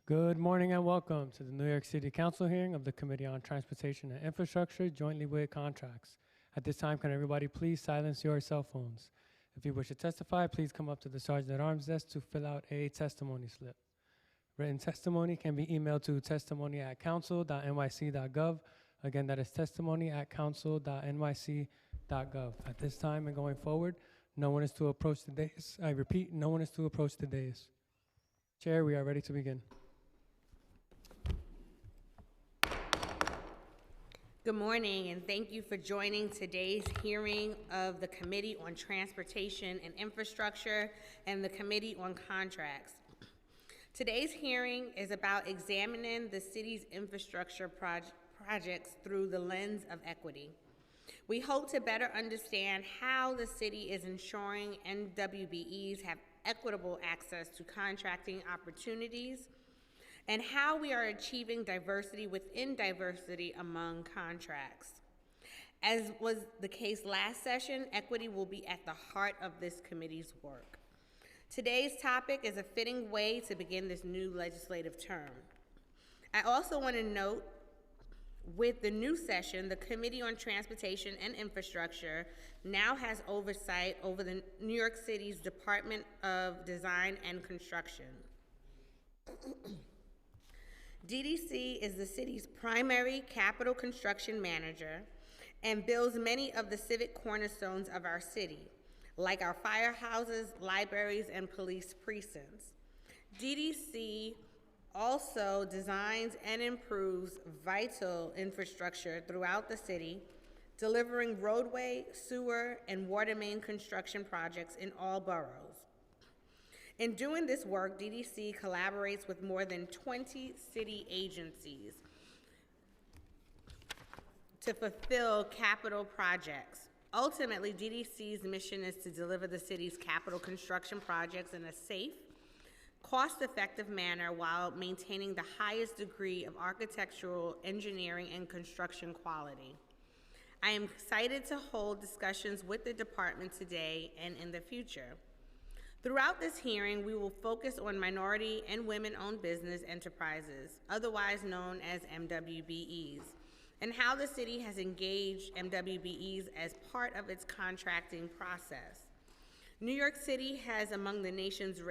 Good morning and welcome to the New York City Council hearing of the Committee on Transportation and Infrastructure, jointly with contracts. At this time, can everybody please silence your cell phones? If you wish to testify, please come up to the Sergeant at Arms desk to fill out a testimony slip. Written testimony can be emailed to testimony@council.nyc.gov. Again, that is testimony@council.nyc.gov. At this time and going forward, no one is to approach the dais. I repeat, no one is to approach the dais. Chair, we are ready to begin. Good morning, and thank you for joining today's hearing of the Committee on Transportation and Infrastructure and the Committee on Contracts. Today's hearing is about examining the city's infrastructure projects through the lens of equity. We hope to better understand how the city is ensuring MWBEs have equitable access to contracting opportunities, and how we are achieving diversity within diversity among contracts. As was the case last session, equity will be at the heart of this committee's work. Today's topic is a fitting way to begin this new legislative term. I also want to note, with the new session, the Committee on Transportation and Infrastructure now has oversight over the New York City's Department of Design and Construction. DDC is the city's primary capital construction manager and builds many of the civic cornerstones of our city, like our firehouses, libraries, and police precincts. DDC also designs and improves vital infrastructure throughout the city, delivering roadway, sewer, and water main construction projects in all boroughs. In doing this work, DDC collaborates with more than 20 city agencies to fulfill capital projects. Ultimately, DDC's mission is to deliver the city's capital construction projects in a safe, cost-effective manner while maintaining the highest degree of architectural, engineering, and construction quality. I am excited to hold discussions with the department today and in the future. Throughout this hearing, we will focus on minority and women-owned business enterprises, otherwise known as MWBEs, and how the city has engaged MWBEs as part of its contracting process. New York City has among the nation's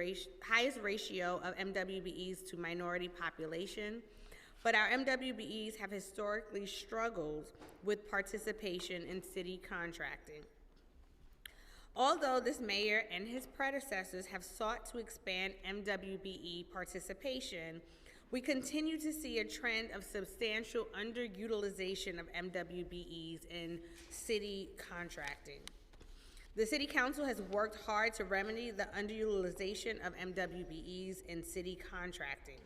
highest ratio of MWBEs to minority population, but our MWBEs have historically struggled with participation in city contracting. Although this mayor and his predecessors have sought to expand MWBE participation, we continue to see a trend of substantial underutilization of MWBEs in city contracting. The City Council has worked hard to remedy the underutilization of MWBEs in city contracting.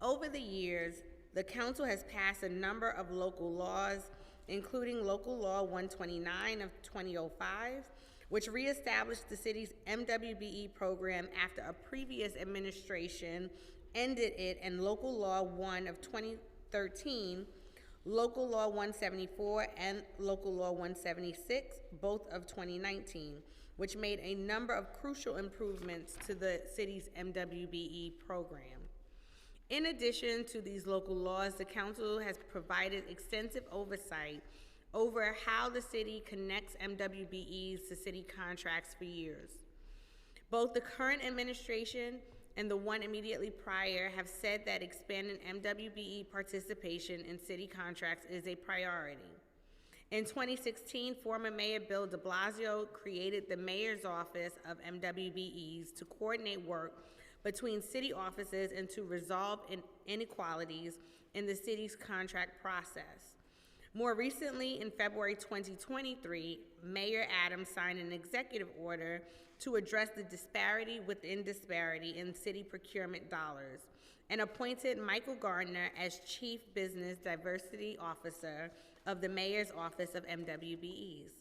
Over the years, the Council has passed a number of local laws, including Local Law 129 of 2005, which reestablished the city's MWBE program after a previous administration ended it, and Local Law 1 of 2013, Local Law 174, and Local Law 176, both of 2019, which made a number of crucial improvements to the city's MWBE program. In addition to these local laws, the Council has provided extensive oversight over how the city connects MWBEs to city contracts for years. Both the current administration and the one immediately prior have said that expanding MWBE participation in city contracts is a priority. In 2016, former Mayor Bill de Blasio created the Mayor's Office of MWBEs to coordinate work between city offices and to resolve inequalities in the city's contract process. More recently, in February 2023, Mayor Adams signed an executive order to address the disparity within disparity in city procurement dollars and appointed Michael Gardner as Chief Business Diversity Officer of the Mayor's Office of MWBEs.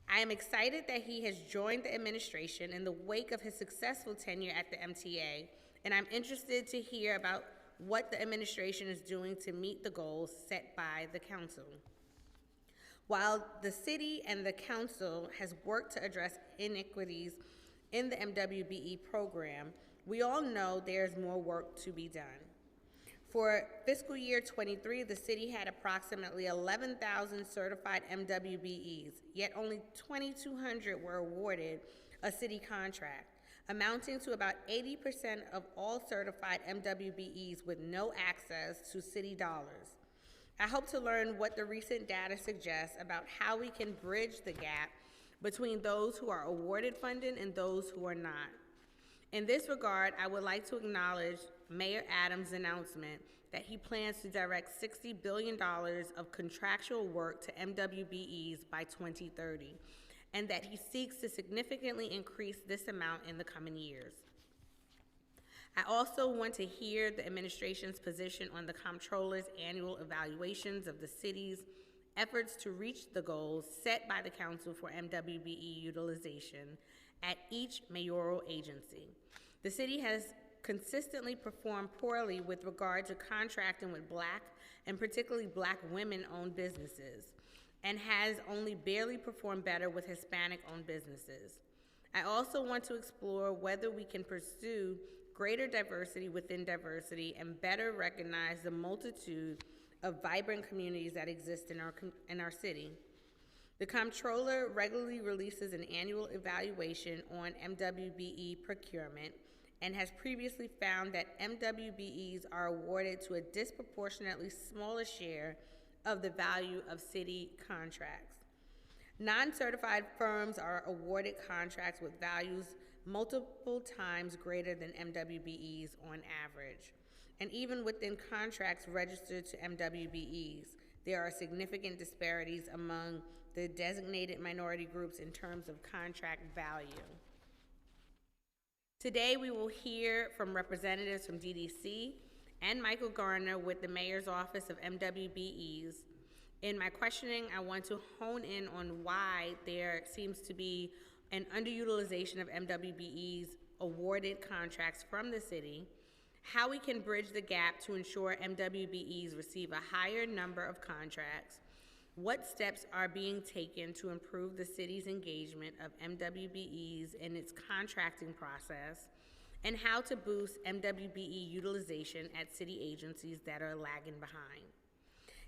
I am excited that he has joined the administration in the wake of his successful tenure at the MTA, and I'm interested to hear about what the administration is doing to meet the goals set by the Council. While the city and the Council has worked to address inequities in the MWBE program, We all know there's more work to be done. For fiscal year '23, the city had approximately 11,000 certified MWBEs, yet only 2,200 were awarded a city contract, amounting to about 80% of all certified MWBEs with no access to city dollars. I hope to learn what the recent data suggests about how we can bridge the gap between those who are awarded funding and those who are not. In this regard, I would like to acknowledge Mayor Adams' announcement that he plans to direct $60 billion of contractual work to MWBEs by 2030, and that he seeks to significantly increase this amount in the coming years. I also want to hear the administration's position on the comptroller's annual evaluations of the city's efforts to reach the goals set by the Council for MWBE utilization at each mayoral agency. The city has consistently performed poorly with regard to contracting with Black and particularly Black women-owned businesses, and has only barely performed better with Hispanic-owned businesses. I also want to explore whether we can pursue greater diversity within diversity and better recognize the multitude of vibrant communities that exist in our city. The Comptroller regularly releases an annual evaluation on MWBE procurement and has previously found that MWBEs are awarded to a disproportionately smaller share of the value of city contracts. Non-certified firms are awarded contracts with values multiple times greater than MWBEs on average. And even within contracts registered to MWBEs, there are significant disparities among the designated minority groups in terms of contract value. Today, we will hear from representatives from DDC and Michael Garner with the Mayor's Office of MWBEs. In my questioning, I want to hone in on why there seems to be an underutilization of MWBEs awarded contracts from the city, how we can bridge the gap to ensure MWBEs receive a higher number of contracts, what steps are being taken to improve the city's engagement of MWBEs in its contracting process, and how to boost MWBE utilization at city agencies that are lagging behind.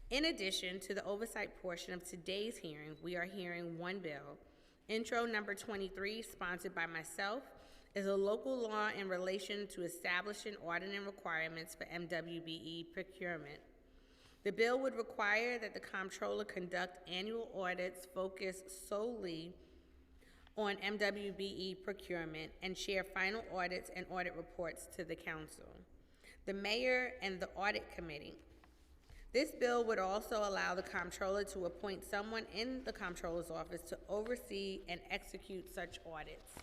In addition to the oversight portion of today's hearing, we are hearing one bill. Intro number 23, sponsored by myself, is a local law in relation to establishing auditing requirements for MWBE procurement. The bill would require that the Comptroller conduct annual audits focused solely on MWBE procurement and share final audits and audit reports to the Council, the Mayor, and the Audit Committee. This bill would also allow the Comptroller to appoint someone in the Comptroller's office to oversee and execute such audits.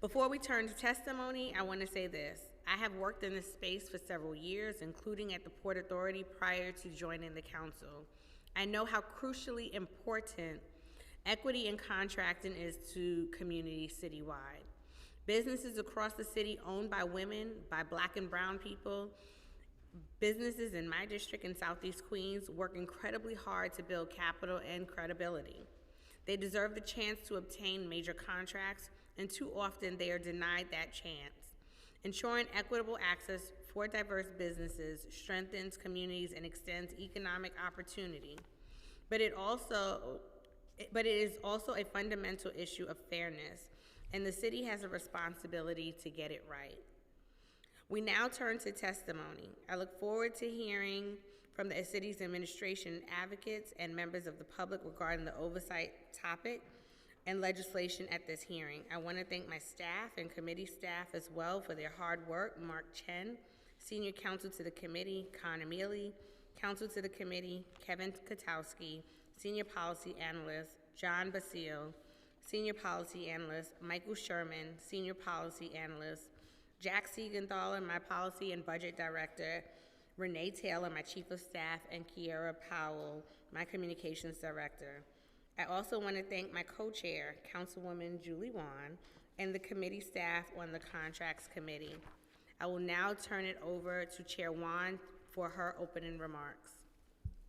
Before we turn to testimony, I want to say this. I have worked in this space for several years, including at the Port Authority prior to joining the Council. I know how crucially important equity in contracting is to communities citywide. Businesses across the city owned by women, by Black and brown people, businesses in my district in Southeast Queens work incredibly hard to build capital and credibility. They deserve the chance to obtain major contracts, and too often they are denied that chance. Ensuring equitable access for diverse businesses strengthens communities and extends economic opportunity. But it is also a fundamental issue of fairness, and the city has a responsibility to get it right. We now turn to testimony. I look forward to hearing from the city's administration, advocates, and members of the public regarding the oversight topic and legislation at this hearing. I want to thank my staff and committee staff as well for their hard work. Mark Chen, Senior Counsel to the Committee, Connor Mealy, Counsel to the Committee, Kevin Katowski, Senior Policy Analyst, John Basile, Senior Policy Analyst, Michael Sherman, Senior Policy Analyst, Jack Siegenthaler, my Policy and Budget Director, Renee Taylor, my Chief of Staff, and Kiera Powell, my Communications Director. I also want to thank my co-chair, Councilwoman Julie Wan, and the committee staff on the Contracts Committee. I will now turn it over to Chair Wan for her opening remarks.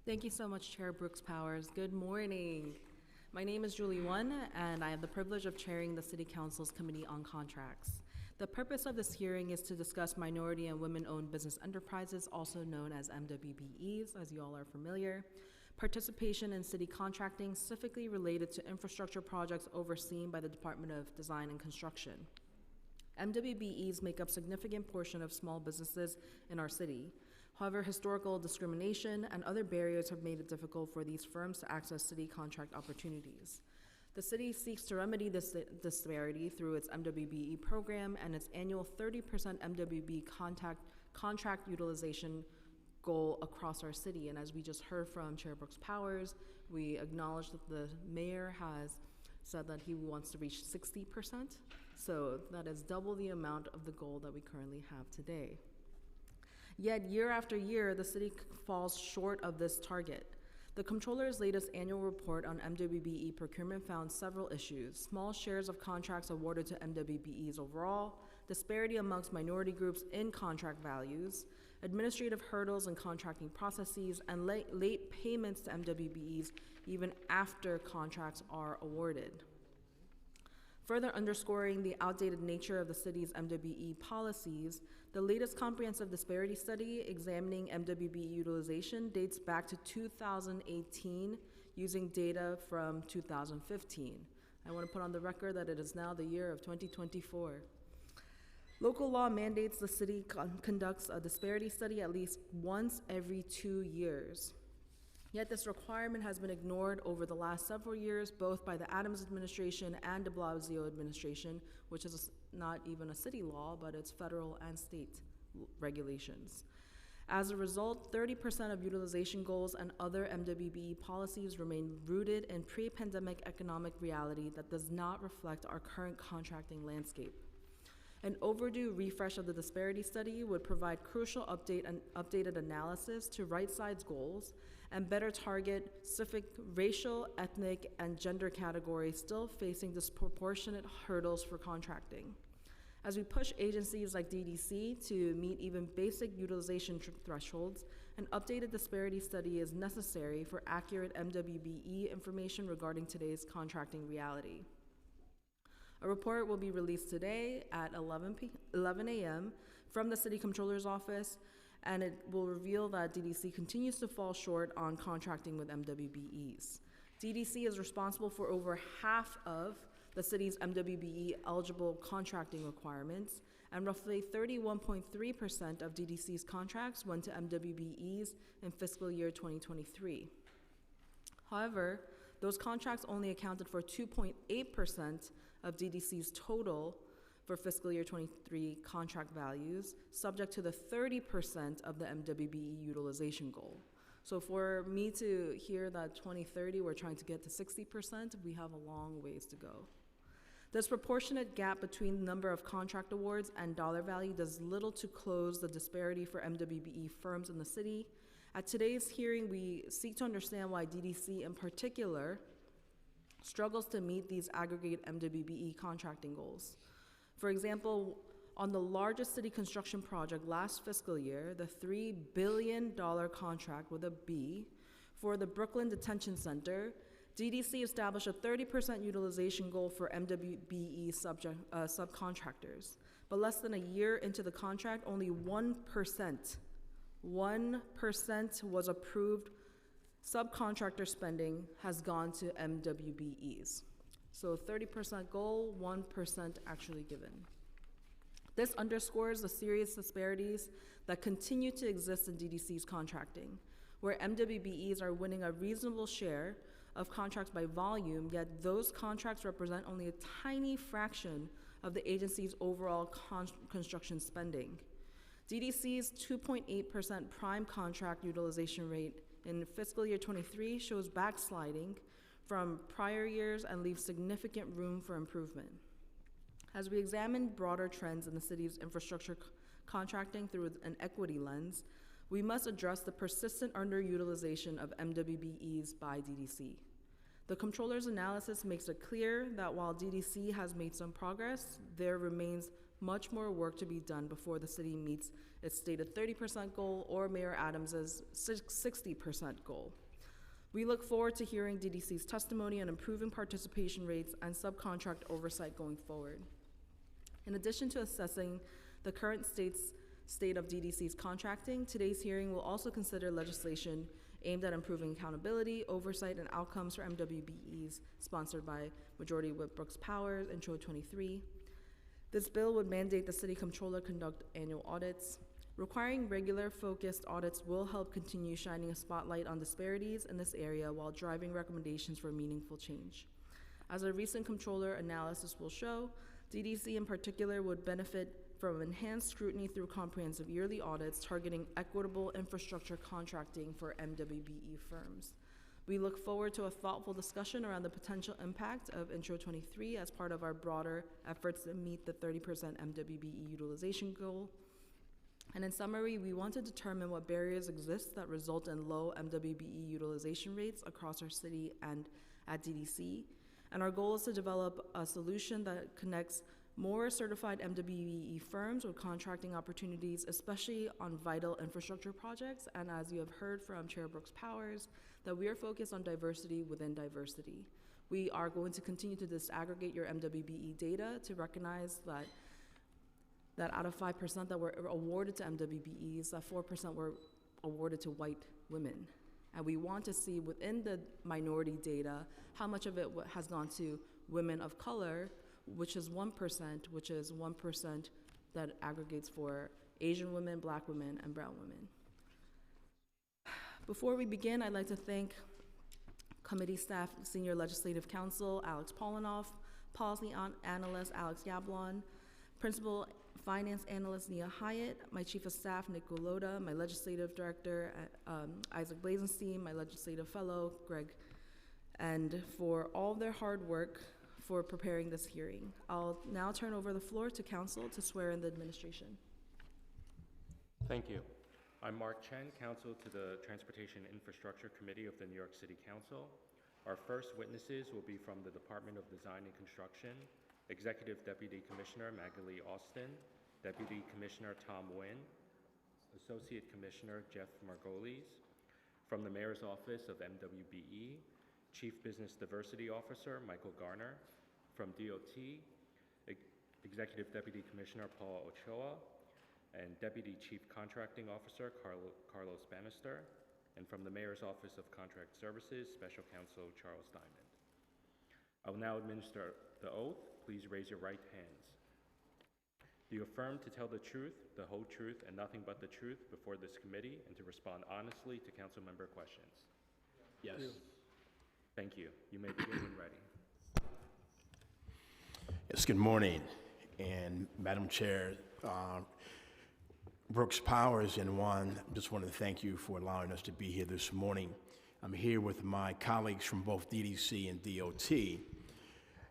Thank you so much, Chair Brooks Powers. Good morning. My name is Julie Wan, and I have the privilege of chairing the City Council's Committee on Contracts. The purpose of this hearing is to discuss minority and women-owned business enterprises, also known as MWBEs, as you all are familiar, participation in city contracting specifically related to infrastructure projects overseen by the Department of Design and Construction. MWBEs make up a significant portion of small businesses in our city. However, historical discrimination and other barriers have made it difficult for these firms to access city contract opportunities. The city seeks to remedy this disparity through its MWBE program and its annual 30% MWB contract utilization goal across our city. And as we just heard from Chair Brooks Powers, we acknowledge that the mayor has said that he wants to reach 60%. So that is double the amount of the goal that we currently have today. Yet year after year, the city falls short of this target. The Comptroller's latest annual report on MWBE procurement found several issues: small shares of contracts awarded to MWBEs overall, disparity amongst minority groups in contract values, administrative hurdles in contracting processes, and late payments to MWBEs even after contracts are awarded. Further underscoring the outdated nature of the city's MWBE policies, the latest comprehensive disparity study examining MWBE utilization dates back to 2018 using data from 2015. I want to put on the record that it is now the year of 2024. Local law mandates the city conducts a disparity study at least once every 2 years. Yet this requirement has been ignored over the last several years, both by the Adams administration and de Blasio administration, which is not even a city law, but it's federal and state regulations. As a result, 30% of utilization goals and other MWBE policies remain rooted in pre-pandemic economic reality that does not reflect our current contracting landscape. An overdue refresh of the disparity study would provide crucial updated analysis to right-size goals and better target specific racial, ethnic, and gender categories still facing disproportionate hurdles for contracting. As we push agencies like DDC to meet even basic utilization thresholds, an updated disparity study is necessary for accurate MWBE information regarding today's contracting reality. A report will be released today at 11 a.m. from the City Comptroller's Office, and it will reveal that DDC continues to fall short on contracting with MWBEs. DDC is responsible for over half of the city's MWBE eligible contracting requirements, and roughly 31.3% of DDC's contracts went to MWBEs in fiscal year 2023. However, those contracts only accounted for 2.8% of DDC's total for fiscal year 23 contract values, subject to the 30% of the MWBE utilization goal. So for me to hear that 2030 we're trying to get to 60%, we have a long ways to go. This proportionate gap between the number of contract awards and dollar value does little to close the disparity for MWBE firms in the city. At today's hearing, we seek to understand why DDC in particular struggles to meet these aggregate MWBE contracting goals. For example, on the largest city construction project last fiscal year, the $3 billion contract with a B for the Brooklyn Detention Center, DDC established a 30% utilization goal for MWBE subcontractors. But less than a year into the contract, only 1% was approved. Subcontractor spending has gone to MWBEs. So 30% goal, 1% actually given. This underscores the serious disparities that continue to exist in DDC's contracting, where MWBEs are winning a reasonable share of contracts by volume, yet those contracts represent only a tiny fraction of the agency's overall construction spending. DDC's 2.8% prime contract utilization rate in fiscal year 23 shows backsliding from prior years and leaves significant room for improvement. As we examine broader trends in the city's infrastructure contracting through an equity lens, we must address the persistent underutilization of MWBEs by DDC. The Comptroller's analysis makes it clear that while DDC has made some progress, there remains much more work to be done before the city meets its stated 30% goal or Mayor Adams's 60% goal. We look forward to hearing DDC's testimony on improving participation rates and subcontract oversight going forward. In addition to assessing the current state of DDC's contracting, today's hearing will also consider legislation aimed at improving accountability, oversight, and outcomes for MWBEs, sponsored by Majority Whip Brooks Powers, Intro 23. This bill would mandate the city comptroller conduct annual audits. Requiring regular, focused audits will help continue shining a spotlight on disparities in this area while driving recommendations for meaningful change. As a recent comptroller analysis will show, DDC in particular would benefit from enhanced scrutiny through comprehensive yearly audits targeting equitable infrastructure contracting for MWBE firms. We look forward to a thoughtful discussion around the potential impact of Intro 23 as part of our broader efforts to meet the 30% MWBE utilization goal. And in summary, we want to determine what barriers exist that result in low MWBE utilization rates across our city and at DDC. And our goal is to develop a solution that connects more certified MWBE firms with contracting opportunities, especially on vital infrastructure projects. And as you have heard from Chair Brooks Powers, that we are focused on diversity within diversity. We are going to continue to disaggregate your MWBE data to recognize that out of 5% that were awarded to MWBEs, that 4% were awarded to white women. And we want to see within the minority data, how much of it has gone to women of color, which is 1% that aggregates for Asian women, Black women, and brown women. Before we begin, I'd like to thank committee staff, Senior Legislative Counsel, Alex Polinoff, Policy Analyst, Alex Yablon, Principal Finance Analyst, Nia Hyatt, my Chief of Staff, Nick Gulota, my Legislative Director, Isaac Blazenstein, my Legislative Fellow, Greg, and for all their hard work for preparing this hearing. I'll now turn over the floor to Council to swear in the administration. Thank you. I'm Mark Chen, Counsel to the Transportation Infrastructure Committee of the New York City Council. Our first witnesses will be from the Department of Design and Construction, Executive Deputy Commissioner Magali Austin, Deputy Commissioner Tom Nguyen, Associate Commissioner Jeff Margolis. From the Mayor's Office of MWBE, Chief Business Diversity Officer Michael Garner. From DOT, Executive Deputy Commissioner Paul Ochoa, and Deputy Chief Contracting Officer Carlos Bannister. And from the Mayor's Office of Contract Services, Special Counsel Charles Diamond. I will now administer the oath. Please raise your right hands. Do you affirm to tell the truth, the whole truth, and nothing but the truth before this committee, and to respond honestly to council member questions? Yes. Thank you. You may begin when ready. Yes, good morning. And Madam Chair, Brooks Powers and Juan, I just want to thank you for allowing us to be here this morning. I'm here with my colleagues from both DDC and DOT.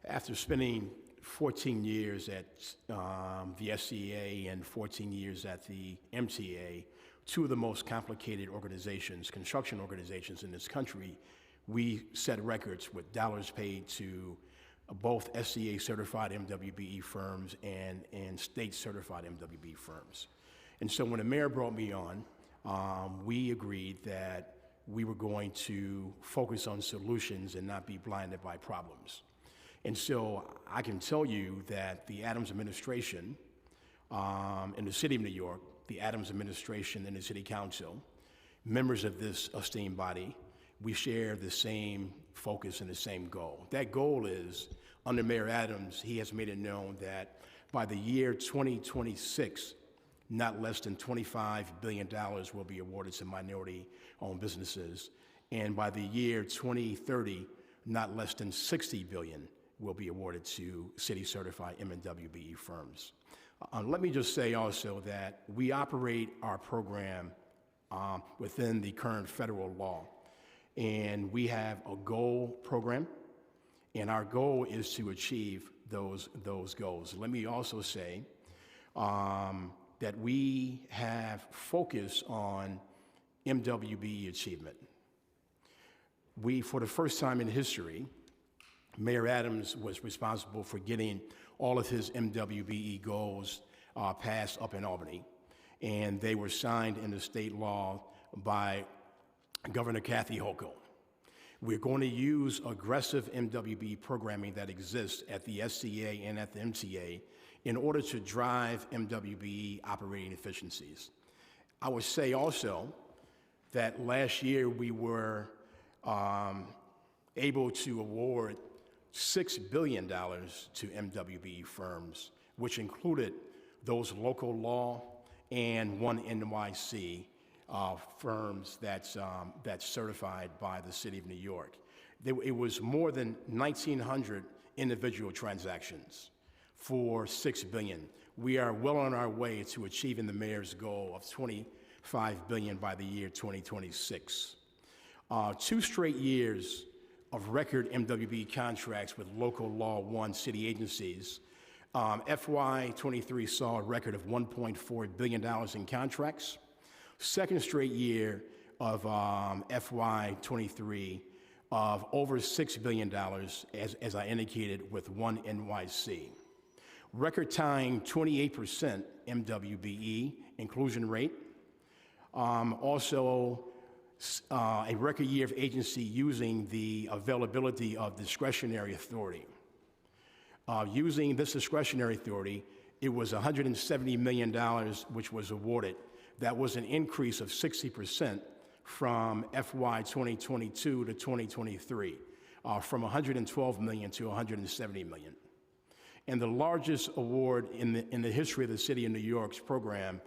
After spending 14 years at the SCA and 14 years at the MTA, two of the most complicated organizations, construction organizations in this country, we set records with dollars paid to both SCA certified MWBE firms and state certified MWBE firms. And so when the mayor brought me on, we agreed that we were going to focus on solutions and not be blinded by problems. And so I can tell you that the Adams administration in the city of New York, the Adams administration and the city council, members of this esteemed body, we share the same focus and the same goal. That goal is, under Mayor Adams, he has made it known that by the year 2026, not less than $25 billion will be awarded to minority-owned businesses. And by the year 2030, not less than $60 billion will be awarded to city-certified MWBE firms. Let me just say also that we operate our program within the current federal law. And we have a goal program, and our goal is to achieve those goals. Let me also say that we have focused on MWBE achievement. We, for the first time in history, Mayor Adams was responsible for getting all of his MWBE goals passed up in Albany, and they were signed into state law by Governor Kathy Hochul. We're going to use aggressive MWBE programming that exists at the SCA and at the MTA in order to drive MWBE operating efficiencies. I would say also that last year we were able to award $6 billion to MWBE firms, which included those local law and one NYC firms that's certified by the City of New York. It was more than 1,900 individual transactions for $6 billion. We are well on our way to achieving the mayor's goal of $25 billion by the year 2026. 2 straight years of record MWBE contracts with local Law 1 city agencies. FY23 saw a record of $1.4 billion in contracts. Second straight year of FY23 of over $6 billion, as I indicated, with one NYC. Record tying 28% MWBE inclusion rate. Also, a record year of agency using the availability of discretionary authority. Using this discretionary authority, it was $170 million which was awarded. That was an increase of 60% from FY 2022 to 2023, from $112 million to $170 million. And the largest award in the history of the City of New York's program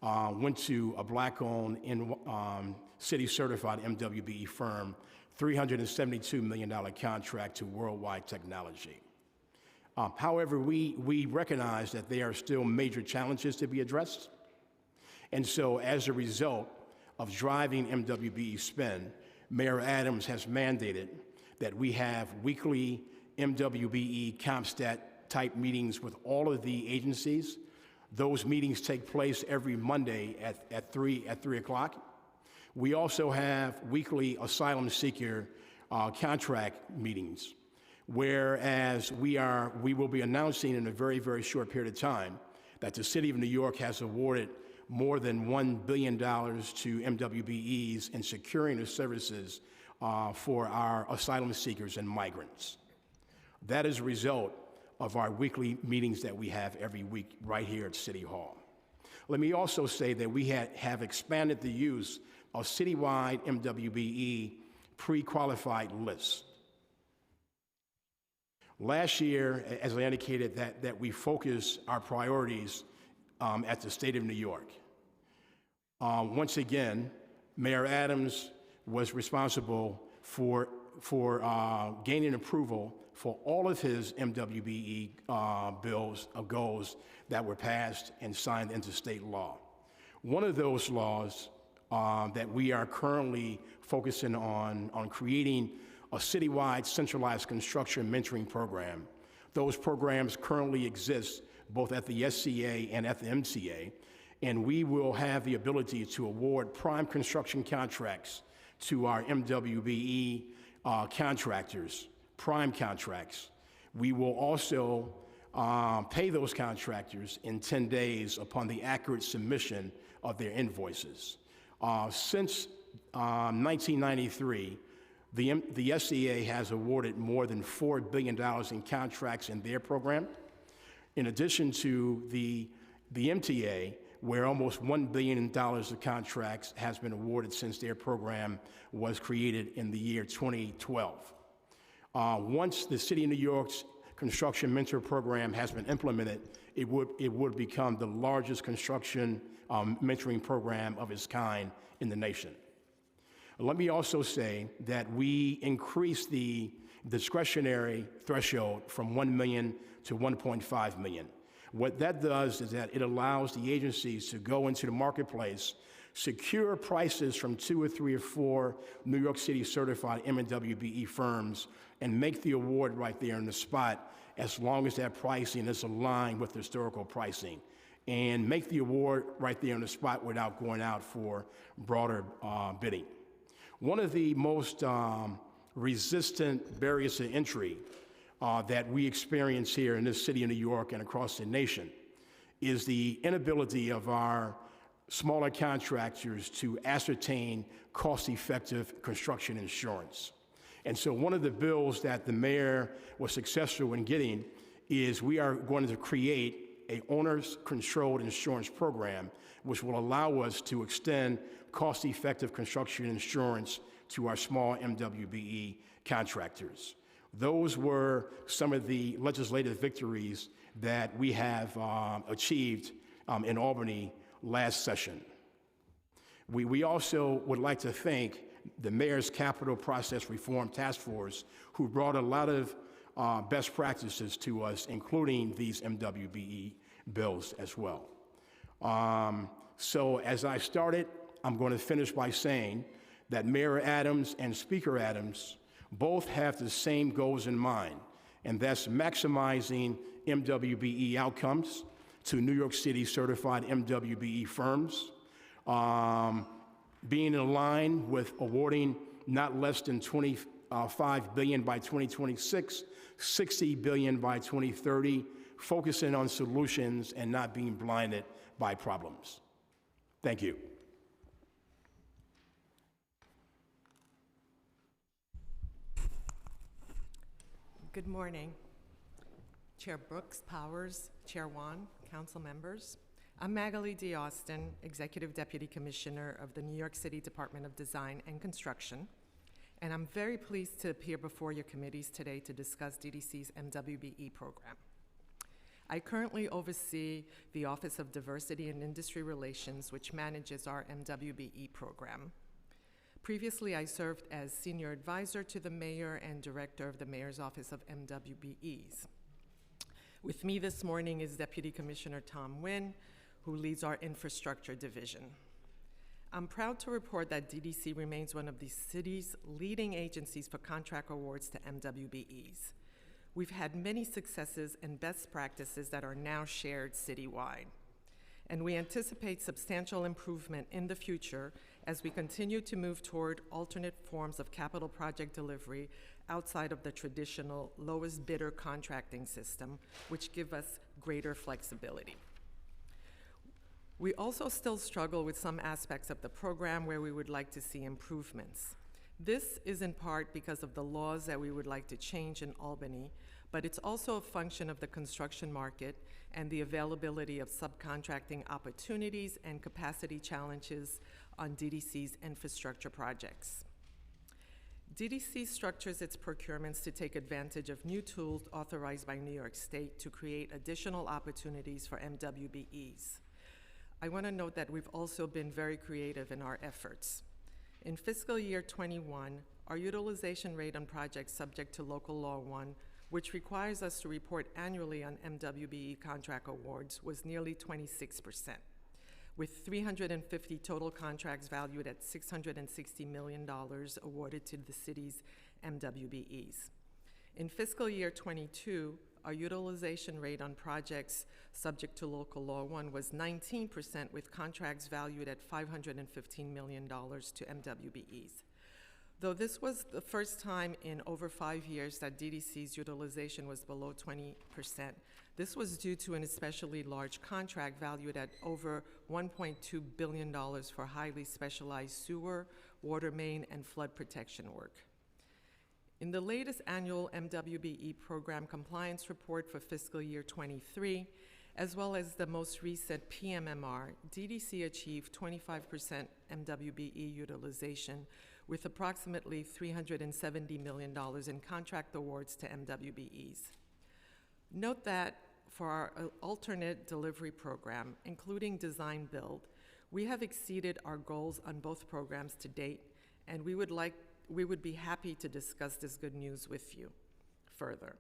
went to a Black-owned city-certified MWBE firm, $372 million contract to Worldwide Technology. However, we recognize that there are still major challenges to be addressed. And so as a result of driving MWBE spend, Mayor Adams has mandated that we have weekly MWBE CompStat type meetings with all of the agencies. Those meetings take place every Monday at 3 o'clock. We also have weekly asylum seeker contract meetings, whereas we will be announcing in a very, very short period of time that the City of New York has awarded more than $1 billion to MWBEs in securing the services for our asylum seekers and migrants. That is a result of our weekly meetings that we have every week right here at City Hall. Let me also say that we have expanded the use of citywide MWBE pre-qualified lists. Last year, as I indicated, that we focus our priorities at the State of New York. Once again, Mayor Adams was responsible for gaining approval for all of his MWBE goals that were passed and signed into state law. One of those laws that we are currently focusing on creating a citywide centralized construction mentoring program. Those programs currently exist both at the SCA and at the MTA, and we will have the ability to award prime construction contracts to our MWBE contractors, prime contracts. We will also pay those contractors in 10 days upon the accurate submission of their invoices. Since 1993, the SCA has awarded more than $4 billion in contracts in their program, in addition to the MTA, where almost $1 billion of contracts has been awarded since their program was created in the year 2012. Once the City of New York's Construction Mentor Program has been implemented, it would become the largest construction mentoring program of its kind in the nation. Let me also say that we increased the discretionary threshold from 1 million to 1.5 million. What that does is that it allows the agencies to go into the marketplace, secure prices from 2 or 3 or 4 New York City certified MWBE firms, and make the award right there on the spot, as long as that pricing is aligned with historical pricing, and make the award right there on the spot without going out for broader bidding. One of the most resistant barriers to entry that we experience here in this city of New York and across the nation is the inability of our smaller contractors to ascertain cost-effective construction insurance. And so one of the bills that the mayor was successful in getting is we are going to create a owner's-controlled insurance program, which will allow us to extend cost-effective construction insurance to our small MWBE contractors. Those were some of the legislative victories that we have achieved in Albany last session. We also would like to thank the Mayor's Capital Process Reform Task Force, who brought a lot of best practices to us, including these MWBE bills as well. So as I started, I'm going to finish by saying that Mayor Adams and Speaker Adams both have the same goals in mind, and that's maximizing MWBE outcomes to New York City certified MWBE firms, being in line with awarding not less than $25 billion by 2026, $60 billion by 2030, focusing on solutions and not being blinded by problems. Thank you. Good morning. Chair Brooks, Powers, Chair Wan, council members. I'm Magali D. Austin, Executive Deputy Commissioner of the New York City Department of Design and Construction, and I'm very pleased to appear before your committees today to discuss DDC's MWBE program. I currently oversee the Office of Diversity and Industry Relations, which manages our MWBE program. Previously, I served as Senior Advisor to the Mayor and Director of the Mayor's Office of MWBEs. With me this morning is Deputy Commissioner Tom Nguyen, who leads our Infrastructure Division. I'm proud to report that DDC remains one of the city's leading agencies for contract awards to MWBEs. We've had many successes and best practices that are now shared citywide. And we anticipate substantial improvement in the future as we continue to move toward alternate forms of capital project delivery outside of the traditional lowest bidder contracting system, which give us greater flexibility. We also still struggle with some aspects of the program where we would like to see improvements. This is in part because of the laws that we would like to change in Albany, but it's also a function of the construction market and the availability of subcontracting opportunities and capacity challenges on DDC's infrastructure projects. DDC structures its procurements to take advantage of new tools authorized by New York State to create additional opportunities for MWBEs. I want to note that we've also been very creative in our efforts. In fiscal year 21, our utilization rate on projects subject to Local Law 1, which requires us to report annually on MWBE contract awards, was nearly 26%, with 350 total contracts valued at $660 million awarded to the city's MWBEs. In fiscal year 22, our utilization rate on projects subject to Local Law 1 was 19%, with contracts valued at $515 million to MWBEs. Though this was the first time in over 5 years that DDC's utilization was below 20%, this was due to an especially large contract valued at over $1.2 billion for highly specialized sewer, water main, and flood protection work. In the latest annual MWBE program compliance report for fiscal year 23, as well as the most recent PMMR, DDC achieved 25% MWBE utilization, with approximately $370 million in contract awards to MWBEs. Note that for our alternate delivery program, including design build, we have exceeded our goals on both programs to date, and we would be happy to discuss this good news with you further.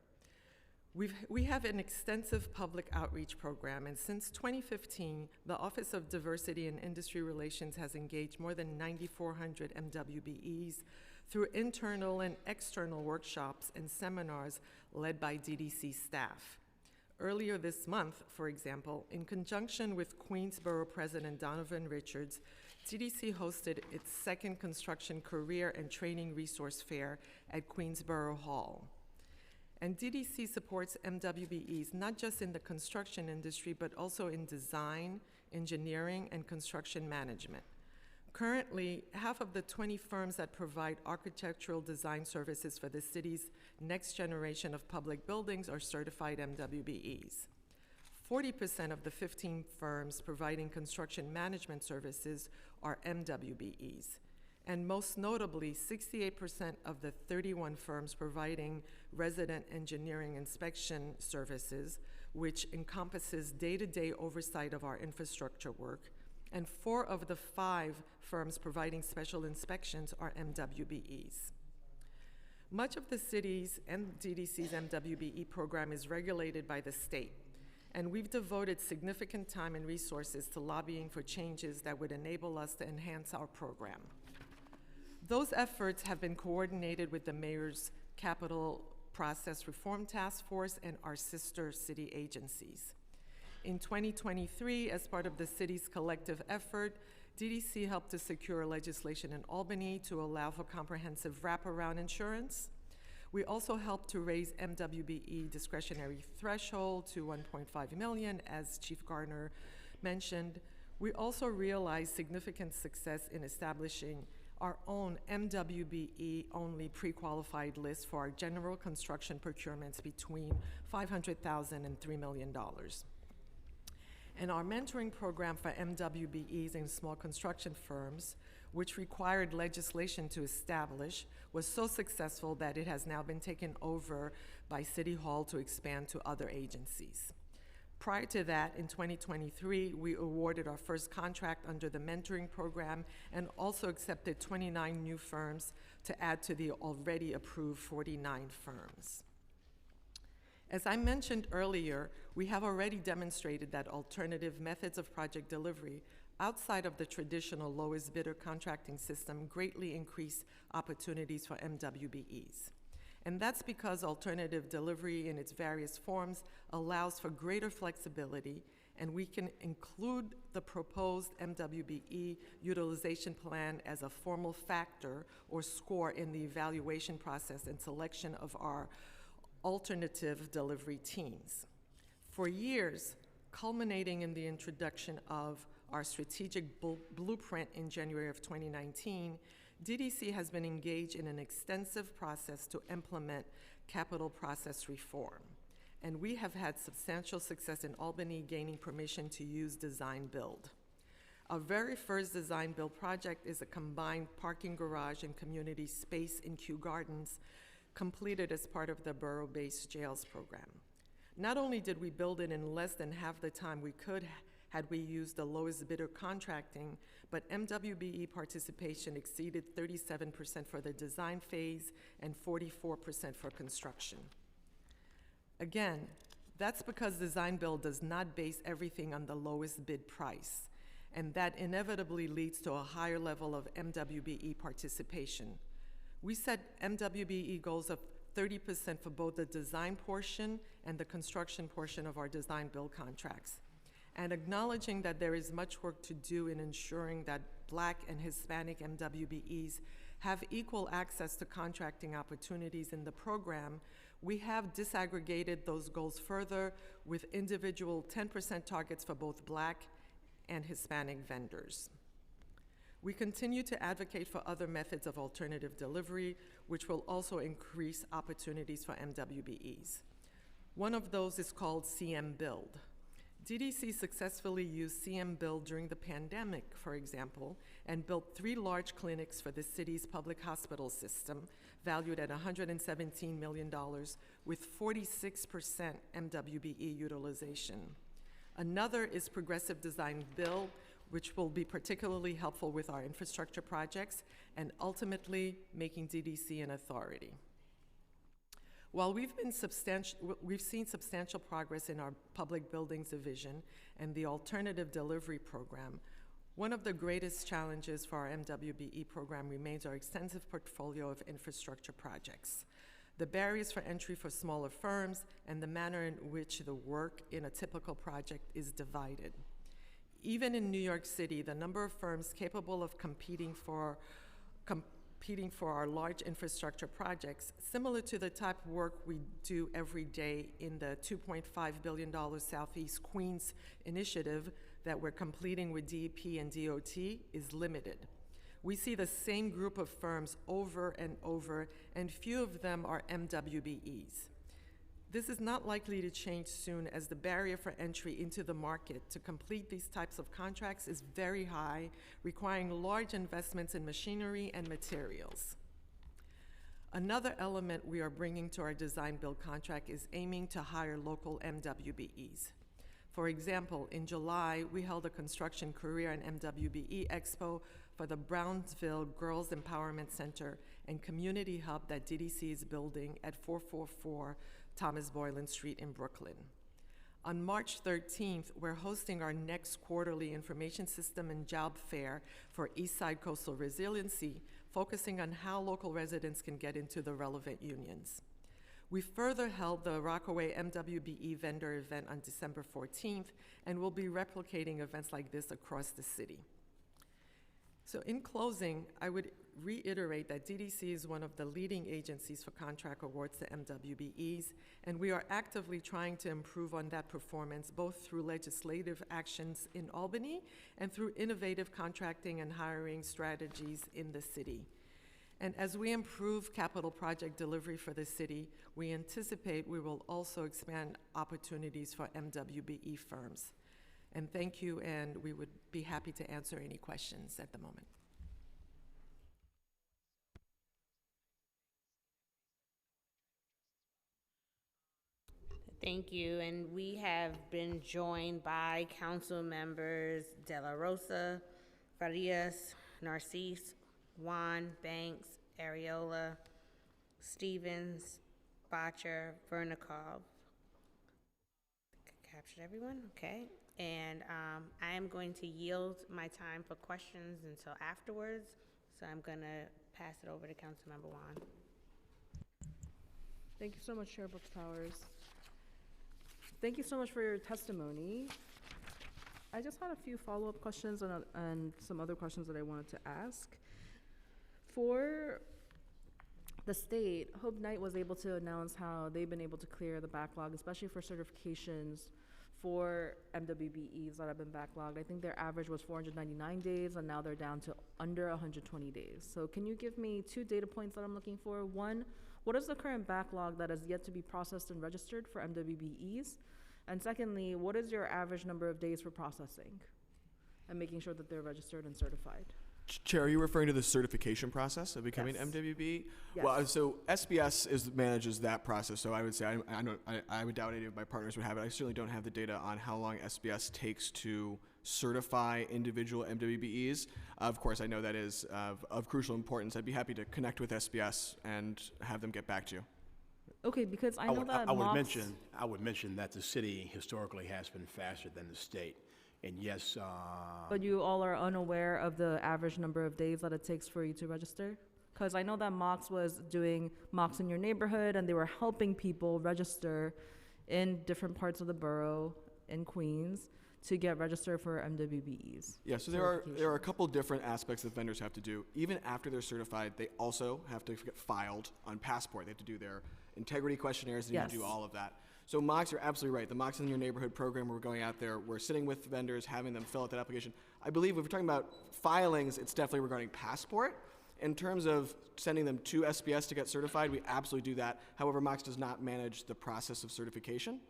We have an extensive public outreach program, and since 2015, the Office of Diversity and Industry Relations has engaged more than 9,400 MWBEs through internal and external workshops and seminars led by DDC staff. Earlier this month, for example, in conjunction with Queensborough President Donovan Richards, DDC hosted its second Construction Career and Training Resource Fair at Queensborough Hall. And DDC supports MWBEs not just in the construction industry, but also in design, engineering, and construction management. Currently, half of the 20 firms that provide architectural design services for the city's next generation of public buildings are certified MWBEs. 40% of the 15 firms providing construction management services are MWBEs. And most notably, 68% of the 31 firms providing resident engineering inspection services, which encompasses day-to-day oversight of our infrastructure work, and 4 of the 5 firms providing special inspections are MWBEs. Much of the city's and DDC's MWBE program is regulated by the state, and we've devoted significant time and resources to lobbying for changes that would enable us to enhance our program. Those efforts have been coordinated with the Mayor's Capital Process Reform Task Force and our sister city agencies. In 2023, as part of the city's collective effort, DDC helped to secure legislation in Albany to allow for comprehensive wraparound insurance. We also helped to raise MWBE discretionary threshold to $1.5 million, as Chief Gardner mentioned. We also realized significant success in establishing our own MWBE-only pre-qualified list for our general construction procurements between $500,000 and $3 million. And our mentoring program for MWBEs and small construction firms, which required legislation to establish, was so successful that it has now been taken over by City Hall to expand to other agencies. Prior to that, in 2023, we awarded our first contract under the mentoring program and also accepted 29 new firms to add to the already approved 49 firms. As I mentioned earlier, we have already demonstrated that alternative methods of project delivery outside of the traditional lowest bidder contracting system greatly increase opportunities for MWBEs. And that's because alternative delivery in its various forms allows for greater flexibility, and we can include the proposed MWBE utilization plan as a formal factor or score in the evaluation process and selection of our alternative delivery teams. For years, culminating in the introduction of our strategic blueprint in January of 2019, DDC has been engaged in an extensive process to implement capital process reform, and we have had substantial success in Albany gaining permission to use design-build. Our very first design-build project is a combined parking garage and community space in Kew Gardens, completed as part of the Borough-based Jails program. Not only did we build it in less than half the time we could had we used the lowest bidder contracting, but MWBE participation exceeded 37% for the design phase and 44% for construction. Again, that's because design-build does not base everything on the lowest bid price, and that inevitably leads to a higher level of MWBE participation. We set MWBE goals of 30% for both the design portion and the construction portion of our design-build contracts. And acknowledging that there is much work to do in ensuring that Black and Hispanic MWBEs have equal access to contracting opportunities in the program, we have disaggregated those goals further with individual 10% targets for both Black and Hispanic vendors. We continue to advocate for other methods of alternative delivery, which will also increase opportunities for MWBEs. One of those is called CM Build. DDC successfully used CM Build during the pandemic, for example, and built 3 large clinics for the city's public hospital system, valued at $117 million, with 46% MWBE utilization. Another is Progressive Design Build, which will be particularly helpful with our infrastructure projects and ultimately making DDC an authority. While we've seen substantial progress in our public buildings division and the alternative delivery program, one of the greatest challenges for our MWBE program remains our extensive portfolio of infrastructure projects. The barriers for entry for smaller firms and the manner in which the work in a typical project is divided. Even in New York City, the number of firms capable of competing for our large infrastructure projects, similar to the type of work we do every day in the $2.5 billion Southeast Queens initiative that we're completing with DEP and DOT, is limited. We see the same group of firms over and over, and few of them are MWBEs. This is not likely to change soon, as the barrier for entry into the market to complete these types of contracts is very high, requiring large investments in machinery and materials. Another element we are bringing to our design-build contract is aiming to hire local MWBEs. For example, in July, we held a construction career and MWBE expo for the Brownsville Girls Empowerment Center and Community Hub that DDC is building at 444 Thomas Boylan Street in Brooklyn. On March 13th, we're hosting our next quarterly information system and job fair for Eastside Coastal Resiliency, focusing on how local residents can get into the relevant unions. We further held the Rockaway MWBE vendor event on December 14th, and we'll be replicating events like this across the city. So in closing, I would reiterate that DDC is one of the leading agencies for contract awards to MWBEs, and we are actively trying to improve on that performance, both through legislative actions in Albany and through innovative contracting and hiring strategies in the city. And as we improve capital project delivery for the city, we anticipate we will also expand opportunities for MWBE firms. And thank you, and we would be happy to answer any questions at the moment. Thank you, and we have been joined by council members De La Rosa, Farias, Narcisse, Juan, Banks, Areola, Stevens, Botcher, Vernikov. Captured everyone, okay. And I am going to yield my time for questions until afterwards, so I'm gonna pass it over to Councilmember Juan. Thank you so much, Chair Brooks Powers. Thank you so much for your testimony. I just had a few follow-up questions and some other questions that I wanted to ask. For the state, Hope Knight was able to announce how they've been able to clear the backlog, especially for certifications for MWBEs that have been backlogged. I think their average was 499 days, and now they're down to under 120 days. So can you give me 2 data points that I'm looking for? One, what is the current backlog that has yet to be processed and registered for MWBEs? And secondly, what is your average number of days for processing and making sure that they're registered and certified? Chair, are you referring to the certification process of becoming Yes. MWBE? Yes. Well, so SBS manages that process. So I would say I would doubt any of my partners would have it. I certainly don't have the data on how long SBS takes to certify individual MWBEs. Of course, I know that is of crucial importance. I'd be happy to connect with SBS and have them get back to you. Okay, because I know that I would MOPS mention that the city historically has been faster than the state. And yes, But you all are unaware of the average number of days that it takes for you to register? Because I know that Mox was doing Mox in your neighborhood, and they were helping people register in different parts of the borough in Queens to get registered for MWBEs. Yeah, so there are a couple different aspects that vendors have to do. Even after they're certified, they also have to get filed on Passport. They have to do their integrity questionnaires, they need to do Yes. all of that. So Mox, you're absolutely right. The Mox in your neighborhood program, we're going out there, we're sitting with vendors, having them fill out that application. I believe if we're talking about filings, it's definitely regarding Passport. In terms of sending them to SBS to get certified, we absolutely do that. However, Mox does not manage the process of certification.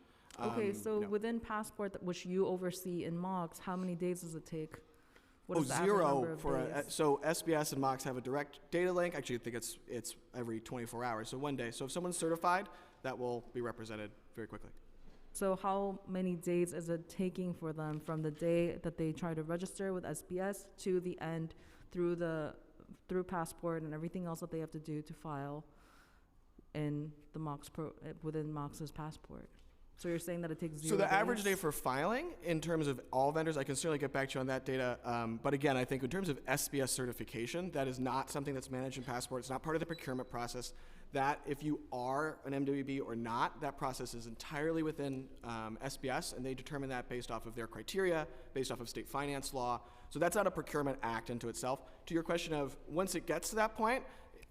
Okay, so no. within Passport, which you oversee in Mox, how many days does it take? What Oh, is the average number zero of for days? so SBS and Mox have a direct data link. Actually, I think it's every 24 hours, so 1 day. So if someone's certified, that will be represented very quickly. So how many days is it taking for them from the day that they try to register with SBS to the end through Passport and everything else that they have to do to file in the within Mox's Passport? So you're saying that it takes 0 So the average days? day for filing, in terms of all vendors, I can certainly get back to you on that data. But again, I think in terms of SBS certification, that is not something that's managed in Passport. It's not part of the procurement process. That if you are an MWB or not, that process is entirely within SBS, and they determine that based off of their criteria, based off of state finance law. So that's not a procurement act into itself. To your question of once it gets to that point,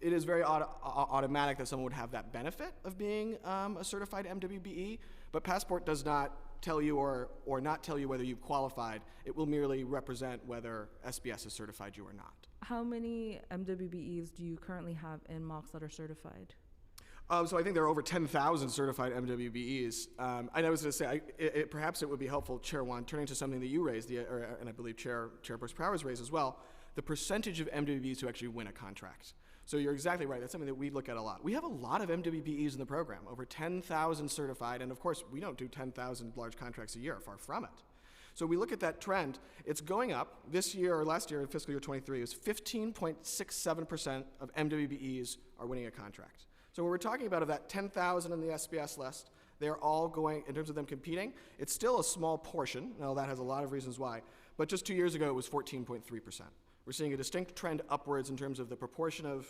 it is very automatic that someone would have that benefit of being a certified MWBE, but Passport does not tell you or not tell you whether you've qualified. It will merely represent whether SBS has certified you or not. How many MWBEs do you currently have in Mox that are certified? So I think there are over 10,000 certified MWBEs. I was going to say, perhaps it would be helpful, Chair Wan, turning to something that you raised, and I believe Chair Brooks Powers raised as well, the percentage of MWBEs who actually win a contract. So you're exactly right. That's something that we look at a lot. We have a lot of MWBEs in the program, over 10,000 certified, and of course, we don't do 10,000 large contracts a year, far from it. So we look at that trend, it's going up. This year, or last year, in fiscal year 23, it was 15.67% of MWBEs are winning a contract. So when we're talking about of that 10,000 in the SBS list, they're all going, in terms of them competing, it's still a small portion. Now that has a lot of reasons why, but just 2 years ago it was 14.3%. We're seeing a distinct trend upwards in terms of the proportion of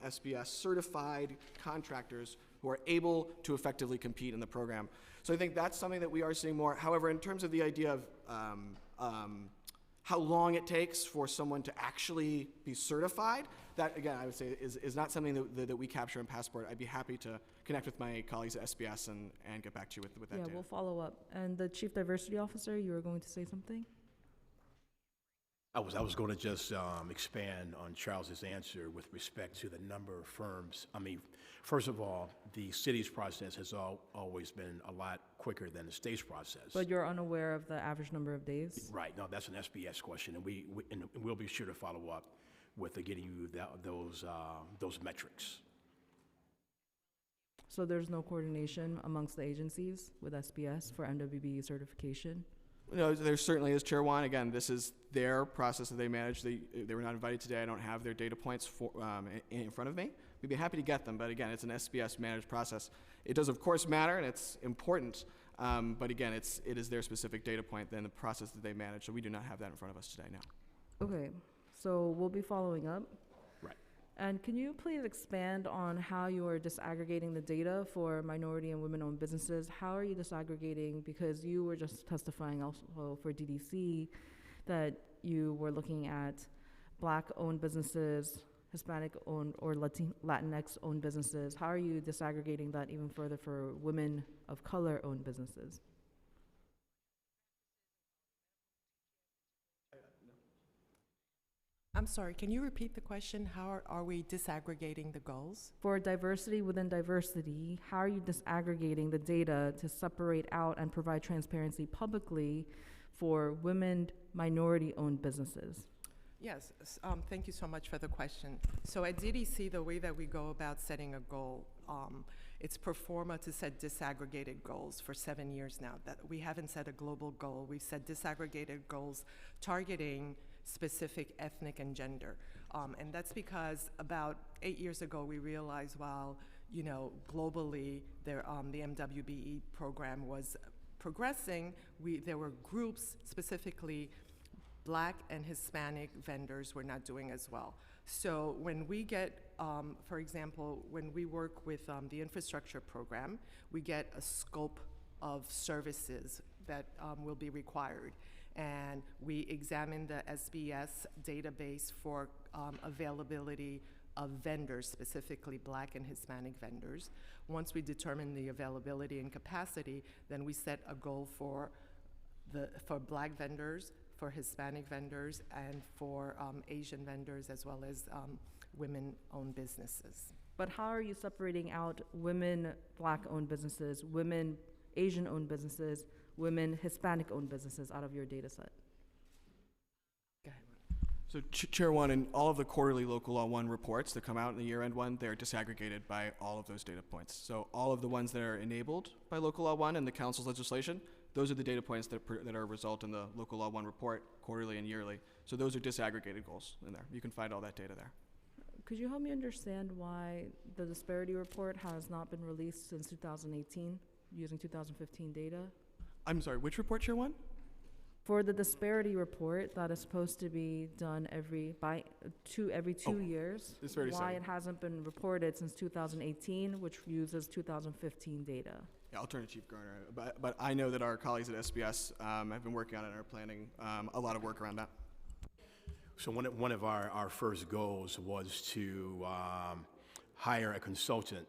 SBS certified contractors who are able to effectively compete in the program. So I think that's something that we are seeing more. However, in terms of the idea of how long it takes for someone to actually be certified, that, again, I would say is not something that we capture in Passport. I'd be happy to connect with my colleagues at SBS and get back to you with that Yeah, data. we'll follow up. And the Chief Diversity Officer, you were going to say something? I was going to just expand on Charles's answer with respect to the number of firms. I mean, first of all, the city's process has always been a lot quicker than the state's process. But you're unaware of the average number of days? Right. No, that's an SBS question, and we'll be sure to follow up with getting you those metrics. So there's no coordination amongst the agencies with SBS for MWBE certification? No, there certainly is, Chair Wan. Again, this is their process that they manage. They were not invited today. I don't have their data points in front of me. We'd be happy to get them, but again, it's an SBS managed process. It does, of course, matter, and it's important, but again, it is their specific data point than the process that they manage, so we do not have that in front of us today now. Okay, so we'll be following up. Right. And can you please expand on how you are disaggregating the data for minority and women-owned businesses? How are you disaggregating, because you were just testifying also for DDC that you were looking at Black-owned businesses, Hispanic-owned or Latinx-owned businesses. How are you disaggregating that even further for women of color-owned businesses? I'm sorry, can you repeat the question? How are we disaggregating the goals? For diversity within diversity, how are you disaggregating the data to separate out and provide transparency publicly for women, minority-owned businesses? Yes, thank you so much for the question. So at DDC, the way that we go about setting a goal, it's pro forma to set disaggregated goals for 7 years now. That we haven't set a global goal. We've set disaggregated goals targeting specific ethnic and gender. And that's because about 8 years ago, we realized while, globally, the MWBE program was progressing, there were groups, specifically Black and Hispanic vendors, were not doing as well. So when we get, for example, when we work with the infrastructure program, we get a scope of services that will be required. And we examine the SBS database for availability of vendors, specifically Black and Hispanic vendors. Once we determine the availability and capacity, then we set a goal for Black vendors, for Hispanic vendors, and for Asian vendors, as well as women-owned businesses. But how are you separating out women, Black-owned businesses, women, Asian-owned businesses, women, Hispanic-owned businesses out of your data set? Go ahead. So Chair Wan, in all of the quarterly Local Law 1 reports that come out in the year-end one, they're disaggregated by all of those data points. So all of the ones that are enabled by Local Law 1 and the Council's legislation, those are the data points that are a result in the Local Law 1 report, quarterly and yearly. So those are disaggregated goals in there. You can find all that data there. Could you help me understand why the disparity report has not been released since 2018, using 2015 data? I'm sorry, which report, Chair Wan? For the disparity report that is supposed to be done every 2 years, disparity why study. it hasn't been reported since 2018, which uses 2015 data? Yeah, I'll turn to Chief Garner, but I know that our colleagues at SBS have been working on it and are planning a lot of work around that. So one of our first goals was to hire a consultant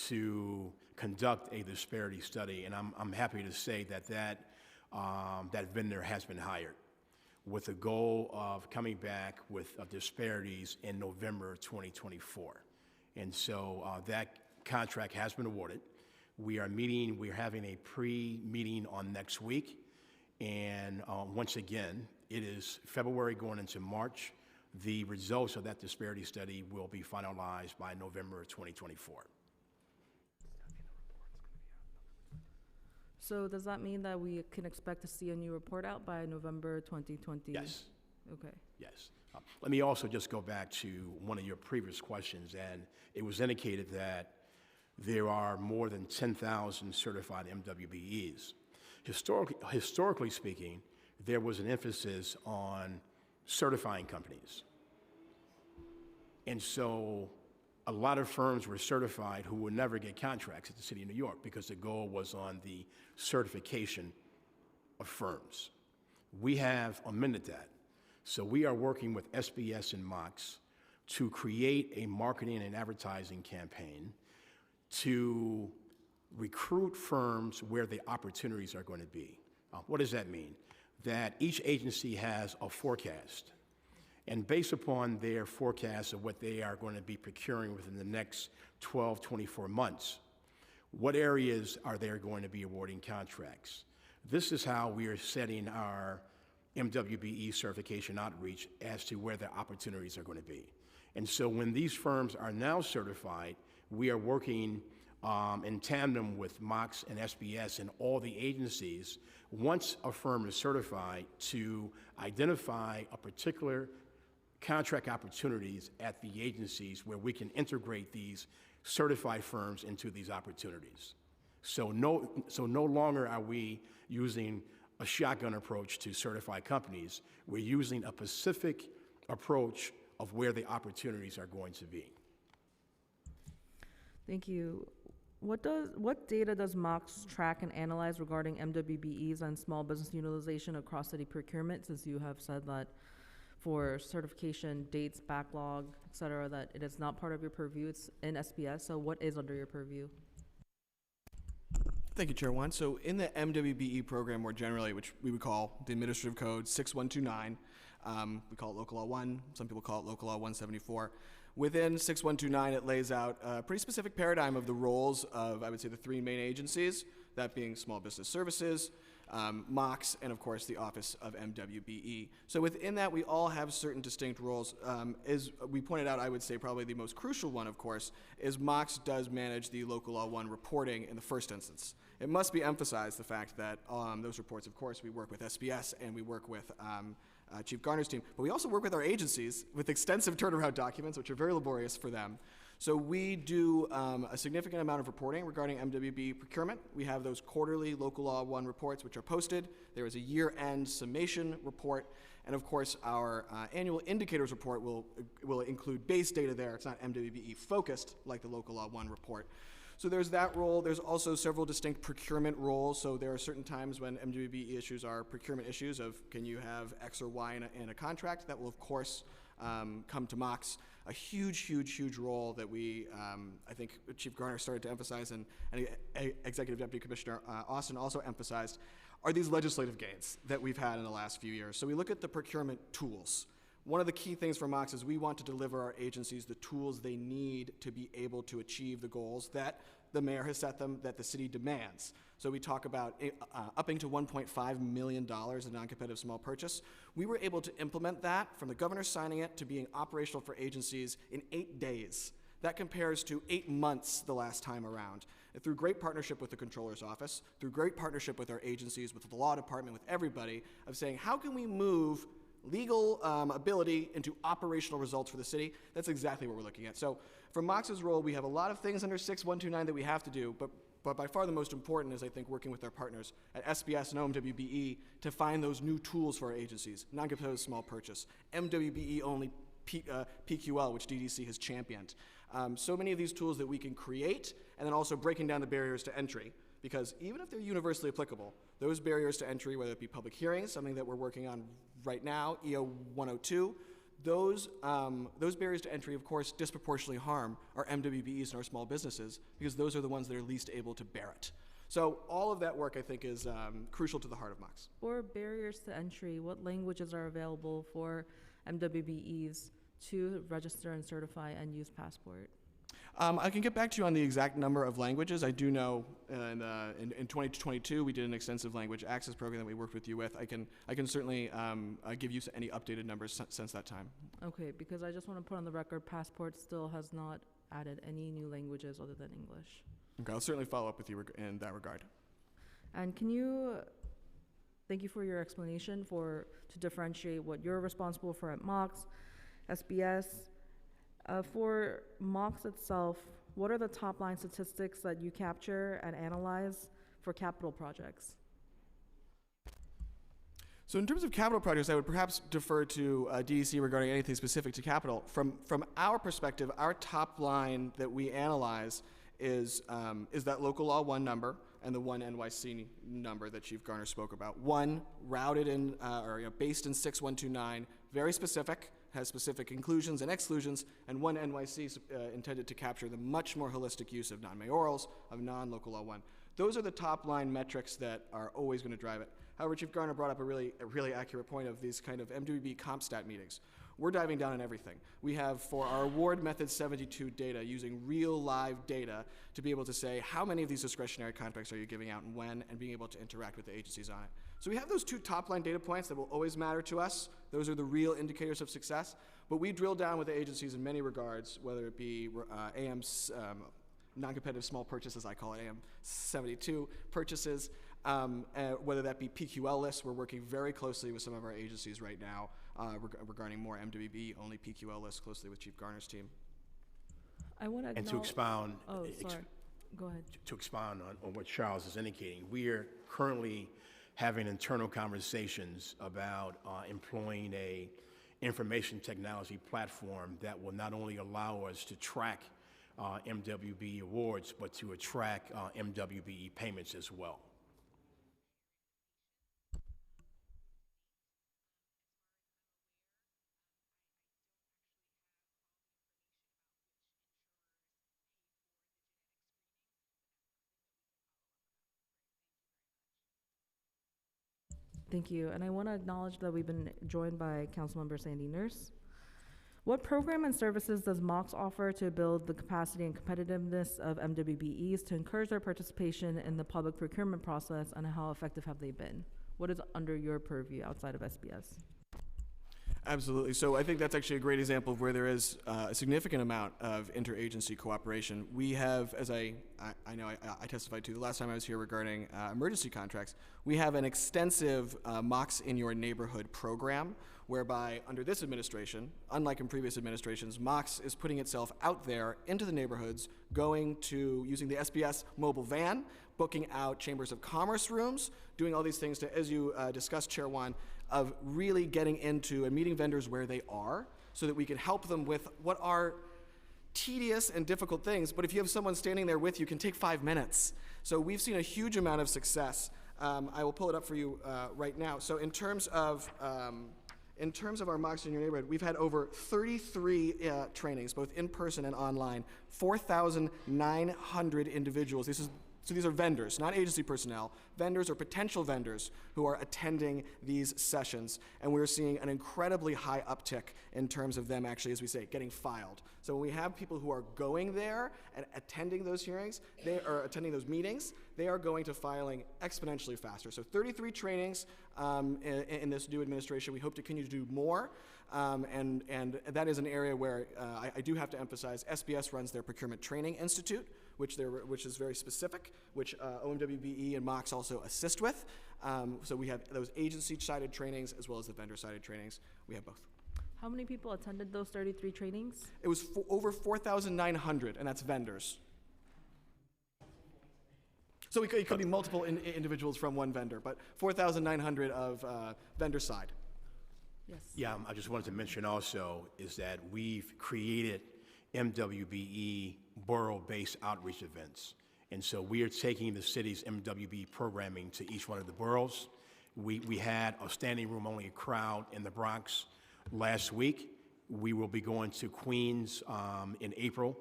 to conduct a disparity study, and I'm happy to say that vendor has been hired with the goal of coming back with disparities in November 2024. And so that contract has been awarded. We're having a pre-meeting on next week. And once again, it is February going into March. The results of that disparity study will be finalized by November of 2024. So does that mean that we can expect to see a new report out by November 2020? Yes. Okay. Yes. Let me also just go back to one of your previous questions, and it was indicated that there are more than 10,000 certified MWBEs. Historically speaking, there was an emphasis on certifying companies. And so a lot of firms were certified who would never get contracts at the City of New York because the goal was on the certification of firms. We have amended that. So we are working with SBS and Mox to create a marketing and advertising campaign to recruit firms where the opportunities are going to be. What does that mean? That each agency has a forecast, and based upon their forecast of what they are going to be procuring within the next 12, 24 months, what areas are they going to be awarding contracts? This is how we are setting our MWBE certification outreach as to where the opportunities are going to be. And so when these firms are now certified, we are working in tandem with Mox and SBS and all the agencies, once a firm is certified, to identify a particular contract opportunities at the agencies where we can integrate these certified firms into these opportunities. So no longer are we using a shotgun approach to certify companies. We're using a specific approach of where the opportunities are going to be. Thank you. What data does Mox track and analyze regarding MWBEs and small business utilization across city procurement, since you have said that for certification, dates, backlog, et cetera, that it is not part of your purview, it's in SBS, so what is under your purview? Thank you, Chair Wan. So in the MWBE program more generally, which we would call the Administrative Code 6129, we call it Local Law 1, some people call it Local Law 174. Within 6129, it lays out a pretty specific paradigm of the roles of, I would say, the three main agencies, that being Small Business Services, Mox, and of course the Office of MWBE. So within that, we all have certain distinct roles. As we pointed out, I would say probably the most crucial one, of course, is Mox does manage the Local Law 1 reporting in the first instance. It must be emphasized the fact that those reports, of course, we work with SBS and we work with Chief Garner's team, but we also work with our agencies with extensive turnaround documents, which are very laborious for them. So we do a significant amount of reporting regarding MWB procurement. We have those quarterly Local Law 1 reports, which are posted. There is a year-end summation report. And of course, our annual indicators report will include base data there. It's not MWBE focused like the Local Law 1 report. So there's that role. There's also several distinct procurement roles. So there are certain times when MWBE issues are procurement issues of can you have X or Y in a contract. That will, of course, come to Mox. A huge role that we, I think Chief Garner started to emphasize and Executive Deputy Commissioner Austin also emphasized, are these legislative gains that we've had in the last few years. So we look at the procurement tools. One of the key things for Mox is we want to deliver our agencies the tools they need to be able to achieve the goals that the mayor has set them, that the city demands. So we talk about upping to $1.5 million in non-competitive small purchase. We were able to implement that from the governor signing it to being operational for agencies in 8 days. That compares to 8 months the last time around. And through great partnership with the Controller's Office, through great partnership with our agencies, with the law department, with everybody, of saying, how can we move legal ability into operational results for the city? That's exactly what we're looking at. So for Mox's role, we have a lot of things under 6129 that we have to do, but by far the most important is, I think, working with our partners at SBS and OMWBE to find those new tools for our agencies, non-competitive small purchase, MWBE only PQL, which DDC has championed. So many of these tools that we can create, and then also breaking down the barriers to entry. Because even if they're universally applicable, those barriers to entry, whether it be public hearings, something that we're working on right now, EO 102, those barriers to entry, of course, disproportionately harm our MWBEs and our small businesses, because those are the ones that are least able to bear it. So all of that work, I think, is crucial to the heart of Mox. For barriers to entry, what languages are available for MWBEs to register and certify and use Passport? I can get back to you on the exact number of languages. I do know in 2022 we did an extensive language access program that we worked with you with. I can certainly give you any updated numbers since that time. Okay, because I just want to put on the record, Passport still has not added any new languages other than English. Okay, I'll certainly follow up with you in that regard. And thank you for your explanation to differentiate what you're responsible for at MOX, SBS. For MOX itself, what are the top line statistics that you capture and analyze for capital projects? So in terms of capital projects, I would perhaps defer to DEC regarding anything specific to capital. From our perspective, our top line that we analyze is that local law 1 number and the 1 NYC number that Chief Garner spoke about. 1 routed in based in 6129, very specific, has specific inclusions and exclusions, and 1 NYC intended to capture the much more holistic use of non-mayorals, of non-local law 1. Those are the top line metrics that are always going to drive it. However, Chief Garner brought up a really accurate point of these kind of MWB CompStat meetings. We're diving down on everything. We have, for our award method 72 data, using real live data to be able to say how many of these discretionary contracts are you giving out and when, and being able to interact with the agencies on it. So we have those 2 top-line data points that will always matter to us. Those are the real indicators of success. But we drill down with the agencies in many regards, whether it be AM's non-competitive small purchases, I call it AM 72 purchases, whether that be PQL lists. We're working very closely with some of our agencies right now regarding more MWB, only PQL lists, closely with Chief Garner's team. I want to And to expound, Oh, sorry. Go ahead. to expound on what Charles is indicating, we are currently having internal conversations about employing a information technology platform that will not only allow us to track MWB awards, but to attract MWBE payments as well. Thank you. And I want to acknowledge that we've been joined by Councilmember Sandy Nurse. What program and services does MOX offer to build the capacity and competitiveness of MWBEs to encourage their participation in the public procurement process, and how effective have they been? What is under your purview outside of SBS? Absolutely. So I think that's actually a great example of where there is a significant amount of interagency cooperation. We have, as I know I testified to the last time I was here regarding emergency contracts, we have an extensive MOX in Your Neighborhood program, whereby under this administration, unlike in previous administrations, MOX is putting itself out there into the neighborhoods, going to, using the SBS mobile van, booking out chambers of commerce rooms, doing all these things to, as you discussed, Chair Wan, of really getting into and meeting vendors where they are so that we can help them with what are tedious and difficult things, but if you have someone standing there with you, can take 5 minutes. So we've seen a huge amount of success. I will pull it up for you right now. So in terms of our MOX in Your Neighborhood, we've had over 33 trainings, both in person and online, 4,900 individuals. So these are vendors, not agency personnel, vendors or potential vendors who are attending these sessions. And we're seeing an incredibly high uptick in terms of them actually, as we say, getting filed. So when we have people who are going there and attending those hearings, they are attending those meetings, they are going to filing exponentially faster. So 33 trainings in this new administration. We hope to continue to do more. And that is an area where I do have to emphasize SBS runs their Procurement Training Institute, which is very specific, which OMWBE and MOX also assist with. So we have those agency-sided trainings as well as the vendor-sided trainings. We have both. How many people attended those 33 trainings? It was over 4,900, and that's vendors. So it could be multiple individuals from one vendor, but 4,900 of vendor side. Yes. Yeah, I just wanted to mention also is that we've created MWBE borough-based outreach events. And so we are taking the city's MWBE programming to each one of the boroughs. We had a standing room only crowd in the Bronx last week. We will be going to Queens in April.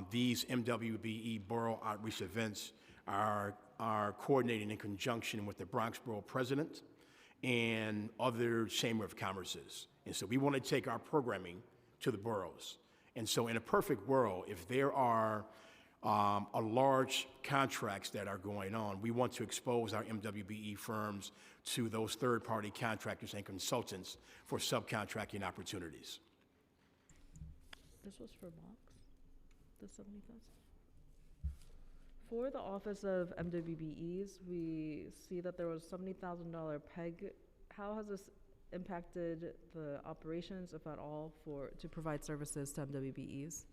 These MWBE borough outreach events are coordinated in conjunction with the Bronx Borough President and other Chamber of Commerces. And so we want to take our programming to the boroughs. And so in a perfect world, if there are a large contracts that are going on, we want to expose our MWBE firms to those third-party contractors and consultants for subcontracting opportunities. This was for Box, the 70,000? For the Office of MWBEs, we see that there was $70,000 PEG. How has this impacted the operations, if at all, to provide services to MWBEs?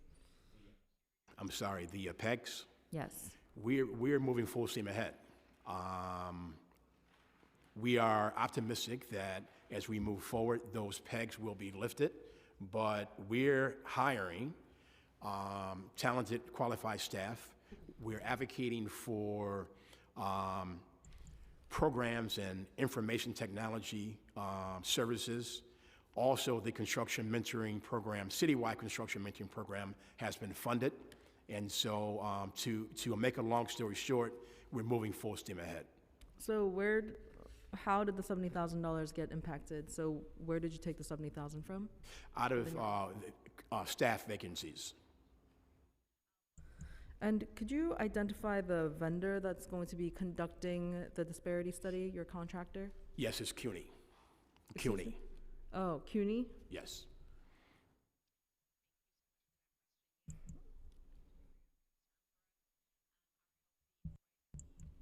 I'm sorry, the PEGs? Yes. We're moving full steam ahead. We are optimistic that as we move forward, those pegs will be lifted, but we're hiring talented, qualified staff. We're advocating for programs and information technology services. Also, the construction mentoring program, citywide construction mentoring program, has been funded. And so to make a long story short, we're moving full steam ahead. So how did the $70,000 get impacted? So where did you take the $70,000 from? Out of staff vacancies. And could you identify the vendor that's going to be conducting the disparity study, your contractor? Yes, it's CUNY. Excuse CUNY, me? Oh, CUNY? yes.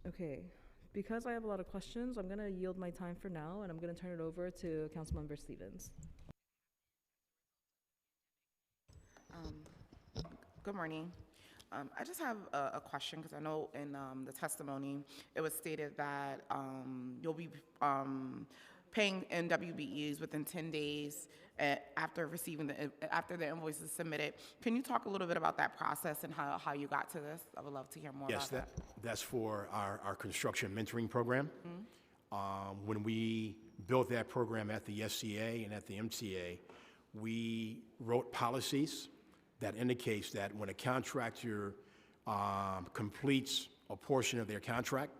Okay, because I have a lot of questions, I'm gonna yield my time for now, and I'm gonna turn it over to Councilmember Stevens. Good morning. I just have a question, because I know in the testimony, it was stated that you'll be paying NWBEs within 10 days after after the invoice is submitted. Can you talk a little bit about that process and how you got to this? I would love to hear more about that. Yes, that's for our construction mentoring program. When we built that program at the SCA and at the MTA, we wrote policies that indicates that when a contractor completes a portion of their contract,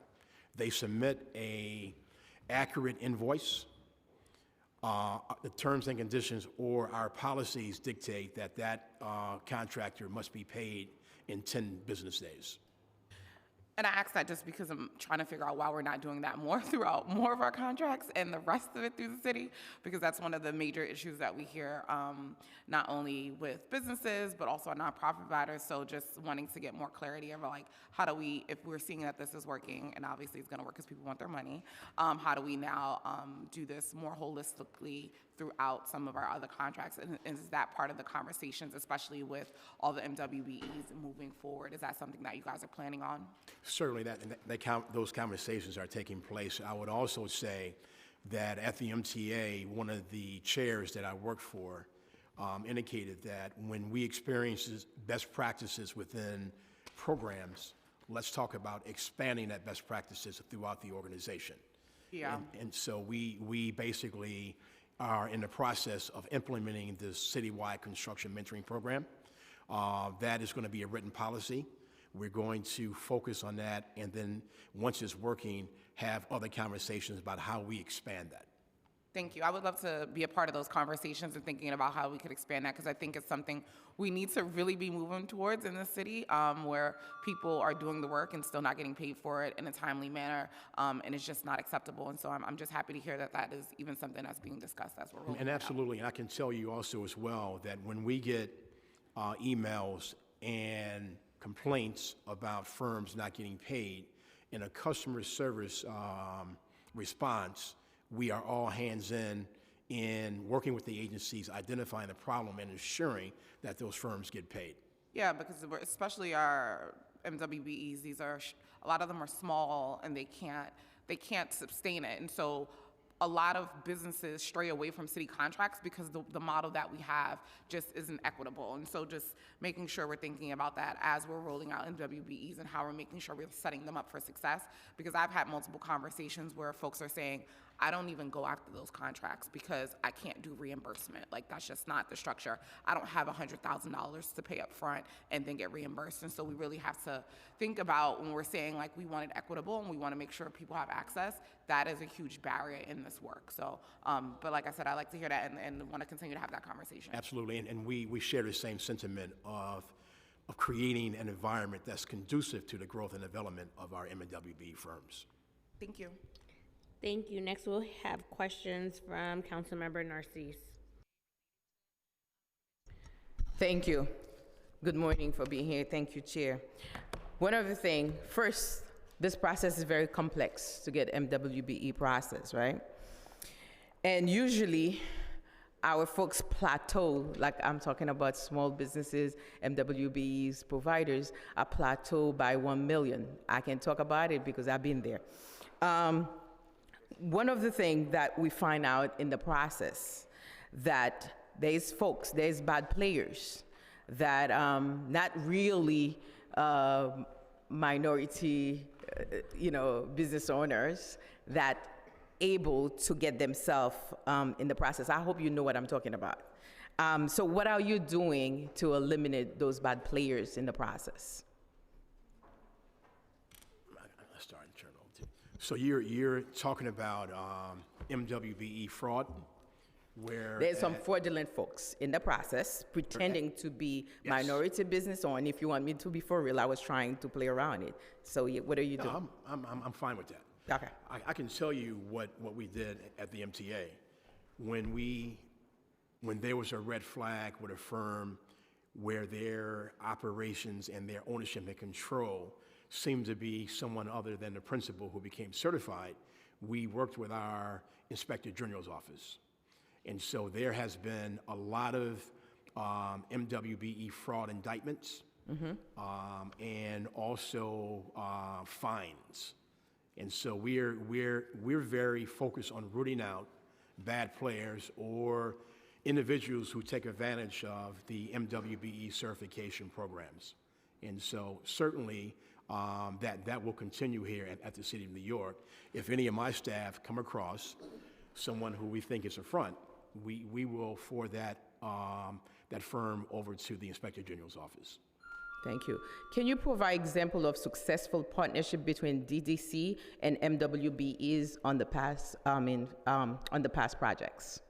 they submit a accurate invoice. The terms and conditions or our policies dictate that contractor must be paid in 10 business days. And I ask that just because I'm trying to figure out why we're not doing that more throughout more of our contracts and the rest of it through the city, because that's one of the major issues that we hear, not only with businesses, but also our nonprofit providers. So just wanting to get more clarity over like, how do we, if we're seeing that this is working, and obviously it's gonna work because people want their money, how do we now do this more holistically throughout some of our other contracts? And is that part of the conversations, especially with all the MWBEs moving forward? Is that something that you guys are planning on? Certainly those conversations are taking place. I would also say that at the MTA, one of the chairs that I worked for indicated that when we experience best practices within programs, let's talk about expanding that best practices throughout the organization. Yeah. And so we basically are in the process of implementing this citywide construction mentoring program. That is going to be a written policy. We're going to focus on that, and then once it's working, have other conversations about how we expand that. Thank you. I would love to be a part of those conversations and thinking about how we could expand that, because I think it's something we need to really be moving towards in the city, where people are doing the work and still not getting paid for it in a timely manner, and it's just not acceptable. And so I'm just happy to hear that that is even something that's being discussed as we're rolling And it out. absolutely, and I can tell you also as well that when we get emails and complaints about firms not getting paid, in a customer service response, we are all hands in working with the agencies, identifying the problem and ensuring that those firms get paid. Yeah, because especially our MWBEs, a lot of them are small and they can't sustain it. And so a lot of businesses stray away from city contracts because the model that we have just isn't equitable. And so just making sure we're thinking about that as we're rolling out MWBEs and how we're making sure we're setting them up for success. Because I've had multiple conversations where folks are saying, I don't even go after those contracts because I can't do reimbursement. Like, that's just not the structure. I don't have $100,000 to pay up front and then get reimbursed. And so we really have to think about, when we're saying like we want it equitable and we want to make sure people have access, that is a huge barrier in this work. So, but like I said, I like to hear that and want to continue to have that conversation. Absolutely, and we share the same sentiment of creating an environment that's conducive to the growth and development of our MWB firms. Thank you. Thank you. Next, we'll have questions from Councilmember Narcisse. Thank you. Good morning for being here. Thank you, Chair. One other thing, first, this process is very complex to get MWBE process, right? And usually, our folks plateau, like I'm talking about small businesses, MWBEs, providers, are plateau by 1 million. I can talk about it because I've been there. One of the things that we find out in the process, that there's folks, there's bad players that not really minority, business owners that able to get themselves in the process. I hope you know what I'm talking about. So what are you doing to eliminate those bad players in the process? Let's start in turn over to. So you're talking about MWBE fraud, where There's some fraudulent folks in the process pretending to be minority business owner. If you want me to be for real, I was trying to play around it. So what are you doing? No, I'm fine with that. Okay. I can tell you what we did at the MTA. When there was a red flag with a firm where their operations and their ownership and control seemed to be someone other than the principal who became certified, we worked with our Inspector General's office. And so there has been a lot of MWBE fraud indictments, and also fines. And so we're very focused on rooting out bad players or individuals who take advantage of the MWBE certification programs. And so certainly that will continue here at the City of New York. If any of my staff come across someone who we think is a front, we will forward that firm over to the Inspector General's office. Thank you. Can you provide example of successful partnership between DDC and MWBEs on the past, on the past projects?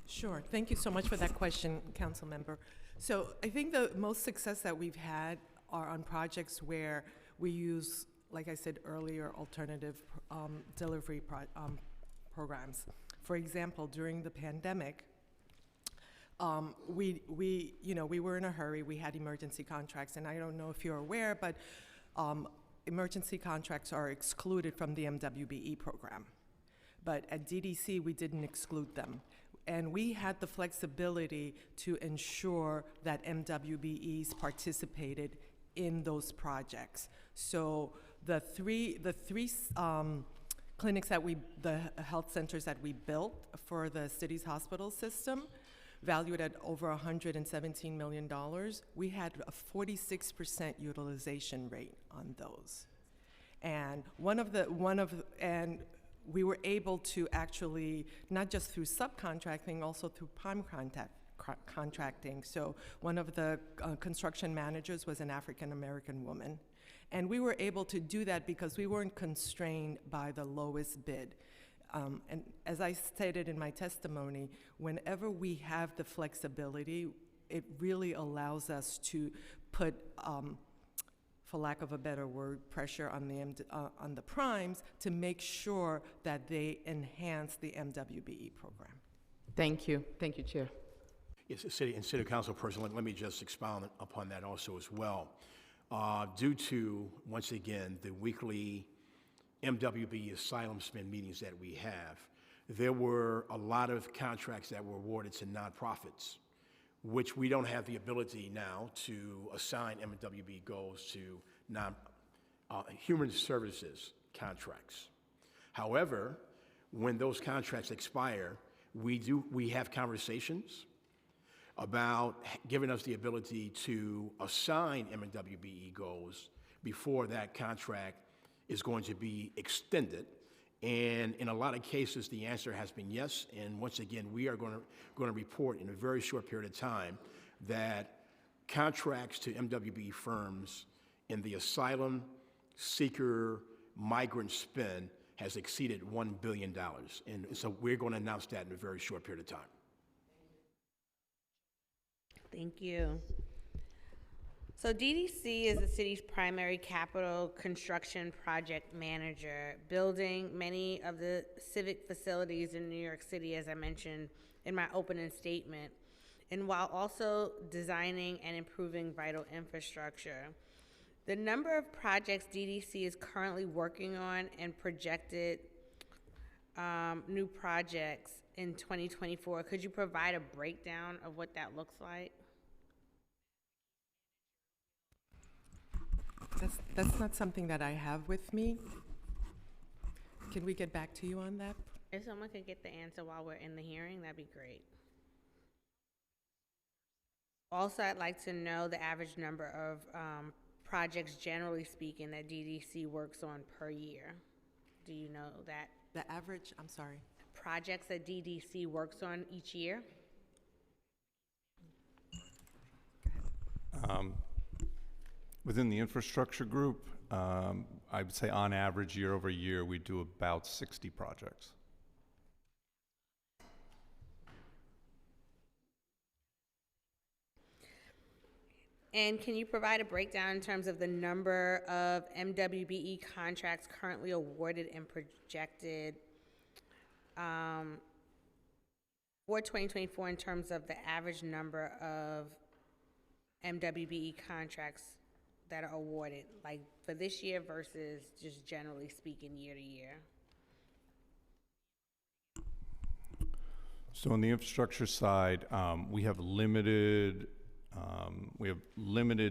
Sure. Thank you so much for that question, Council Member. So I think the most success that we've had are on projects where we use, like I said earlier, alternative delivery programs. For example, during the pandemic, we were in a hurry. We had emergency contracts, and I don't know if you're aware, but emergency contracts are excluded from the MWBE program. But at DDC, we didn't exclude them. And we had the flexibility to ensure that MWBEs participated in those projects. So the three clinics the health centers that we built for the city's hospital system, valued at over $117 million, we had a 46% utilization rate on those. And we were able to actually, not just through subcontracting, also through prime contracting. So one of the construction managers was an African-American woman. And we were able to do that because we weren't constrained by the lowest bid. And as I stated in my testimony, whenever we have the flexibility, it really allows us to put, for lack of a better word, pressure on the primes to make sure that they enhance the MWBE program. Thank you. Thank you, Chair. Yes, City Council person, let me just expound upon that also as well. Due to, once again, the weekly MWBE asylum spend meetings that we have, there were a lot of contracts that were awarded to nonprofits, which we don't have the ability now to assign MWBE goals to human services contracts. However, when those contracts expire, we have conversations about giving us the ability to assign MWBE goals before that contract is going to be extended. And in a lot of cases, the answer has been yes. And once again, we are going to report in a very short period of time that contracts to MWBE firms in the asylum seeker migrant spend has exceeded $1 billion. And so we're going to announce that in a very short period of time. Thank you. So DDC is the city's primary capital construction project manager, building many of the civic facilities in New York City, as I mentioned in my opening statement, and while also designing and improving vital infrastructure. The number of projects DDC is currently working on and projected new projects in 2024, could you provide a breakdown of what that looks like? That's not something that I have with me. Can we get back to you on that? If someone could get the answer while we're in the hearing, that'd be great. Also, I'd like to know the average number of projects, generally speaking, that DDC works on per year. Do you know that? The average, I'm sorry. Projects that DDC works on each year? Go ahead. Within the infrastructure group, I would say on average, year over year, we do about 60 projects. And can you provide a breakdown in terms of the number of MWBE contracts currently awarded and projected for 2024 in terms of the average number of MWBE contracts that are awarded, like for this year versus just generally speaking year to year? So on the infrastructure side, we have limited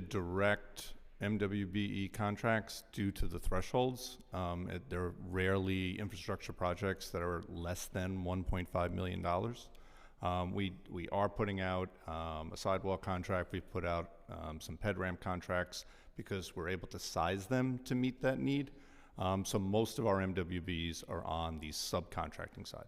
direct MWBE contracts due to the thresholds. There are rarely infrastructure projects that are less than $1.5 million. We are putting out a sidewalk contract. We've put out some ped ramp contracts because we're able to size them to meet that need. So most of our MWBs are on the subcontracting side.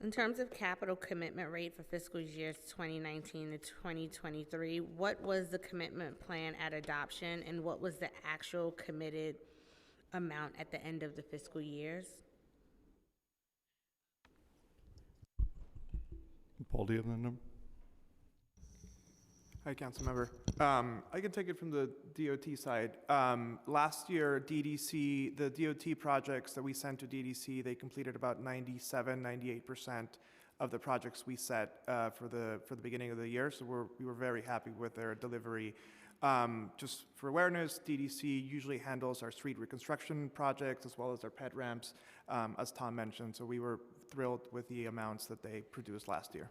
In terms of capital commitment rate for fiscal years 2019 to 2023, what was the commitment plan at adoption and what was the actual committed amount at the end of the fiscal years? Paul, do you have that number? Hi, Councilmember. I can take it from the DOT side. Last year, DDC, the DOT projects that we sent to DDC, they completed about 98% of the projects we set for the beginning of the year. So we were very happy with their delivery. Just for awareness, DDC usually handles our street reconstruction projects as well as our ped ramps, as Tom mentioned. So we were thrilled with the amounts that they produced last year.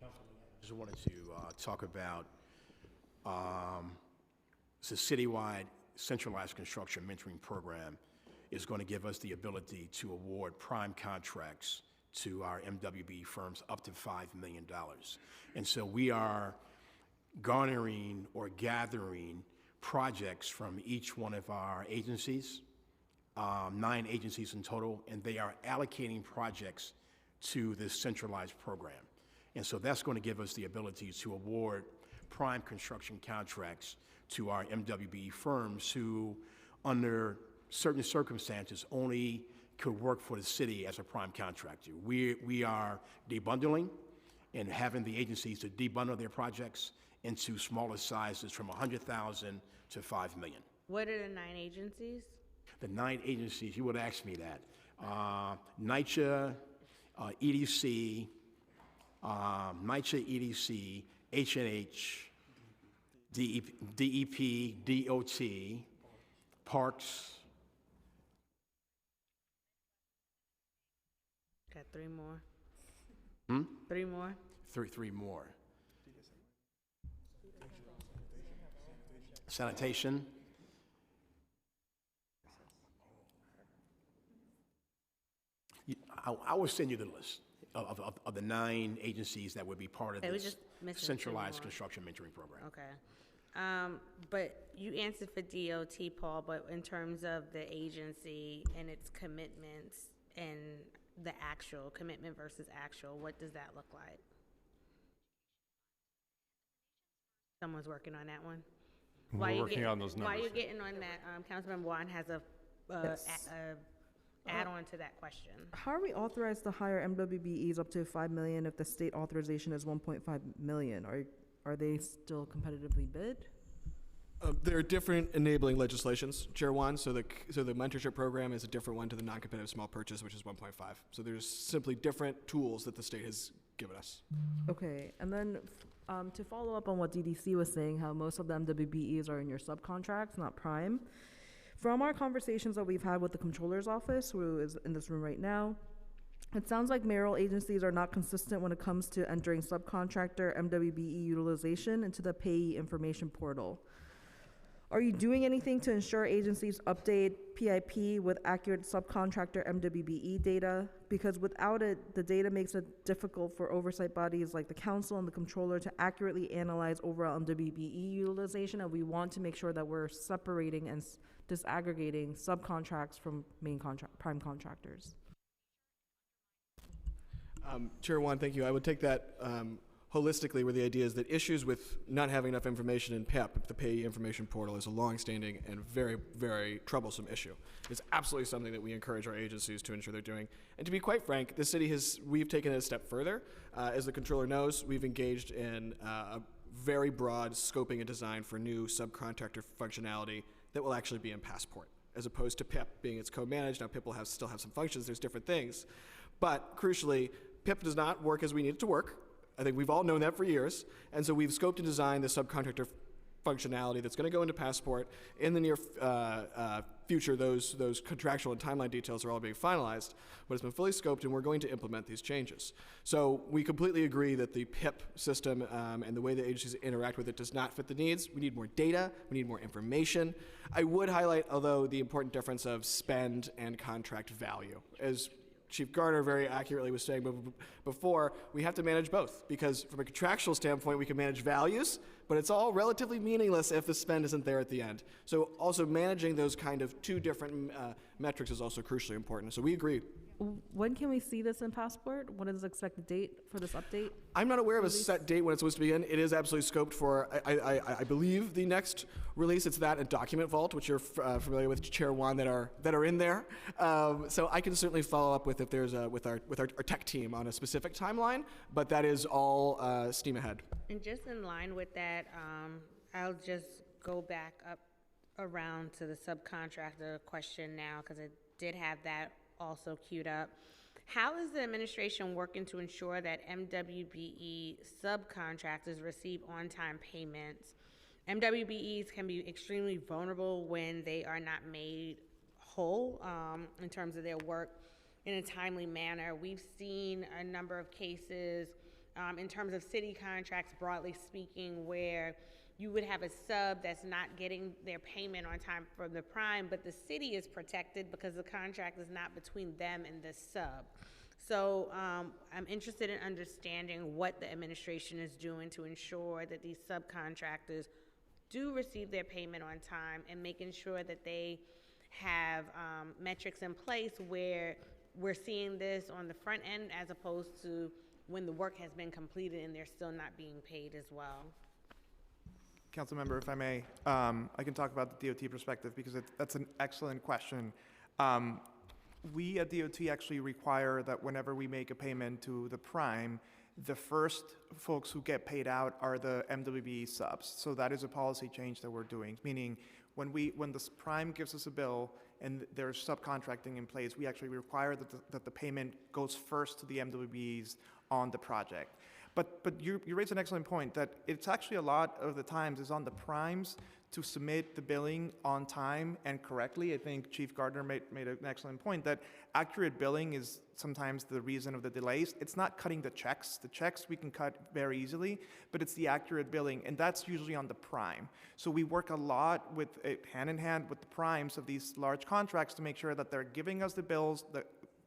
I just wanted to talk about the citywide centralized construction mentoring program is going to give us the ability to award prime contracts to our MWBE firms up to $5 million. And so we are garnering or gathering projects from each one of our agencies, 9 agencies in total, and they are allocating projects to this centralized program. And so that's going to give us the ability to award prime construction contracts to our MWBE firms who, under certain circumstances, only could work for the city as a prime contractor. We are debundling and having the agencies to debundle their projects into smaller sizes from 100,000 to 5 million. What are the 9 agencies? The 9 agencies, you would ask me that. NYCHA, EDC, NYCHA, EDC, H&H, DEP, DOT, Parks. Got 3 more. 3 more? 3 more. Sanitation. I will send you the list. of the 9 agencies that would be part of It was this just missing 2 centralized more. construction mentoring program. Okay. But you answered for DOT, Paul, but in terms of the agency and its commitments and the actual commitment versus actual, what does that look like? Someone's working on that one. We're working on those While numbers. you're getting on that, Councilmember Juan has a add-on to that question. How are we authorized to hire MWBEs up to 5 million if the state authorization is 1.5 million? Are they still competitively bid? There are different enabling legislations, Chair Juan. So the mentorship program is a different one to the non-competitive small purchase, which is 1.5. So there's simply different tools that the state has given us. Okay, and then to follow up on what DDC was saying, how most of the MWBEs are in your subcontracts, not prime. From our conversations that we've had with the Comptroller's Office, who is in this room right now, it sounds like mayoral agencies are not consistent when it comes to entering subcontractor MWBE utilization into the payee information portal. Are you doing anything to ensure agencies update PIP with accurate subcontractor MWBE data? Because without it, the data makes it difficult for oversight bodies like the council and the comptroller to accurately analyze overall MWBE utilization, and we want to make sure that we're separating and disaggregating subcontracts from prime contractors. Chair Juan, thank you. I would take that holistically, where the idea is that issues with not having enough information in PIP, the payee information portal, is a long-standing and very, very troublesome issue. It's absolutely something that we encourage our agencies to ensure they're doing. And to be quite frank, the city we've taken it a step further. As the controller knows, we've engaged in a very broad scoping and design for new subcontractor functionality that will actually be in Passport, as opposed to PIP being its co-managed. Now PIP will still have some functions, there's different things. But crucially, PIP does not work as we need it to work. I think we've all known that for years. And so we've scoped and designed the subcontractor functionality that's going to go into Passport. In the near future, those contractual and timeline details are all being finalized, but it's been fully scoped, and we're going to implement these changes. So we completely agree that the PIP system and the way the agencies interact with it does not fit the needs. We need more data. We need more information. I would highlight, although, the important difference of spend and contract value. As Chief Garner very accurately was saying before, we have to manage both, because from a contractual standpoint, we can manage values, but it's all relatively meaningless if the spend isn't there at the end. So also managing those kind of 2 different metrics is also crucially important. So we agree. When can we see this in Passport? What is the expected date for this update? I'm not aware of a set date when it's supposed to begin. It is absolutely scoped for, I believe, the next release. It's that and Document Vault, which you're familiar with, Chair Juan, that are in there. So I can certainly follow up with if there's with our tech team on a specific timeline, but that is all steam ahead. And just in line with that, I'll just go back up around to the subcontractor question now, because I did have that also queued up. How is the administration working to ensure that MWBE subcontractors receive on-time payments? MWBEs can be extremely vulnerable when they are not made whole in terms of their work in a timely manner. We've seen a number of cases in terms of city contracts, broadly speaking, where you would have a sub that's not getting their payment on time from the prime, but the city is protected because the contract is not between them and the sub. So I'm interested in understanding what the administration is doing to ensure that these subcontractors do receive their payment on time, and making sure that they have metrics in place where we're seeing this on the front end as opposed to when the work has been completed and they're still not being paid as well. Councilmember, if I may, I can talk about the DOT perspective, because that's an excellent question. We at DOT actually require that whenever we make a payment to the prime, the first folks who get paid out are the MWBE subs. So that is a policy change that we're doing, meaning when the prime gives us a bill and there's subcontracting in place, we actually require that the payment goes first to the MWBEs on the project. But you raise an excellent point that it's actually a lot of the times is on the primes to submit the billing on time and correctly. I think Chief Gardner made an excellent point that accurate billing is sometimes the reason of the delays. It's not cutting the checks. The checks we can cut very easily, but it's the accurate billing, and that's usually on the prime. So we work a lot hand in hand with the primes of these large contracts to make sure that they're giving us the bills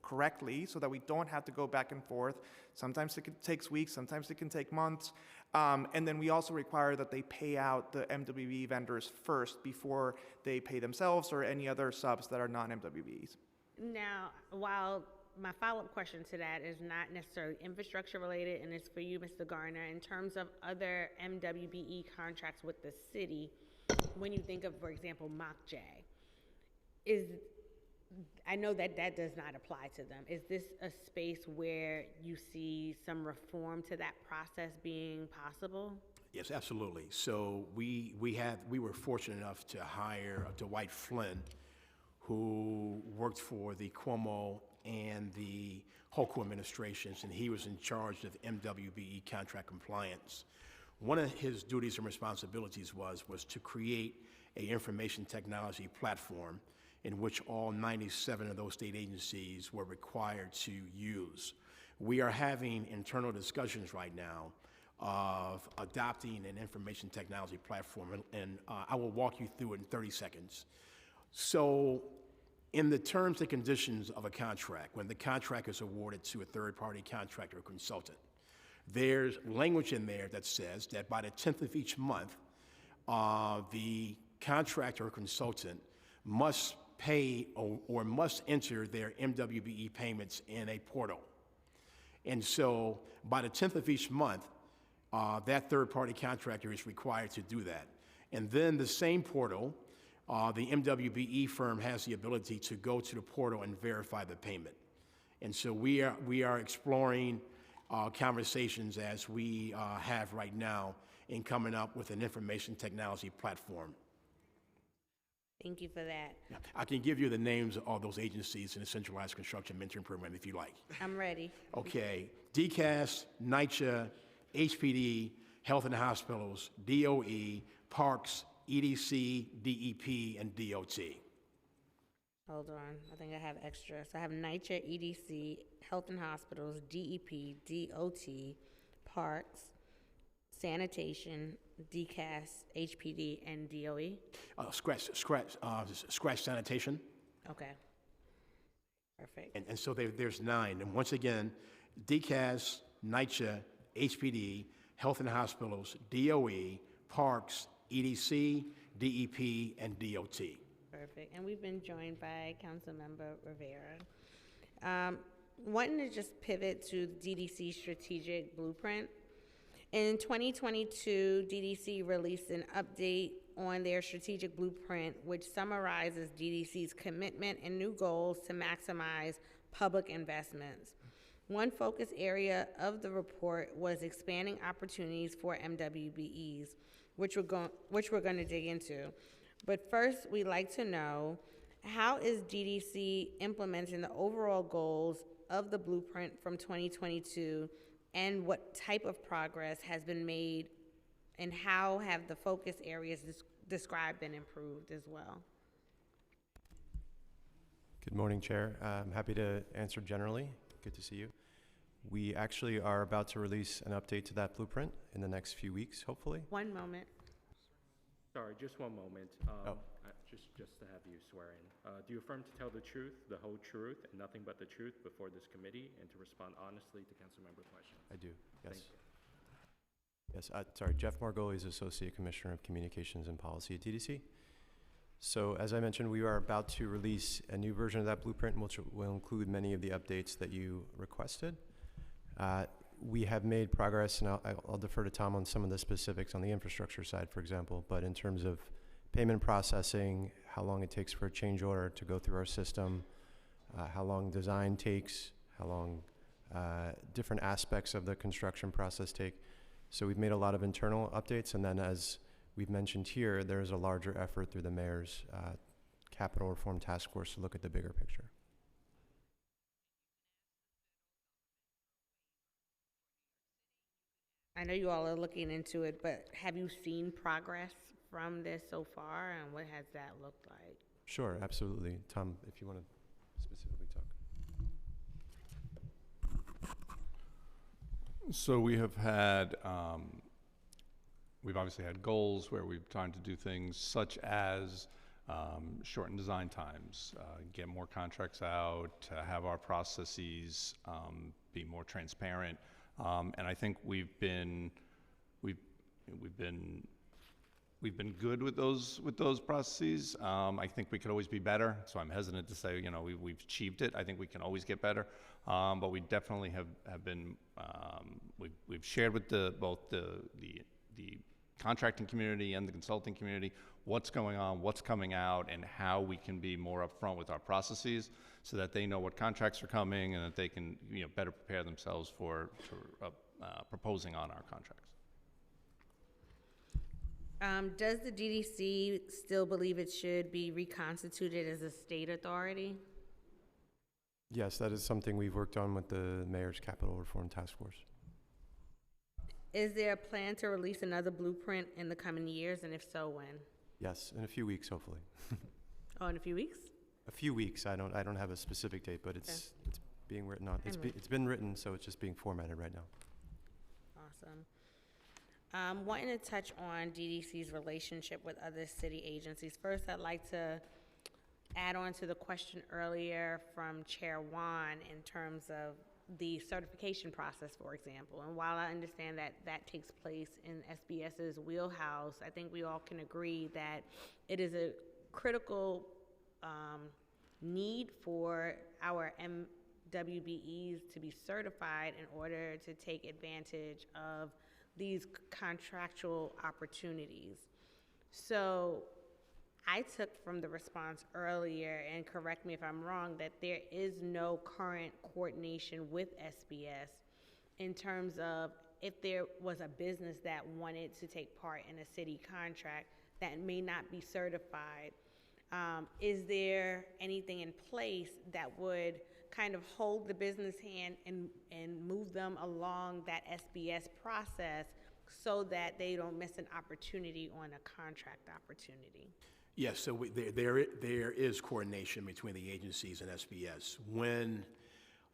correctly so that we don't have to go back and forth. Sometimes it takes weeks, sometimes it can take months. And then we also require that they pay out the MWBE vendors first before they pay themselves or any other subs that are non-MWBEs. Now, while my follow-up question to that is not necessarily infrastructure related, and it's for you, Mr. Garner, in terms of other MWBE contracts with the city, when you think of, for example, MOCJ, I know that that does not apply to them. Is this a space where you see some reform to that process being possible? Yes, absolutely. So we were fortunate enough to hire Dwight Flynn, who worked for the Cuomo and the Hochul administrations, and he was in charge of MWBE contract compliance. One of his duties and responsibilities was to create an information technology platform in which all 97 of those state agencies were required to use. We are having internal discussions right now of adopting an information technology platform, and I will walk you through it in 30 seconds. So, in the terms and conditions of a contract, when the contract is awarded to a third-party contractor or consultant, there's language in there that says that by the 10th of each month, the contractor or consultant must pay or must enter their MWBE payments in a portal. And so by the 10th of each month, that third-party contractor is required to do that. And then the same portal, the MWBE firm has the ability to go to the portal and verify the payment. And so we are exploring conversations as we have right now in coming up with an information technology platform. Thank you for that. I can give you the names of all those agencies in the Centralized Construction Mentoring Program if you like. I'm ready. Okay, DCAS, NYCHA, HPD, Health and Hospitals, DOE, Parks, EDC, DEP, and DOT. Hold on, I think I have extra. So I have NYCHA, EDC, Health and Hospitals, DEP, DOT, Parks, Sanitation, DCAS, HPD, and DOE? Scratch sanitation. Okay. Perfect. And so there's 9. And once again, DCAS, NYCHA, HPD, Health and Hospitals, DOE, Parks, EDC, DEP, and DOT. Perfect. And we've been joined by Councilmember Rivera. Wanting to just pivot to DDC strategic blueprint. In 2022, DDC released an update on their strategic blueprint, which summarizes DDC's commitment and new goals to maximize public investments. One focus area of the report was expanding opportunities for MWBEs, which we're going to dig into. But first, we'd like to know, how is DDC implementing the overall goals of the blueprint from 2022, and what type of progress has been made, and how have the focus areas described been improved as well? Good morning, Chair. I'm happy to answer generally. Good to see you. We actually are about to release an update to that blueprint in the next few weeks, hopefully. One moment. Sorry, just one moment. Just to have you swear in. Do you affirm to tell the truth, the whole truth, and nothing but the truth before this committee, and to respond honestly to council member questions? I do, yes. Thank you. Yes, sorry, Jeff Margolies, Associate Commissioner of Communications and Policy at DDC. So as I mentioned, we are about to release a new version of that blueprint, which will include many of the updates that you requested. We have made progress, and I'll defer to Tom on some of the specifics on the infrastructure side, for example, but in terms of payment processing, how long it takes for a change order to go through our system, how long design takes, how long different aspects of the construction process take. So we've made a lot of internal updates, and then as we've mentioned here, there's a larger effort through the mayor's capital reform task force to look at the bigger picture. I know you all are looking into it, but have you seen progress from this so far, and what has that looked like? Sure, absolutely. Tom, if you want to specifically talk. So we have had, we've obviously had goals where we've tried to do things such as shorten design times, get more contracts out, to have our processes be more transparent. And I think we've been good with those processes. I think we could always be better, so I'm hesitant to say, you know, we've achieved it. I think we can always get better, but we definitely have been. We've shared with both the contracting community and the consulting community what's going on, what's coming out, and how we can be more upfront with our processes, so that they know what contracts are coming and that they can, you know, better prepare themselves for proposing on our contracts. Does the DDC still believe it should be reconstituted as a state authority? Yes, that is something we've worked on with the Mayor's Capital Reform Task Force. Is there a plan to release another blueprint in the coming years, and if so, when? Yes, in a few weeks, hopefully. Oh, in a few weeks? A few weeks. I don't have a specific date, but it's being written on. It's been written, so it's just being formatted right now. Awesome. Wanting to touch on DDC's relationship with other city agencies. First, I'd like to add on to the question earlier from Chair Wan in terms of the certification process, for example. And while I understand that that takes place in SBS's wheelhouse, I think we all can agree that it is a critical need for our MWBEs to be certified in order to take advantage of these contractual opportunities. So I took from the response earlier, and correct me if I'm wrong, that there is no current coordination with SBS in terms of if there was a business that wanted to take part in a city contract that may not be certified. Is there anything in place that would kind of hold the business hand and move them along that SBS process so that they don't miss an opportunity on a contract opportunity? Yes, so there is coordination between the agencies and SBS. When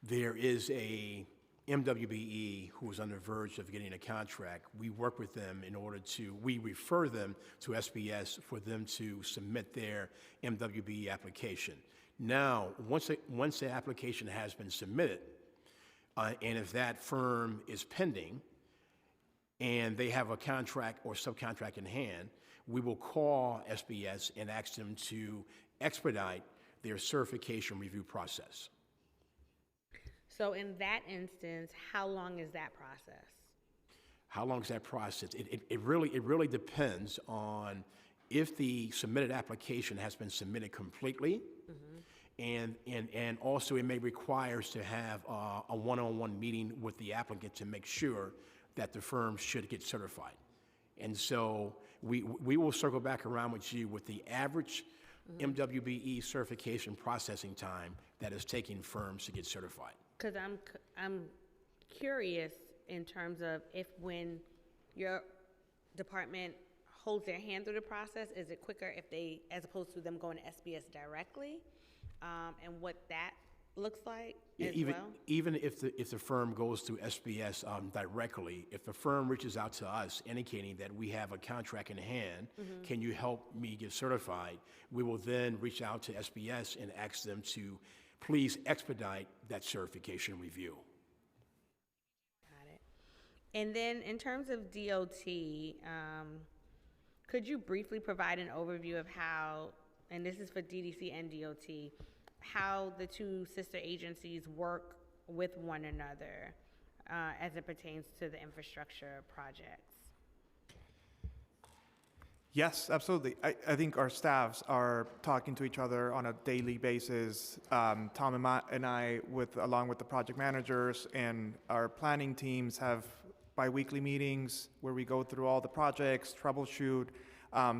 there is a MWBE who is on the verge of getting a contract, we work with them we refer them to SBS for them to submit their MWBE application. Now, once the application has been submitted, and if that firm is pending and they have a contract or subcontract in hand, we will call SBS and ask them to expedite their certification review process. So in that instance, how long is that process? How long is that process? It really depends on if the submitted application has been submitted completely, and also it may require us to have a one-on-one meeting with the applicant to make sure that the firm should get certified. And so we will circle back around with you with the average MWBE certification processing time that is taking firms to get certified. Because I'm curious in terms of if when your department holds their hand through the process, is it quicker if they, as opposed to them going to SBS directly, and what that looks like even if the firm goes to SBS directly, if the firm reaches out to us indicating that we have a contract in hand, can you help me get certified? We will then reach out to SBS and ask them to please expedite that certification review. Got it. And then in terms of DOT, could you briefly provide an overview of how, and this is for DDC and DOT, how the two sister agencies work with one another as it pertains to the infrastructure projects? Yes, absolutely. I think our staffs are talking to each other on a daily basis. Tom and I, along with the project managers and our planning teams, have bi-weekly meetings where we go through all the projects, troubleshoot.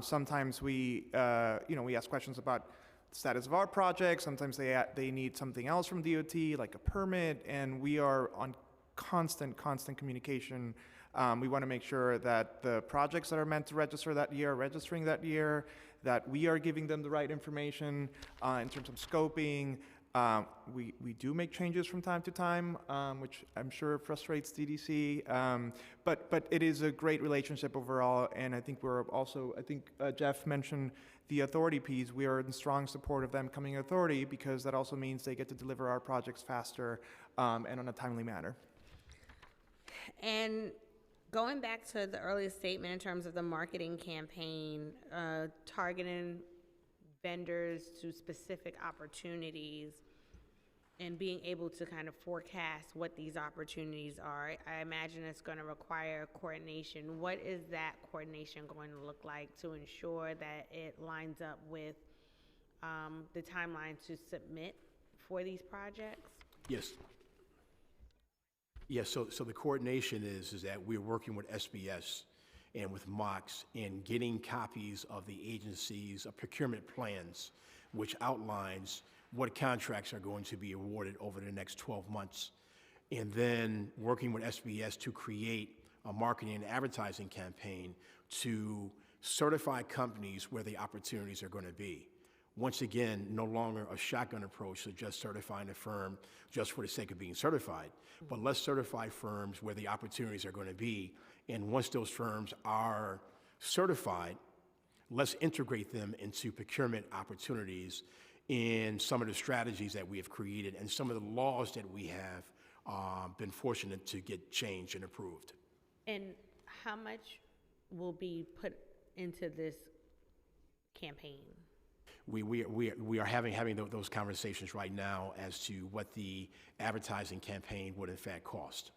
Sometimes we ask questions about the status of our project. Sometimes they need something else from DOT, like a permit, and we are on constant communication. We want to make sure that the projects that are meant to register that year are registering that year, that we are giving them the right information in terms of scoping, We do make changes from time to time, which I'm sure frustrates DDC, but it is a great relationship overall, and I think Jeff mentioned the authority piece. We are in strong support of them coming authority because that also means they get to deliver our projects faster and on a timely manner. And going back to the earlier statement in terms of the marketing campaign, targeting vendors to specific opportunities and being able to kind of forecast what these opportunities are, I imagine it's going to require coordination. What is that coordination going to look like to ensure that it lines up with the timeline to submit for these projects? Yes. Yes, so the coordination is that we're working with SBS and with MOX in getting copies of the agency's procurement plans, which outlines what contracts are going to be awarded over the next 12 months. And then working with SBS to create a marketing and advertising campaign to certify companies where the opportunities are going to be. Once again, no longer a shotgun approach to just certifying a firm just for the sake of being certified, but let's certify firms where the opportunities are going to be. And once those firms are certified, let's integrate them into procurement opportunities in some of the strategies that we have created and some of the laws that we have been fortunate to get changed and approved. And how much will be put into this campaign? We are having those conversations right now as to what the advertising campaign would in fact cost.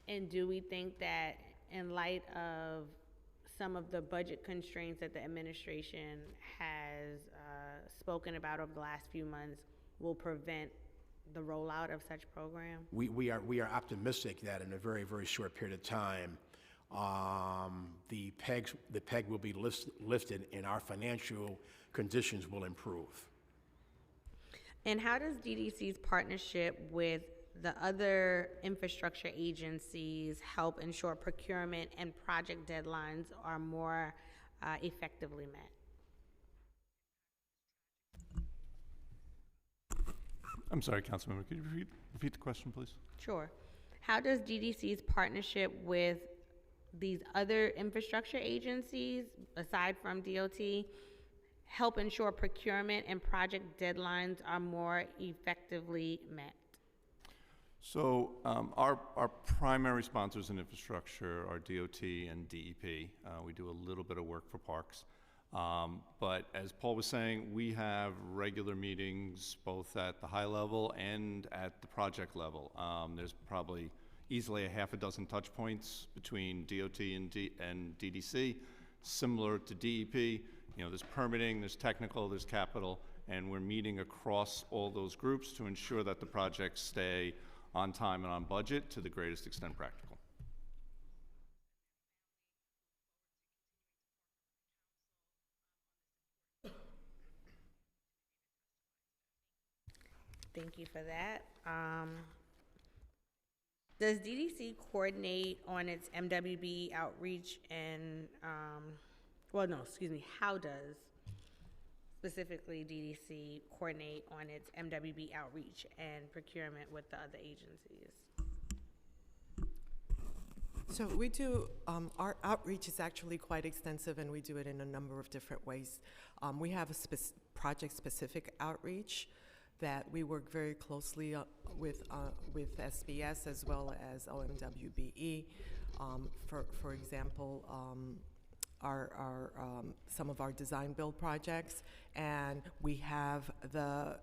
And do we think that in light of some of the budget constraints that the administration has spoken about over the last few months will prevent the rollout of such program? We are optimistic that in a very, very short period of time, the peg will be lifted and our financial conditions will improve. And how does DDC's partnership with the other infrastructure agencies help ensure procurement and project deadlines are more effectively met? I'm sorry, Councilmember, could you repeat the question, please? Sure. How does DDC's partnership with these other infrastructure agencies, aside from DOT, help ensure procurement and project deadlines are more effectively met? So our primary sponsors in infrastructure are DOT and DEP. We do a little bit of work for parks. But as Paul was saying, we have regular meetings both at the high level and at the project level. There's probably easily a half a dozen touch points between DOT and DDC, similar to DEP. You know, there's permitting, there's technical, there's capital, and we're meeting across all those groups to ensure that the projects stay on time and on budget to the greatest extent practical. Thank you for that. Does DDC coordinate on its MWB outreach and, how does specifically DDC coordinate on its MWB outreach and procurement with the other agencies? So we do, our outreach is actually quite extensive, and we do it in a number of different ways. We have a project-specific outreach that we work very closely with SBS as well as OMWBE. For example, some of our design build projects, and we have the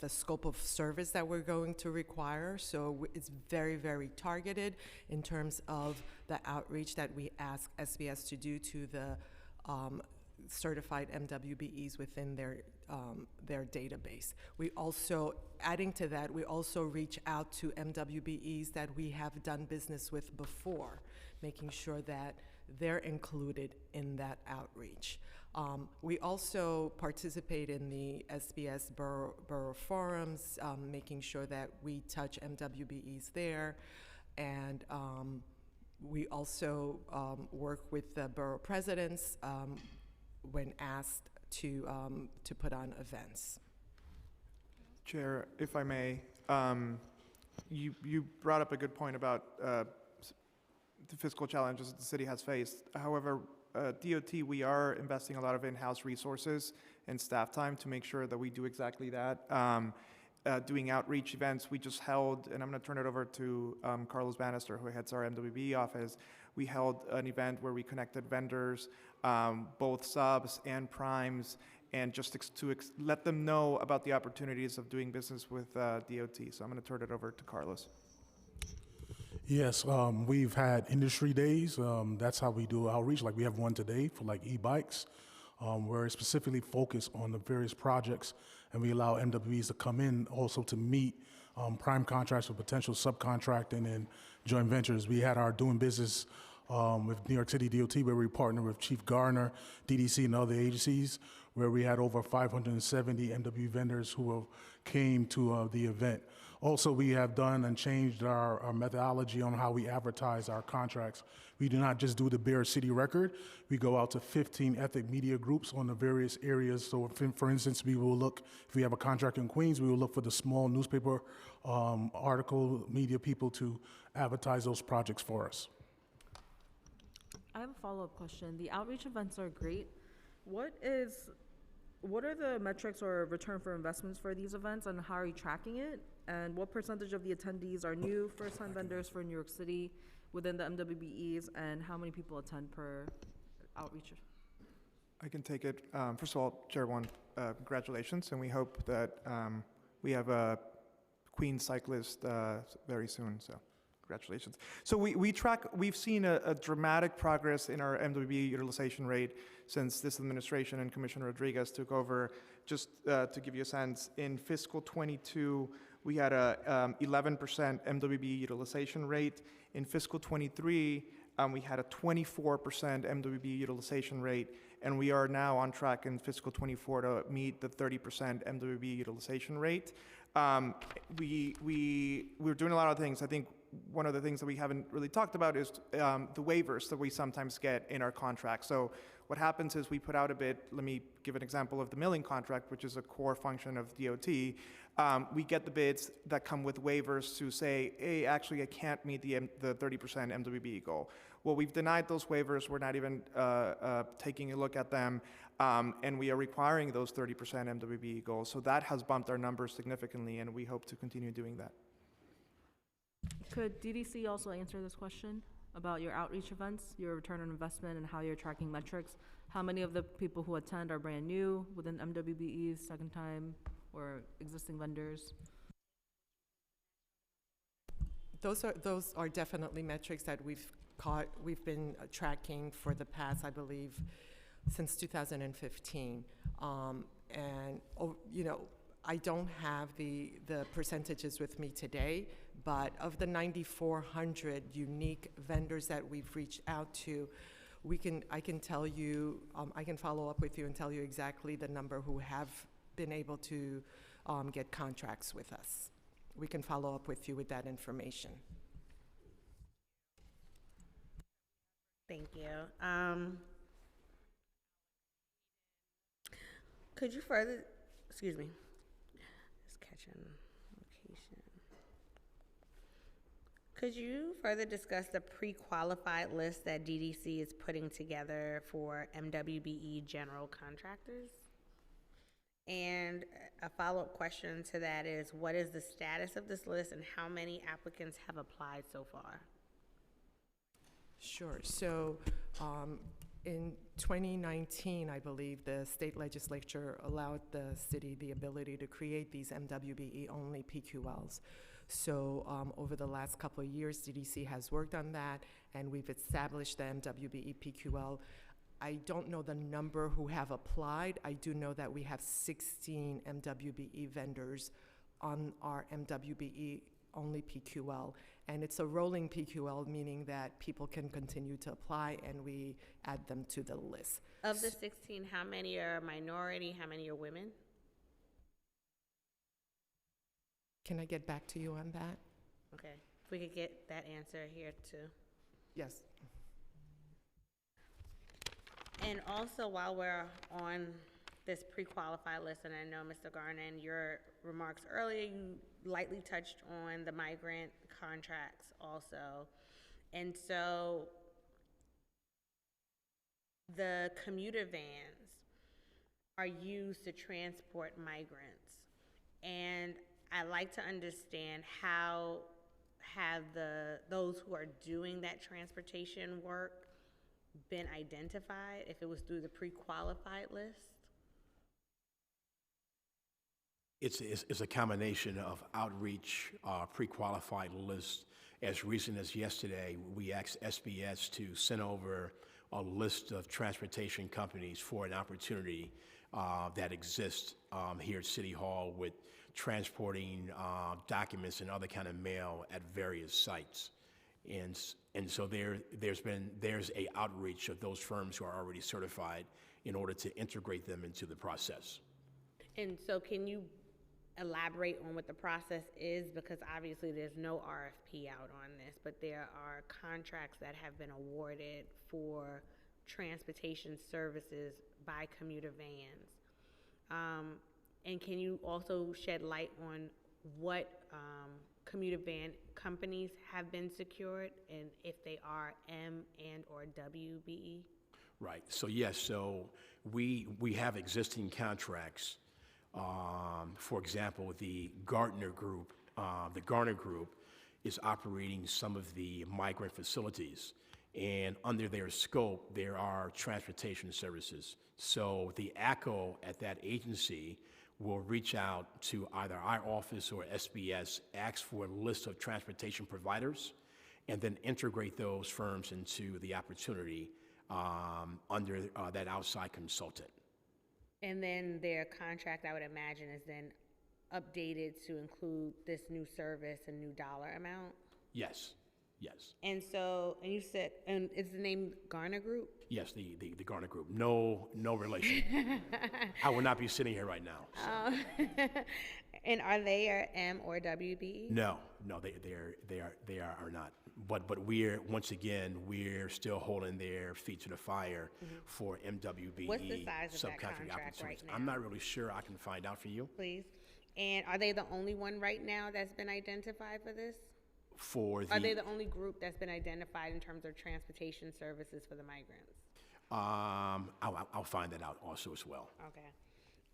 scope of service that we're going to require. So it's very, very targeted in terms of the outreach that we ask SBS to do to the certified MWBEs within their database. We also, adding to that, we also reach out to MWBEs that we have done business with before, making sure that they're included in that outreach. We also participate in the SBS Borough Forums, making sure that we touch MWBEs there. And we also work with the borough presidents when asked to put on events. Chair, if I may, you brought up a good point about the fiscal challenges that the city has faced. However, DOT, we are investing a lot of in-house resources and staff time to make sure that we do exactly that. Doing outreach events, we just held, and I'm going to turn it over to Carlos Bannister, who heads our MWB office. We held an event where we connected vendors, both subs and primes, and just to let them know about the opportunities of doing business with DOT. So I'm going to turn it over to Carlos. Yes, we've had industry days. That's how we do outreach. Like we have one today for like e-bikes. We're specifically focused on the various projects, and we allow MWBs to come in also to meet prime contracts for potential subcontracting and joint ventures. We had our doing business with New York City DOT, where we partner with Chief Garner, DDC, and other agencies, where we had over 570 MW vendors who came to the event. Also, we have done and changed our methodology on how we advertise our contracts. We do not just do the bare city record. We go out to 15 ethnic media groups on the various areas. So for instance, we will look, if we have a contract in Queens, we will look for the small newspaper article media people to advertise those projects for us. I have a follow-up question. The outreach events are great. What are the metrics or return for investments for these events, and how are you tracking it? And what percentage of the attendees are new first-time vendors for New York City within the MWBEs, and how many people attend per outreach? I can take it. First of all, Chair One, congratulations, and we hope that we have a Queen cyclist very soon, so congratulations. So we've seen a dramatic progress in our MWB utilization rate since this administration and Commissioner Rodriguez took over. Just to give you a sense, in fiscal 22, we had a 11% MWB utilization rate. In fiscal 23, we had a 24% MWB utilization rate, and we are now on track in fiscal 24 to meet the 30% MWB utilization rate. We're doing a lot of things. I think one of the things that we haven't really talked about is the waivers that we sometimes get in our contracts. So what happens is we put out a bid. Let me give an example of the milling contract, which is a core function of DOT. We get the bids that come with waivers to say, hey, actually, I can't meet the 30% MWB goal. Well, we've denied those waivers. We're not even taking a look at them, and we are requiring those 30% MWB goals. So that has bumped our numbers significantly, and we hope to continue doing that. Could DDC also answer this question about your outreach events, your return on investment, and how you're tracking metrics? How many of the people who attend are brand new within MWBEs, second time, or existing vendors? Those are definitely metrics that we've been tracking for the past, I believe, since 2015. I don't have the percentages with me today, but of the 9,400 unique vendors that we've reached out to, I can tell you, I can follow up with you and tell you exactly the number who have been able to get contracts with us. We can follow up with you with that information. Thank you. Could you further, excuse me, just catching location. Could you further discuss the pre-qualified list that DDC is putting together for MWBE general contractors? And a follow-up question to that is, what is the status of this list and how many applicants have applied so far? Sure. So in 2019, I believe the state legislature allowed the city the ability to create these MWBE-only PQLs. So over the last couple of years, DDC has worked on that, and we've established the MWBE PQL. I don't know the number who have applied. I do know that we have 16 MWBE vendors on our MWBE-only PQL, and it's a rolling PQL, meaning that people can continue to apply, and we add them to the list. Of the 16, how many are minority, how many are women? Can I get back to you on that? Okay, if we could get that answer here too. Yes. And also, while we're on this pre-qualified list, and I know, Mr. Garner, in your remarks earlier, you lightly touched on the migrant contracts also. And so the commuter vans are used to transport migrants. And I'd like to understand how have those who are doing that transportation work been identified, if it was through the pre-qualified list? It's a combination of outreach, pre-qualified lists. As recent as yesterday, we asked SBS to send over a list of transportation companies for an opportunity that exists here at City Hall with transporting documents and other kind of mail at various sites. And so there's a outreach of those firms who are already certified in order to integrate them into the process. And so can you elaborate on what the process is? Because obviously there's no RFP out on this, but there are contracts that have been awarded for transportation services by commuter vans. And can you also shed light on what commuter van companies have been secured, and if they are M and or WBE? Right. So yes. So we have existing contracts. For example, the Gartner Group. The Garner Group is operating some of the migrant facilities, and under their scope, there are transportation services. So the ACO at that agency will reach out to either our office or SBS, ask for a list of transportation providers, and then integrate those firms into the opportunity under that outside consultant. And then their contract, I would imagine, is then updated to include this new service and new dollar amount? Yes, yes. And so, and you said, and is the name Garner Group? Yes, the Garner Group. No relation. I will not be sitting here right now. So. And are they a M or WBE? No, they are not. But we're still holding their feet to the fire for MWBE. What's the size of that subcontract contract opportunities. right now? I'm not really sure. I can find out for you. Please. And are they the only one right now that's been identified for this? Are they the only group that's been identified in terms of transportation services for the migrants? I'll find that out also as well. Okay.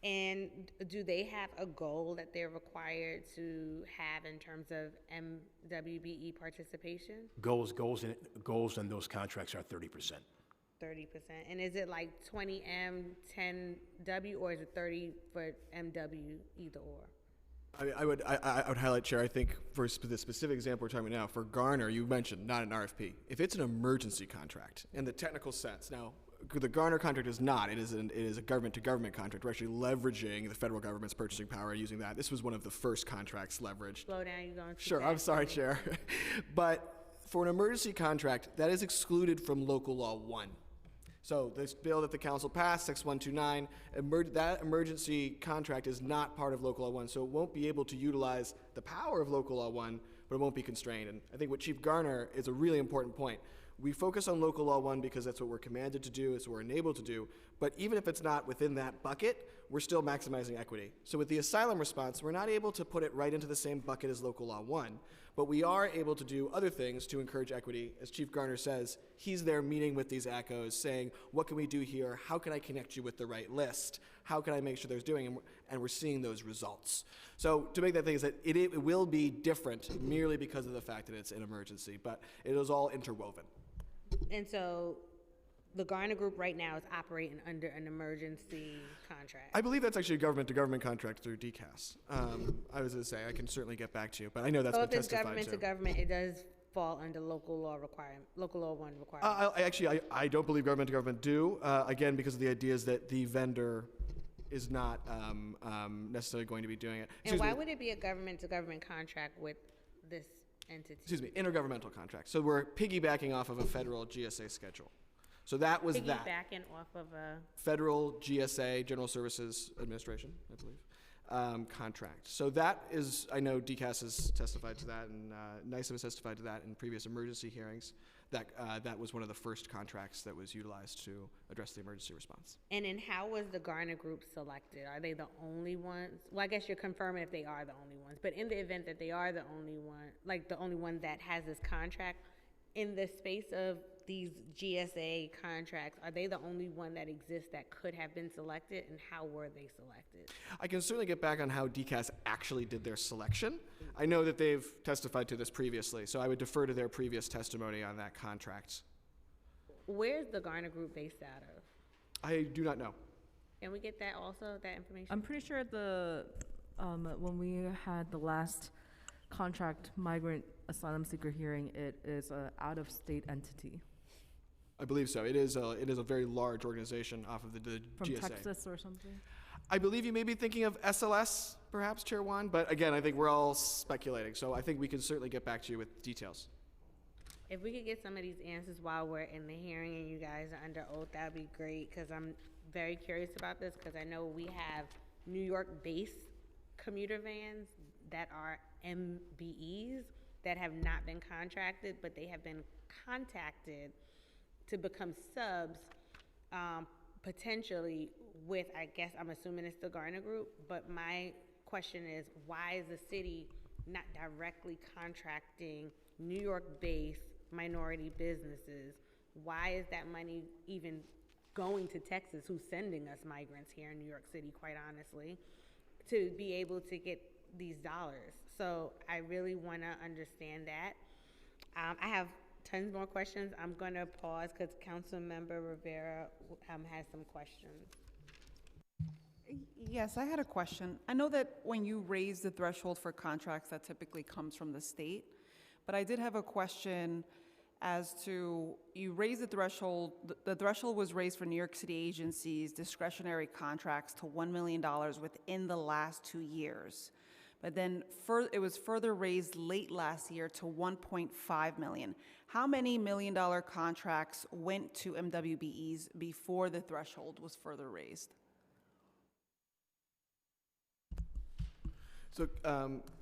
And do they have a goal that they're required to have in terms of MWBE participation? Goals in those contracts are 30%. 30%. And is it like 20M, 10W, or is it 30 for MW, either or? I would highlight, Chair, I think for the specific example we're talking about now, for Garner, you mentioned not an RFP. If it's an emergency contract in the technical sense, now the Garner contract is not. It is a government-to-government contract. We're actually leveraging the federal government's purchasing power using that. This was one of the first contracts leveraged. Slow down, you're going to Sure, I'm sorry, Chair. But for an emergency contract, that is excluded from Local Law 1. So this bill that the council passed, 6129, that emergency contract is not part of Local Law 1, so it won't be able to utilize the power of Local Law 1, but it won't be constrained. And I think what Chief Garner is a really important point. We focus on Local Law 1 because that's what we're commanded to do, it's what we're enabled to do, but even if it's not within that bucket, we're still maximizing equity. So with the asylum response, we're not able to put it right into the same bucket as Local Law 1, but we are able to do other things to encourage equity. As Chief Garner says, he's there meeting with these ACOs, saying, what can we do here? How can I connect you with the right list? How can I make sure there's doing? And we're seeing those results. So to make that thing is that it will be different merely because of the fact that it's an emergency, but it is all interwoven. And so the Garner Group right now is operating under an emergency contract. I believe that's actually a government-to-government contract through DCAS. I was going to say, I can certainly get back to you, but I know that's been testified to. So if it's government-to-government, it does fall under Local Law 1 requirement. I don't believe government-to-government do, again, because of the ideas that the vendor is not necessarily going to be doing it. And why would it be a government-to-government contract with this entity? Excuse me, intergovernmental contract. So we're piggybacking off of a federal GSA schedule. So that was that. Piggybacking off of a federal GSA, General Services Administration, I believe, contract. So that is, I know DCAS has testified to that, and NICEM has testified to that in previous emergency hearings. that was one of the first contracts that was utilized to address the emergency response. And then how was the Garner Group selected? Are they the only ones? Well, I guess you're confirming if they are the only ones, but in the event that they are the only one, like the only one that has this contract, in the space of these GSA contracts, are they the only one that exists that could have been selected, and how were they selected? I can certainly get back on how DCAS actually did their selection. I know that they've testified to this previously, so I would defer to their previous testimony on that contract. Where's the Garner Group based out of? I do not know. Can we get that also, that information? I'm pretty sure when we had the last contract migrant asylum seeker hearing, it is an out-of-state entity. I believe so. It is a very large organization off of the From GSA. Texas or something? I believe you may be thinking of SLS, perhaps, Chair Wan, but again, I think we're all speculating, so I think we can certainly get back to you with details. If we could get some of these answers while we're in the hearing and you guys are under oath, that'd be great, because I'm very curious about this, because I know we have New York-based commuter vans that are MBEs that have not been contracted, but they have been contacted to become subs, potentially with, I guess, I'm assuming it's the Garner Group, but my question is, why is the city not directly contracting New York-based minority businesses? Why is that money even going to Texas, who's sending us migrants here in New York City, quite honestly, to be able to get these dollars? So I really want to understand that. I have tons more questions. I'm going to pause because Councilmember Rivera has some questions. Yes, I had a question. I know that when you raise the threshold for contracts, that typically comes from the state, but I did have a question as to, you raised the threshold was raised for New York City agencies' discretionary contracts to $1 million within the last 2 years. But then it was further raised late last year to $1.5 million. How many $1 million contracts went to MWBEs before the threshold was further raised? So,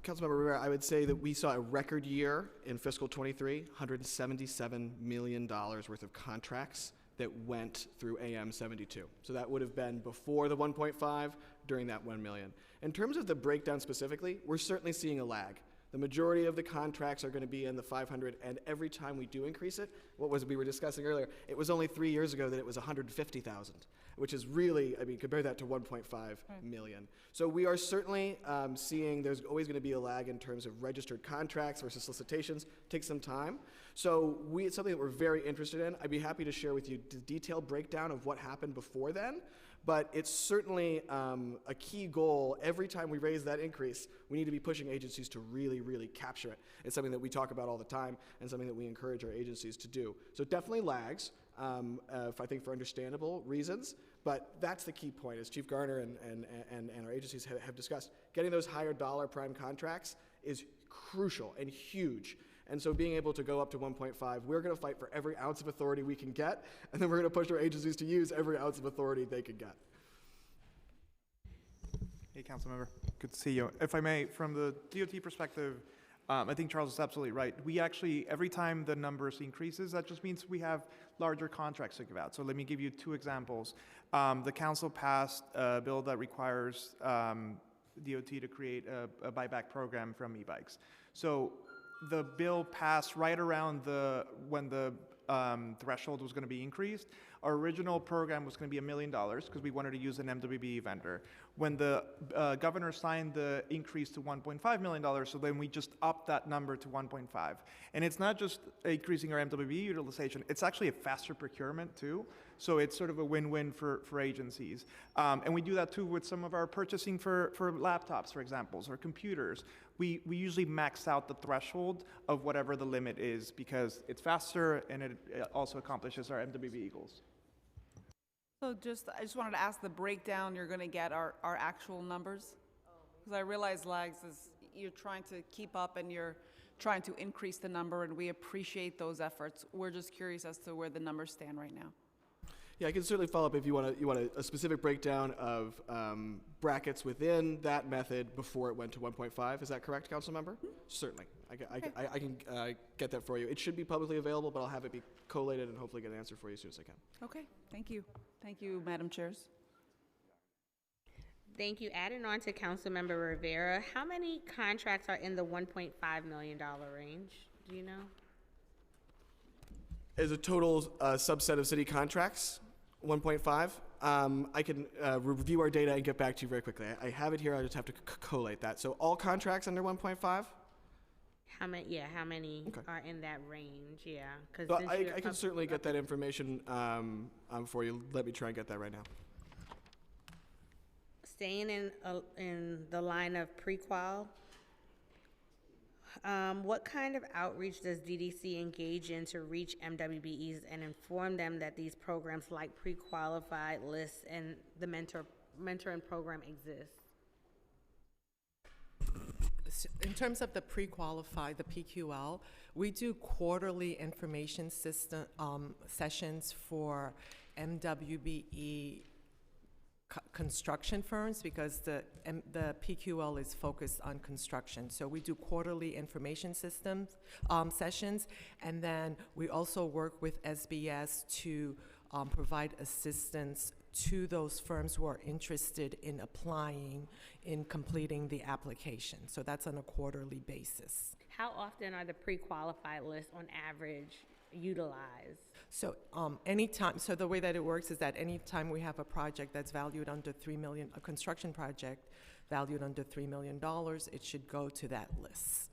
Councilmember Rivera, I would say that we saw a record year in fiscal '23, $177 million worth of contracts that went through AM 72. So that would have been before the 1.5, during that 1 million. In terms of the breakdown specifically, we're certainly seeing a lag. The majority of the contracts are going to be in the 500, and every time we do increase it, we were discussing earlier, it was only 3 years ago that it was 150,000, which is really, I mean, compare that to 1.5 million. So we are certainly seeing there's always going to be a lag in terms of registered contracts versus solicitations. Takes some time. So it's something that we're very interested in. I'd be happy to share with you the detailed breakdown of what happened before then. But it's certainly a key goal. Every time we raise that increase, we need to be pushing agencies to really, really capture it. It's something that we talk about all the time and something that we encourage our agencies to do. So it definitely lags, I think for understandable reasons. But that's the key point, as Chief Garner and our agencies have discussed. Getting those higher dollar prime contracts is crucial and huge. And so being able to go up to 1.5, we're going to fight for every ounce of authority we can get, and then we're going to push our agencies to use every ounce of authority they can get. Hey, Councilmember. Good to see you. If I may, from the DOT perspective, I think Charles is absolutely right. We actually, every time the numbers increases, that just means we have larger contracts to give out. So let me give you 2 examples. The council passed a bill that requires DOT to create a buyback program from e-bikes. So the bill passed right around when the threshold was going to be increased. Our original program was going to be $1 million because we wanted to use an MWBE vendor. When the governor signed the increase to $1.5 million, so then we just upped that number to 1.5. And it's not just increasing our MWBE utilization, it's actually a faster procurement too. So it's sort of a win-win for agencies. And we do that too with some of our purchasing for laptops, for example, or computers. We usually max out the threshold of whatever the limit is because it's faster and it also accomplishes our MWBE goals. So I just wanted to ask the breakdown you're going to get our actual numbers? Because I realize lags is you're trying to keep up and you're trying to increase the number, and we appreciate those efforts. We're just curious as to where the numbers stand right now. Yeah, I can certainly follow up if you want a specific breakdown of brackets within that method before it went to 1.5. Is that correct, council member? Certainly. I can get that for you. It should be publicly available, but I'll have it be collated and hopefully get an answer for you as soon as I can. Okay, thank you. Thank you, Madam Chairs. Thank you. Adding on to Councilmember Rivera, how many contracts are in the $1.5 million range? Do you know? As a total subset of city contracts, 1.5. I can review our data and get back to you very quickly. I have it here. I just have to collate that. So all contracts under 1.5? How many? Yeah, how many Okay. are in that range? Yeah, because So I can certainly get that information for you. Let me try and get that right now. Staying in the line of pre-qual, what kind of outreach does DDC engage in to reach MWBEs and inform them that these programs like pre-qualified lists and the mentoring program exist? In terms of the pre-qualified, the PQL, we do quarterly information system sessions for MWBE construction firms because the PQL is focused on construction. So we do quarterly information systems sessions, and then we also work with SBS to provide assistance to those firms who are interested in applying, in completing the application. So that's on a quarterly basis. How often are the pre-qualified lists on average utilized? So anytime, so the way that it works is that anytime we have a project that's valued under $3 million, a construction project valued under $3 million, it should go to that list.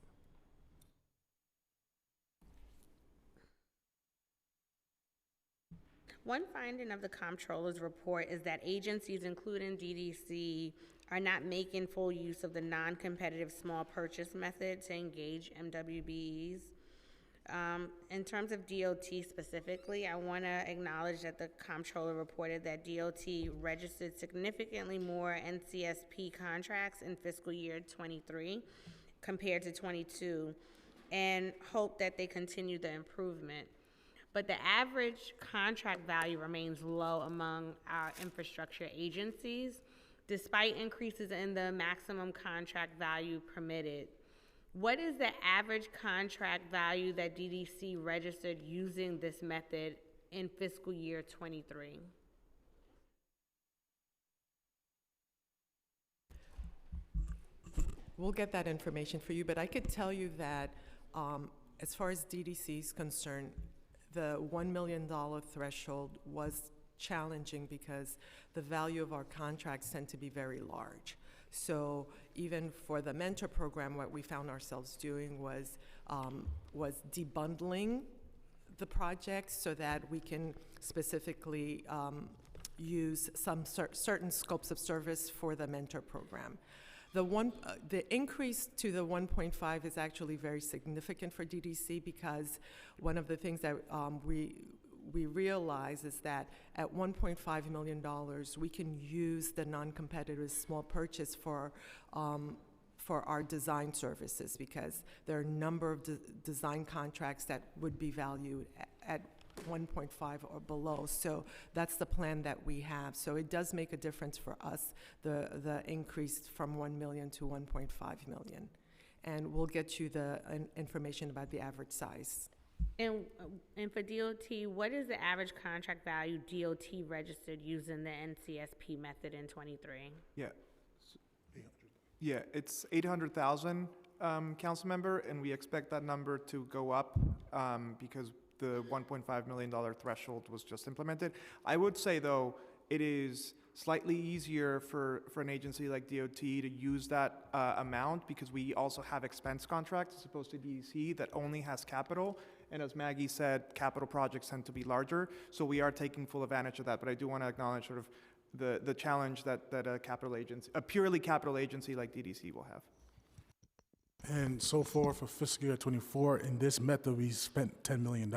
One finding of the comptroller's report is that agencies, including DDC, are not making full use of the non-competitive small purchase method to engage MWBEs. In terms of DOT specifically, I want to acknowledge that the comptroller reported that DOT registered significantly more NCSP contracts in fiscal year 23 compared to 22, and hope that they continue the improvement. But the average contract value remains low among our infrastructure agencies, despite increases in the maximum contract value permitted. What is the average contract value that DDC registered using this method in fiscal year 23? We'll get that information for you, but I could tell you that as far as DDC is concerned, the $1 million threshold was challenging because the value of our contracts tend to be very large. So even for the mentor program, what we found ourselves doing was debundling the projects so that we can specifically use some certain scopes of service for the mentor program. The increase to the 1.5 is actually very significant for DDC because one of the things that we realize is that at $1.5 million, we can use the non-competitive small purchase for our design services because there are a number of design contracts that would be valued at 1.5 or below. So that's the plan that we have. So it does make a difference for us, the increase from 1 million to 1.5 million. And we'll get you the information about the average size. And for DOT, what is the average contract value DOT registered using the NCSP method in 23? Yeah, it's 800,000, council member, and we expect that number to go up because the $1.5 million threshold was just implemented. I would say, though, it is slightly easier for an agency like DOT to use that amount because we also have expense contracts as opposed to DDC that only has capital. And as Maggie said, capital projects tend to be larger. So we are taking full advantage of that. But I do want to acknowledge sort of the challenge that a purely capital agency like DDC will have. And so far for fiscal year 24, in this method, we spent $10 million.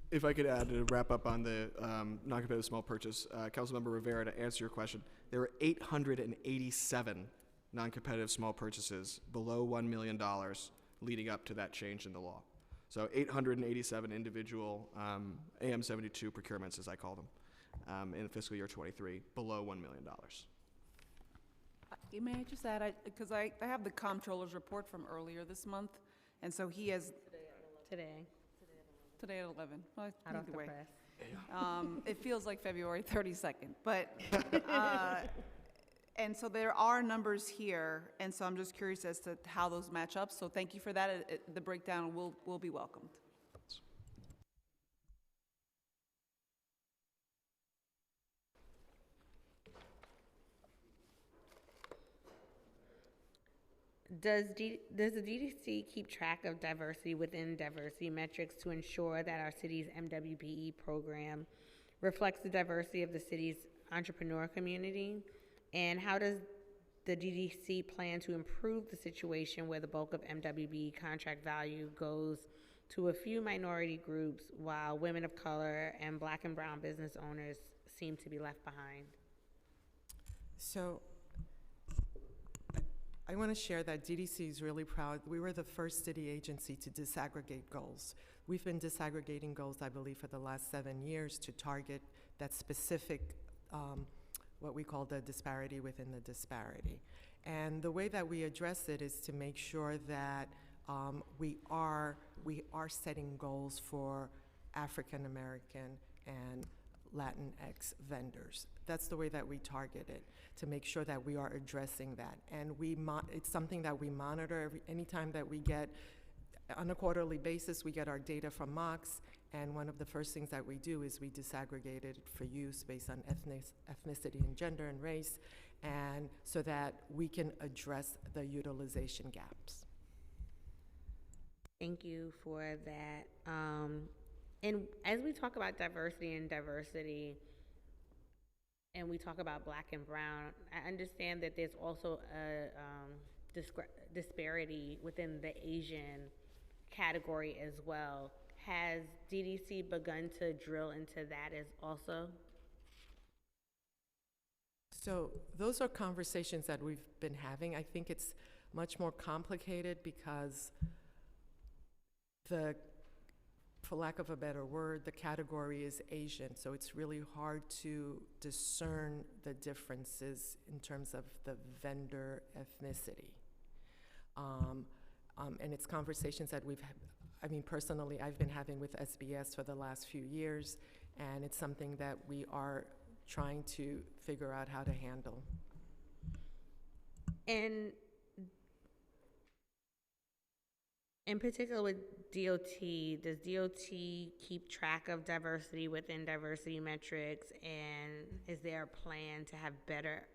If I could add to wrap up on the non-competitive small purchase, Councilmember Rivera, to answer your question, there were 887 non-competitive small purchases below $1 million leading up to that change in the law. So 887 individual AM72 procurements, as I call them, in fiscal year 23, below $1 million. May I just add, because I have the comptroller's report from earlier this month, and so he has, Today, today at 11. Well, out of either the way. press. It feels like February 32nd, but, and so there are numbers here, and so I'm just curious as to how those match up. So thank you for that. The breakdown will be welcomed. Does the DDC keep track of diversity within diversity metrics to ensure that our city's MWBE program reflects the diversity of the city's entrepreneur community? And how does the DDC plan to improve the situation where the bulk of MWBE contract value goes to a few minority groups while women of color and Black and brown business owners seem to be left behind? So I want to share that DDC is really proud. We were the first city agency to disaggregate goals. We've been disaggregating goals, I believe, for the last 7 years to target that specific, what we call the disparity within the disparity. And the way that we address it is to make sure that we are setting goals for African American and Latinx vendors. That's the way that we target it, to make sure that we are addressing that. And it's something that we monitor anytime that we get, on a quarterly basis, we get our data from MOX, and one of the first things that we do is we disaggregate it for use based on ethnicity and gender and race, and so that we can address the utilization gaps. Thank you for that. And as we talk about diversity, and we talk about Black and brown, I understand that there's also a disparity within the Asian category as well. Has DDC begun to drill into that as also? So those are conversations that we've been having. I think it's much more complicated because for lack of a better word, the category is Asian, so it's really hard to discern the differences in terms of the vendor ethnicity. And it's conversations that we've, personally, I've been having with SBS for the last few years, and it's something that we are trying to figure out how to handle. And in particular with DOT, does DOT keep track of diversity within diversity metrics? And is there a plan to have better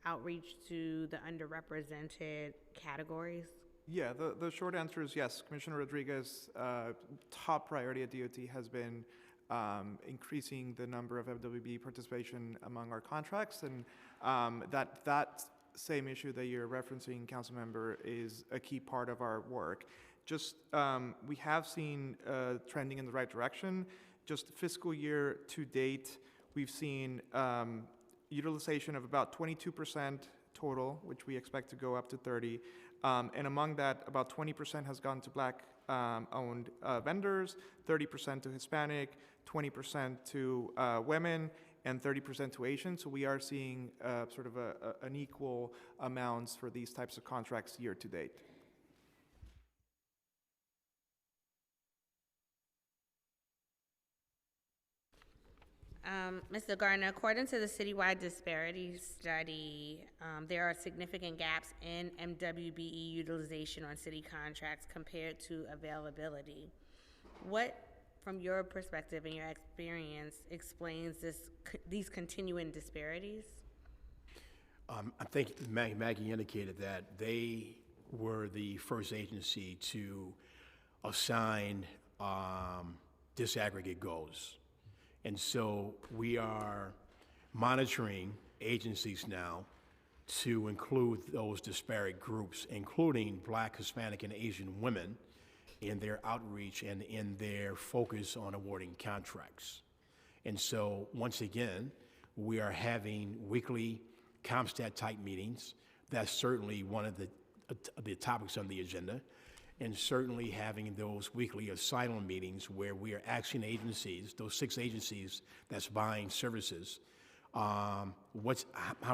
outreach to the underrepresented categories? Yeah, the short answer is yes. Commissioner Rodriguez, top priority at DOT has been increasing the number of FWB participation among our contracts, and that same issue that you're referencing, Councilmember, is a key part of our work. Just, we have seen trending in the right direction. Just fiscal year to date, we've seen utilization of about 22% total, which we expect to go up to 30%. And among that, about 20% has gone to Black owned vendors, 30% to Hispanic, 20% to women, and 30% to Asian. So we are seeing sort of an equal amounts for these types of contracts year to date. Mr. Gardner, according to the citywide disparity study, there are significant gaps in MWBE utilization on city contracts compared to availability. What, from your perspective and your experience, explains these continuing disparities? I think Maggie indicated that they were the first agency to assign disaggregate goals. And so we are monitoring agencies now to include those disparate groups, including Black, Hispanic, and Asian women, in their outreach and in their focus on awarding contracts. And so, once again, we are having weekly CompStat type meetings. That's certainly one of the topics on the agenda. and certainly having those weekly asylum meetings where we are asking agencies, those 6 agencies that's buying services, how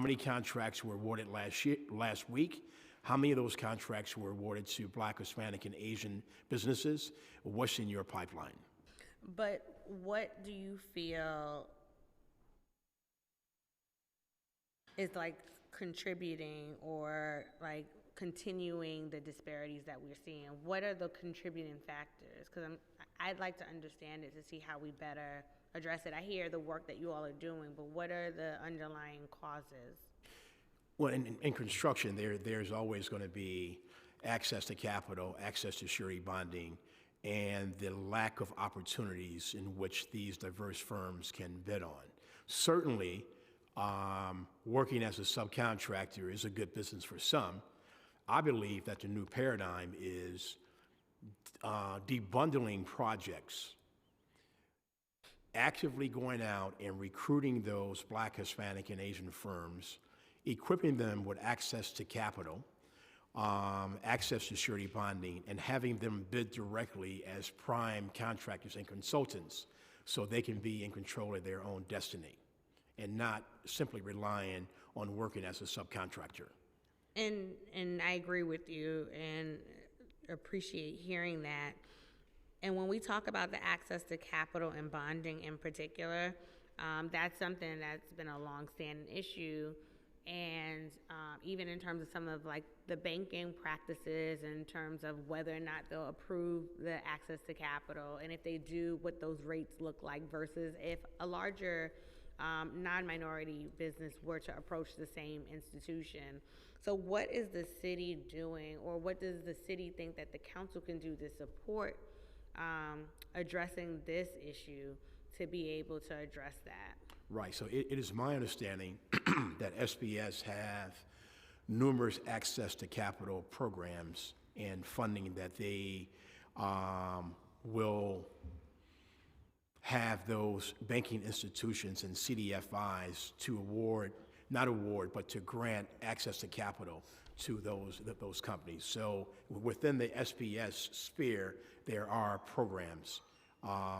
many contracts were awarded last week? How many of those contracts were awarded to Black, Hispanic, and Asian businesses? What's in your pipeline? But what do you feel is like contributing or like continuing the disparities that we're seeing? What are the contributing factors? Because I'd like to understand it to see how we better address it. I hear the work that you all are doing, but what are the underlying causes? Well, in construction, there's always going to be access to capital, access to surety bonding, and the lack of opportunities in which these diverse firms can bid on. Certainly, working as a subcontractor is a good business for some. I believe that the new paradigm is debundling projects, actively going out and recruiting those Black, Hispanic, and Asian firms, equipping them with access to capital, access to surety bonding, and having them bid directly as prime contractors and consultants so they can be in control of their own destiny and not simply relying on working as a subcontractor. And I agree with you and appreciate hearing that. And when we talk about the access to capital and bonding in particular, that's something that's been a longstanding issue. And even in terms of some of like the banking practices, in terms of whether or not they'll approve the access to capital, and if they do, what those rates look like versus if a larger non-minority business were to approach the same institution. So what is the city doing, or what does the city think that the council can do to support addressing this issue to be able to address that? Right, so it is my understanding that SBS have numerous access to capital programs and funding that they will have those banking institutions and CDFIs to but to grant access to capital to those companies. So within the SBS sphere, there are programs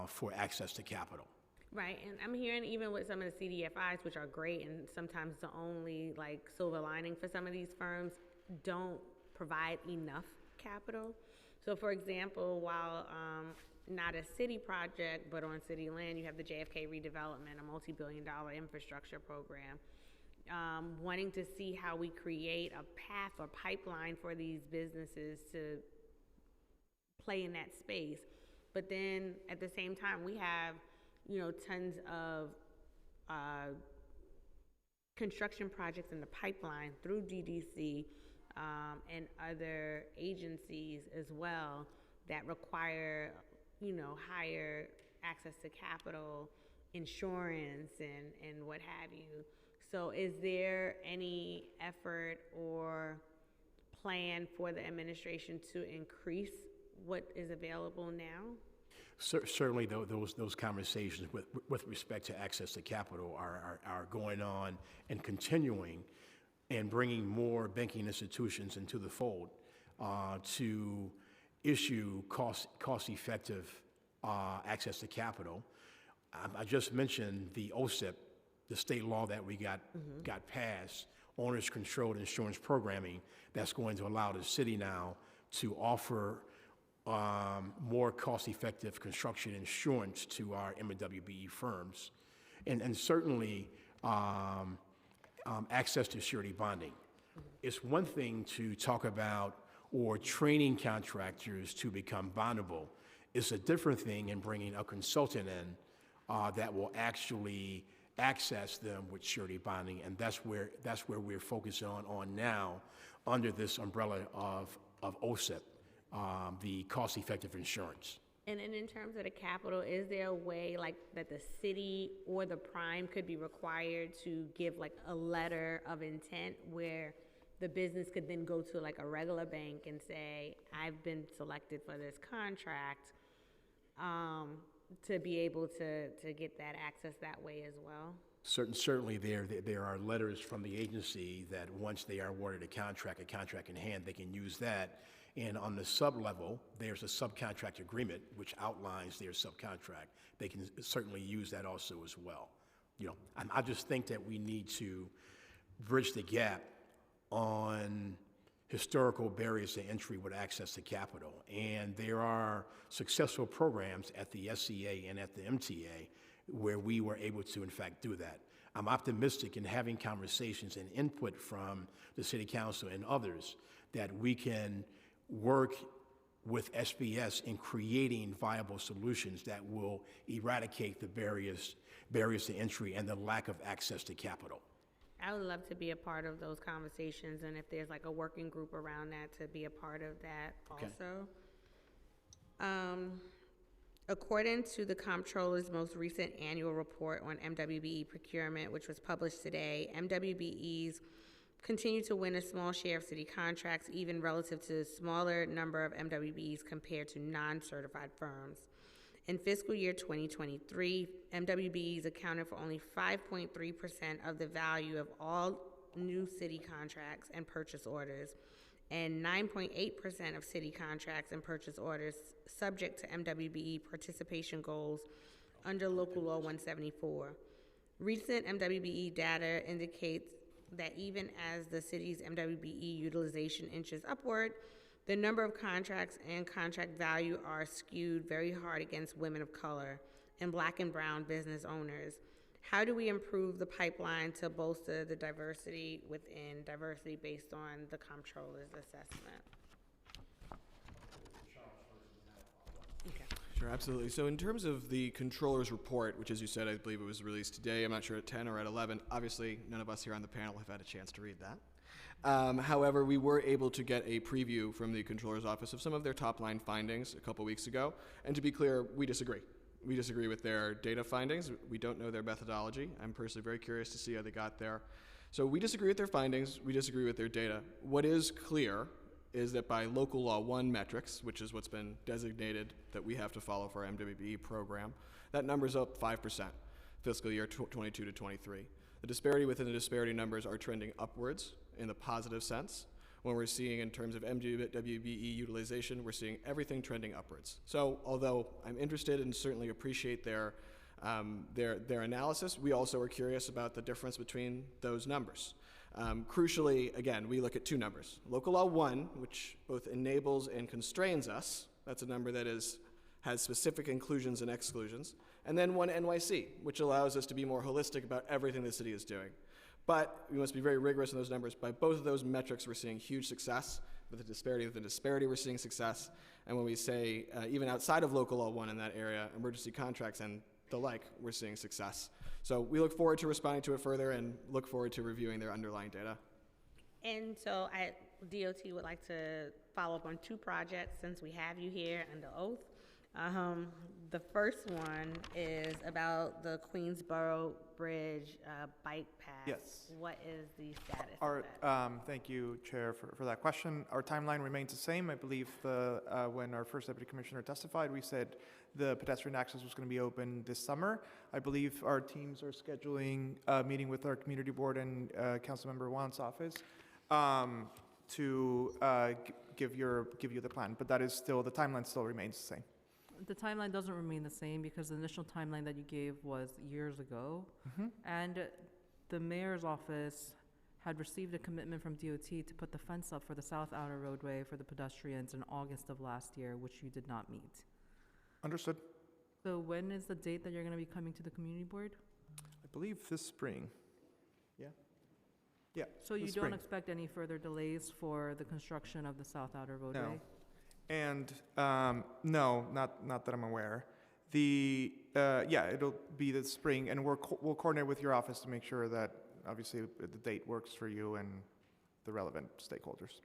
for access to capital. Right, and I'm hearing even with some of the CDFIs, which are great, and sometimes the only like silver lining for some of these firms, don't provide enough capital. So for example, while not a city project, but on city land, you have the JFK redevelopment, a multi-billion-dollar infrastructure program, wanting to see how we create a path or pipeline for these businesses to play in that space. But then at the same time, we have tons of construction projects in the pipeline through DDC and other agencies as well that require, higher access to capital, insurance, and what have you. So is there any effort or plan for the administration to increase what is available now? Certainly, those conversations with respect to access to capital are going on and continuing, and bringing more banking institutions into the fold to issue cost-effective access to capital. I just mentioned the OSIP, the state law that we got passed, Owners Controlled Insurance Programming, that's going to allow the city now to offer more cost-effective construction insurance to our MWBE firms, and certainly access to surety bonding. It's one thing to talk about or training contractors to become bondable. It's a different thing in bringing a consultant in that will actually access them with surety bonding, and that's where we're focusing on now under this umbrella of OSIP. The cost-effective insurance. And in terms of the capital, is there a way like that the city or the prime could be required to give like a letter of intent where the business could then go to like a regular bank and say, I've been selected for this contract, to be able to get that access that way as well? Certainly there are letters from the agency that once they are awarded a contract in hand, they can use that And on the sub-level, there's a subcontract agreement which outlines their subcontract. They can certainly use that also as well. You know, I just think that we need to bridge the gap on historical barriers to entry with access to capital. And there are successful programs at the SCA and at the MTA where we were able to, in fact, do that. I'm optimistic in having conversations and input from the City Council and others that we can work with SBS in creating viable solutions that will eradicate the barriers to entry and the lack of access to capital. I would love to be a part of those conversations, and if there's like a working group around that, to be a part of that also. According to the Comptroller's most recent annual report on MWBE procurement, which was published today, MWBEs continue to win a small share of city contracts, even relative to a smaller number of MWBEs compared to non-certified firms. In fiscal year 2023, MWBEs accounted for only 5.3% of the value of all new city contracts and purchase orders, and 9.8% of city contracts and purchase orders subject to MWBE participation goals under Local Law 174. Recent MWBE data indicates that even as the city's MWBE utilization inches upward, the number of contracts and contract value are skewed very hard against women of color and Black and brown business owners. How do we improve the pipeline to bolster the diversity within diversity based on the Comptroller's assessment? Sure, absolutely. So in terms of the Controller's report, which as you said, I believe it was released today, I'm not sure at 10 or at 11, obviously none of us here on the panel have had a chance to read that. However, we were able to get a preview from the Controller's Office of some of their top-line findings a couple weeks ago. And to be clear, we disagree. We disagree with their data findings. We don't know their methodology. I'm personally very curious to see how they got there. So we disagree with their findings. We disagree with their data. What is clear is that by Local Law 1 metrics, which is what's been designated that we have to follow for our MWBE program, that number's up 5%, fiscal year 22 to 23. The disparity within the disparity numbers are trending upwards in the positive sense. When we're seeing in terms of MWBE utilization, we're seeing everything trending upwards. So although I'm interested and certainly appreciate their analysis, we also are curious about the difference between those numbers. Crucially, again, we look at two numbers. Local Law 1, which both enables and constrains us, that's a number that has specific inclusions and exclusions, and then 1 NYC, which allows us to be more holistic about everything the city is doing. But we must be very rigorous in those numbers. By both of those metrics, we're seeing huge success. With the disparity, we're seeing success. And when we say, even outside of Local Law 1 in that area, emergency contracts and the like, we're seeing success. So we look forward to responding to it further and look forward to reviewing their underlying data. And so DOT would like to follow up on two projects since we have you here under oath. The first one is about the Queensboro Bridge bike path. Yes. What is the status of that? Thank you, Chair, for that question. Our timeline remains the same. I believe when our first Deputy Commissioner testified, we said the pedestrian access was going to be open this summer. I believe our teams are scheduling a meeting with our Community Board and Councilmember Wan's office to give you the plan. But that is still, the timeline still remains the same. The timeline doesn't remain the same because the initial timeline that you gave was years ago. And the mayor's office had received a commitment from DOT to put the fence up for the South Outer Roadway for the pedestrians in August of last year, which you did not meet. Understood. So when is the date that you're going to be coming to the community board? I believe this spring. Yeah. Yeah. So you this don't spring. expect any further delays for the construction of the South Outer Roadway? No. And no, not that I'm aware. It'll be this spring, and we'll coordinate with your office to make sure that obviously the date works for you and the relevant stakeholders.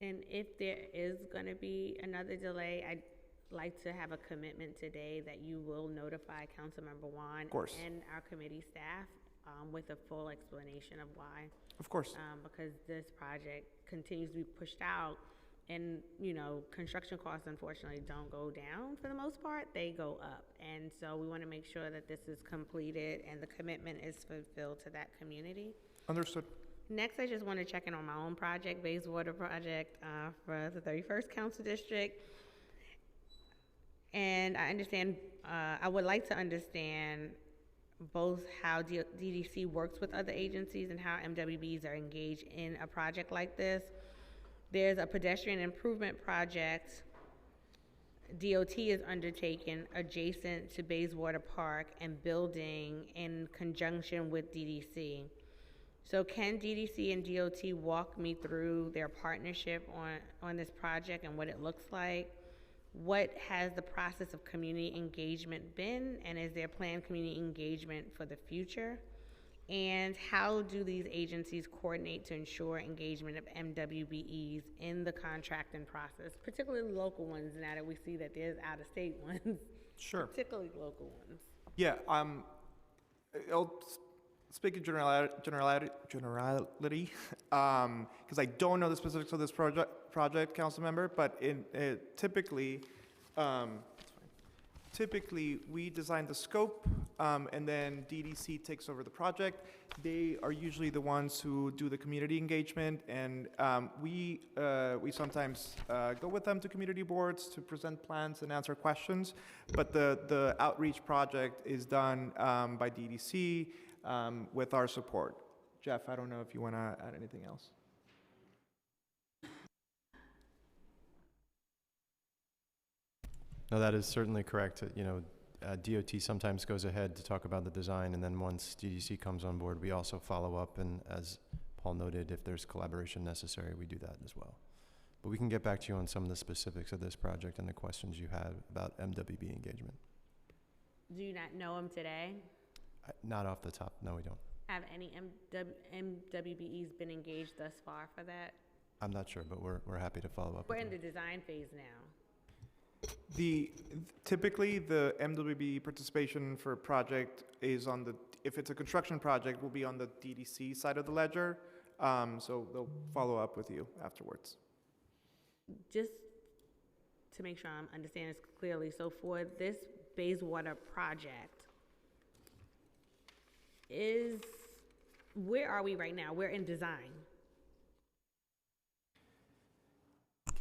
And if there is going to be another delay, I'd like to have a commitment today that you will notify Councilmember Wan and our committee staff with a full explanation of why. Of course. Because this project continues to be pushed out. And, you know, construction costs, unfortunately, don't go down for the most part. They go up. And so we want to make sure that this is completed and the commitment is fulfilled to that community. Understood. Next, I just want to check in on my own project, Bayswater project, for the 31st Council District. And I understand, I would like to understand both how DDC works with other agencies and how MWBs are engaged in a project like this. There's a pedestrian improvement project DOT is undertaken adjacent to Bayswater Park and building in conjunction with DDC. So can DDC and DOT walk me through their partnership on this project and what it looks like? What has the process of community engagement been, and is there planned community engagement for the future? And how do these agencies coordinate to ensure engagement of MWBEs in the contracting process, particularly local ones, now that we see that there's out-of-state ones? Sure. Particularly local ones. Yeah, I'll speak in generality, because I don't know the specifics of this project, council member, but typically we design the scope, and then DDC takes over the project. They are usually the ones who do the community engagement, and we sometimes go with them to community boards to present plans and answer questions. But the outreach project is done by DDC with our support. Jeff, I don't know if you want to add anything else. No, that is certainly correct. DOT sometimes goes ahead to talk about the design, and then once DDC comes on board, we also follow up, and as Paul noted, if there's collaboration necessary, we do that as well. But we can get back to you on some of the specifics of this project and the questions you had about MWB engagement. Do you not know them today? Not off the top, no, we don't. Have any MWBEs been engaged thus far for that? I'm not sure, but we're happy to follow up. We're with in you. the design phase now. Typically, the MWB participation for a project is on the, if it's a construction project, will be on the DDC side of the ledger. So they'll follow up with you afterwards. Just to make sure I'm understanding this clearly, so for this Bayswater project, where are we right now? We're in design.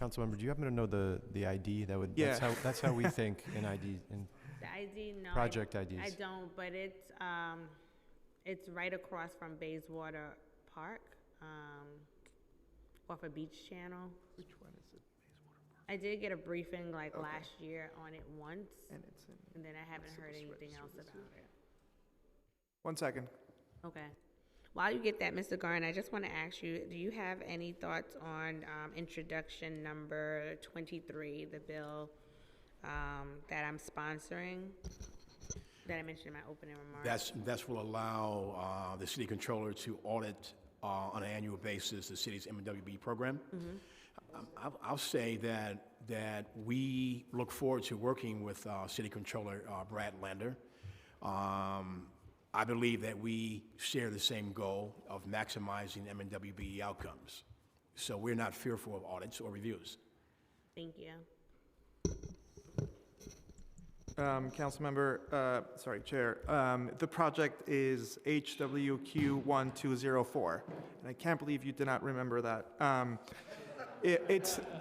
Councilmember, do you happen to know the ID? Yeah. That's how we think in ID, in The ID, no. project IDs. I don't, but it's right across from Bayswater Park, off of Beach Channel. Which one is it? Bayswater Park. I did get a briefing like Okay. last year on it once, And it's in. and then I haven't Civil heard anything Service else Services. about it. 1 second. Okay. While you get that, Mr. Garn, I just want to ask you, do you have any thoughts on introduction number 23, the bill that I'm sponsoring, that I mentioned in my opening remarks? That will allow the city controller to audit on an annual basis the city's MWB program. I'll say that we look forward to working with City Controller Brad Lander. I believe that we share the same goal of maximizing MWB outcomes. So we're not fearful of audits or reviews. Thank you. Chair, the project is HWQ1204, and I can't believe you did not remember that.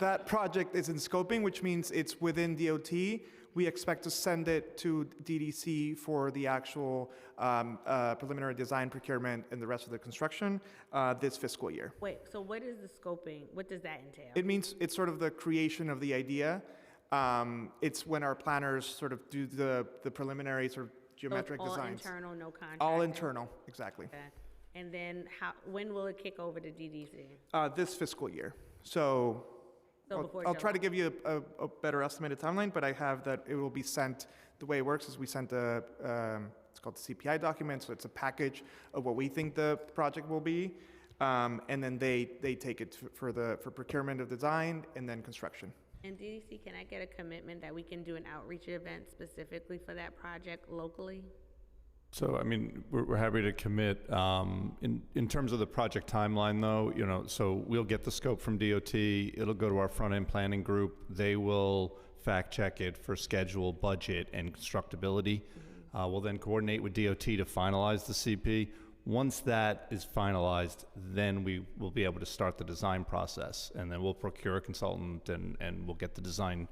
That project is in scoping, which means it's within DOT. We expect to send it to DDC for the actual preliminary design procurement and the rest of the construction this fiscal year. Wait, so what is the scoping? What does that entail? It means it's sort of the creation of the idea. It's when our planners sort of do the preliminary sort of geometric So it's all designs. internal, no contract? All internal, exactly. Okay. And then when will it kick over to DDC? This fiscal year. So Before I'll try to July. give you a better estimated timeline, but I have that it will be sent, the way it works is we sent it's called the CPI document, so it's a package of what we think the project will be, and then they take it for procurement of design and then construction. And DDC, can I get a commitment that we can do an outreach event specifically for that project locally? So, I mean, we're happy to commit. In terms of the project timeline, though, so we'll get the scope from DOT. It'll go to our front-end planning group. They will fact-check it for schedule, budget, and constructability. We'll then coordinate with DOT to finalize the CP. Once that is finalized, then we will be able to start the design process, and then we'll procure a consultant, and we'll get the design.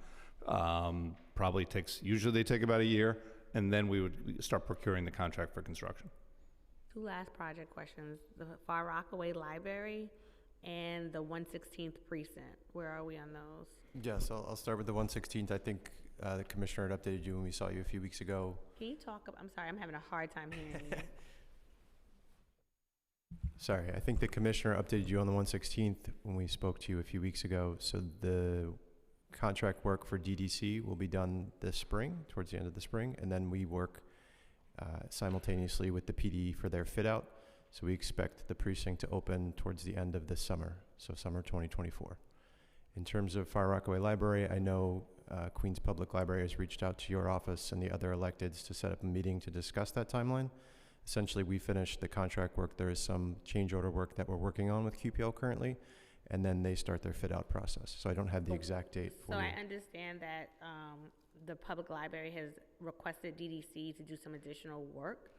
Usually they take about a year, and then we would start procuring the contract for construction. Two last project questions. The Far Rockaway Library and the 116th Precinct. Where are we on those? Yes, I'll start with the 116th. I think the commissioner had updated you when we saw you a few weeks ago. Can you talk I'm sorry, I'm having a hard time hearing you. Sorry, I think the commissioner updated you on the 116th when we spoke to you a few weeks ago. So the contract work for DDC will be done this spring, towards the end of the spring, and then we work simultaneously with the PD for their fit out. So we expect the precinct to open towards the end of this summer, so summer 2024. In terms of Far Rockaway Library, I know Queens Public Library has reached out to your office and the other electeds to set up a meeting to discuss that timeline. Essentially, we finished the contract work. There is some change order work that we're working on with QPL currently, and then they start their fit out process. So I don't have the exact date for So you. I understand that the public library has requested DDC to do some additional work.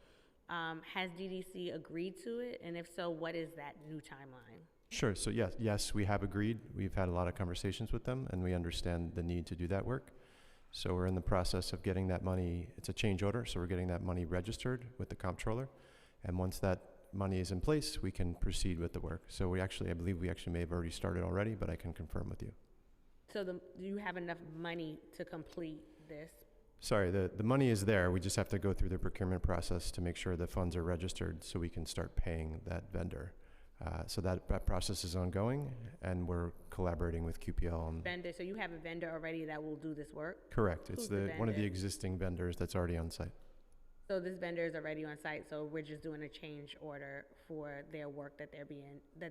Has DDC agreed to it? And if so, what is that new timeline? Sure. So yes, we have agreed. We've had a lot of conversations with them, and we understand the need to do that work. So we're in the process of getting that money. It's a change order, so we're getting that money registered with the comptroller. And once that money is in place, we can proceed with the work. So I believe we actually may have already started already, but I can confirm with you. So do you have enough money to complete this? Sorry, the money is there. We just have to go through the procurement process to make sure the funds are registered so we can start paying that vendor. So that process is ongoing, and we're collaborating with QPL on. Vendor, so you have a vendor already that will do this work? Correct. It's Who's the one of the vendor? existing vendors that's already on site. So this vendor is already on site, so we're just doing a change order for their work that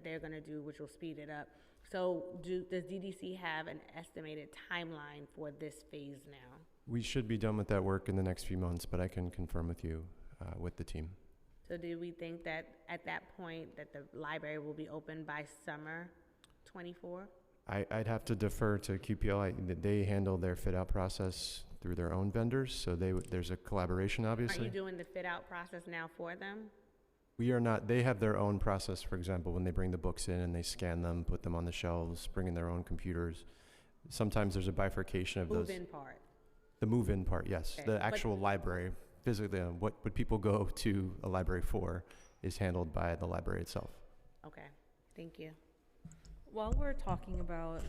they're gonna do, which will speed it up. So does DDC have an estimated timeline for this phase now? We should be done with that work in the next few months, but I can confirm with you with the team. So do we think that at that point that the library will be open by summer 24? I'd have to defer to QPL. They handle their fit out process through their own vendors, so there's a collaboration, obviously. Are you doing the fit out process now for them? We are not. They have their own process, for example, when they bring the books in and they scan them, put them on the shelves, bring in their own computers. Sometimes there's a bifurcation of those. Move-in part. The move-in part, yes. Okay, The but- actual library, physically, what people go to a library for is handled by the library itself. Okay, thank you. While we're talking about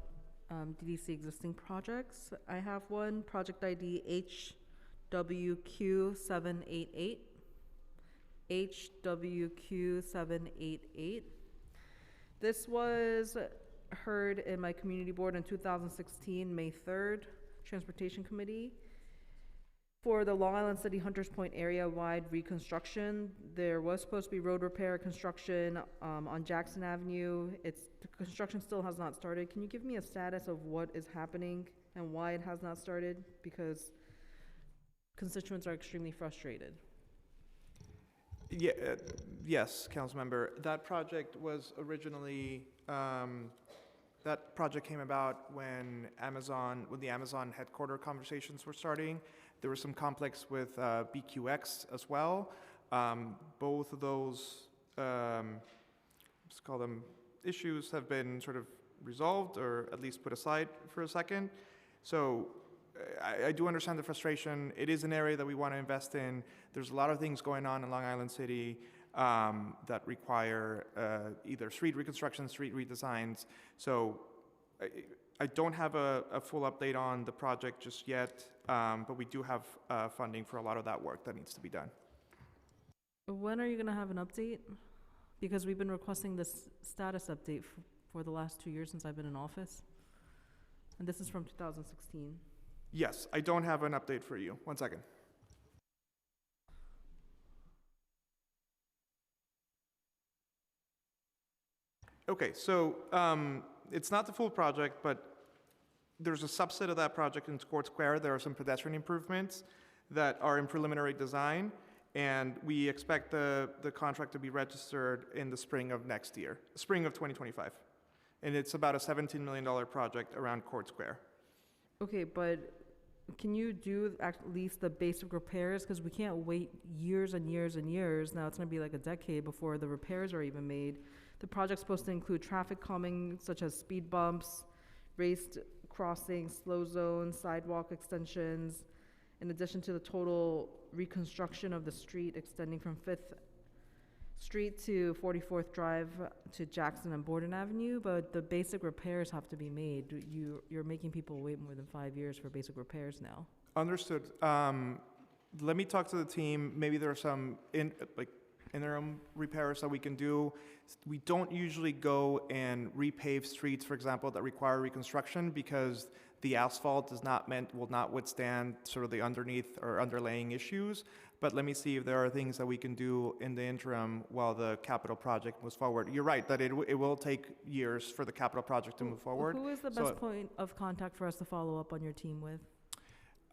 DDC existing projects, I have one, project ID HWQ788. HWQ788. This was heard in my community board in 2016, May 3rd, Transportation Committee. For the Long Island City Hunters Point area-wide reconstruction, there was supposed to be road repair construction on Jackson Avenue. The construction still has not started. Can you give me a status of what is happening and why it has not started? Because constituents are extremely frustrated. Yeah, yes, Councilmember. That project was originally, that project came about when the Amazon headquarter conversations were starting. There was some conflicts with BQX as well. Both of those, let's call them issues, have been sort of resolved or at least put aside for a second. So I do understand the frustration. It is an area that we want to invest in. There's a lot of things going on in Long Island City that require either street reconstruction, street redesigns. So I don't have a full update on the project just yet, but we do have funding for a lot of that work that needs to be done. When are you gonna have an update? Because we've been requesting this status update for the last 2 years since I've been in office. And this is from 2016. Yes, I don't have an update for you. One second. Okay, so it's not the full project, but there's a subset of that project in Court Square. There are some pedestrian improvements that are in preliminary design, and we expect the contract to be registered in the spring of next year, spring of 2025. And it's about a $17 million project around Court Square. Okay, but can you do at least the basic repairs? Because we can't wait years and years and years. Now it's gonna be like a decade before the repairs are even made. The project's supposed to include traffic calming, such as speed bumps, raised crossings, slow zones, sidewalk extensions, in addition to the total reconstruction of the street extending from 5th Street to 44th Drive to Jackson and Borden Avenue, but the basic repairs have to be made. You're making people wait more than 5 years for basic repairs now. Understood. Let me talk to the team. Maybe there are some interim repairs that we can do. We don't usually go and repave streets, for example, that require reconstruction because the asphalt will not withstand sort of the underneath or underlaying issues. But let me see if there are things that we can do in the interim while the capital project moves forward. You're right that it will take years for the capital project to move forward. Who is the best point of contact for us to follow up on your team with?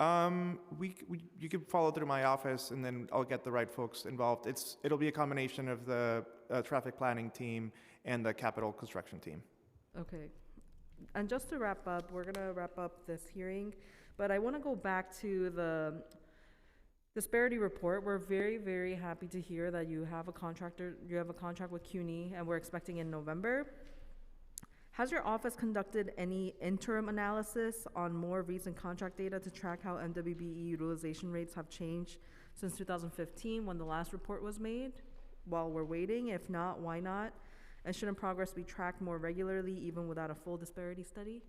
You can follow through my office, and then I'll get the right folks involved. It'll be a combination of the traffic planning team and the capital construction team. Okay. And just to wrap up, we're gonna wrap up this hearing, but I wanna go back to the disparity report. We're very, very happy to hear that you have a contract with CUNY, and we're expecting in November. Has your office conducted any interim analysis on more recent contract data to track how MWBE utilization rates have changed since 2015 when the last report was made while we're waiting? If not, why not? And shouldn't progress be tracked more regularly even without a full disparity study?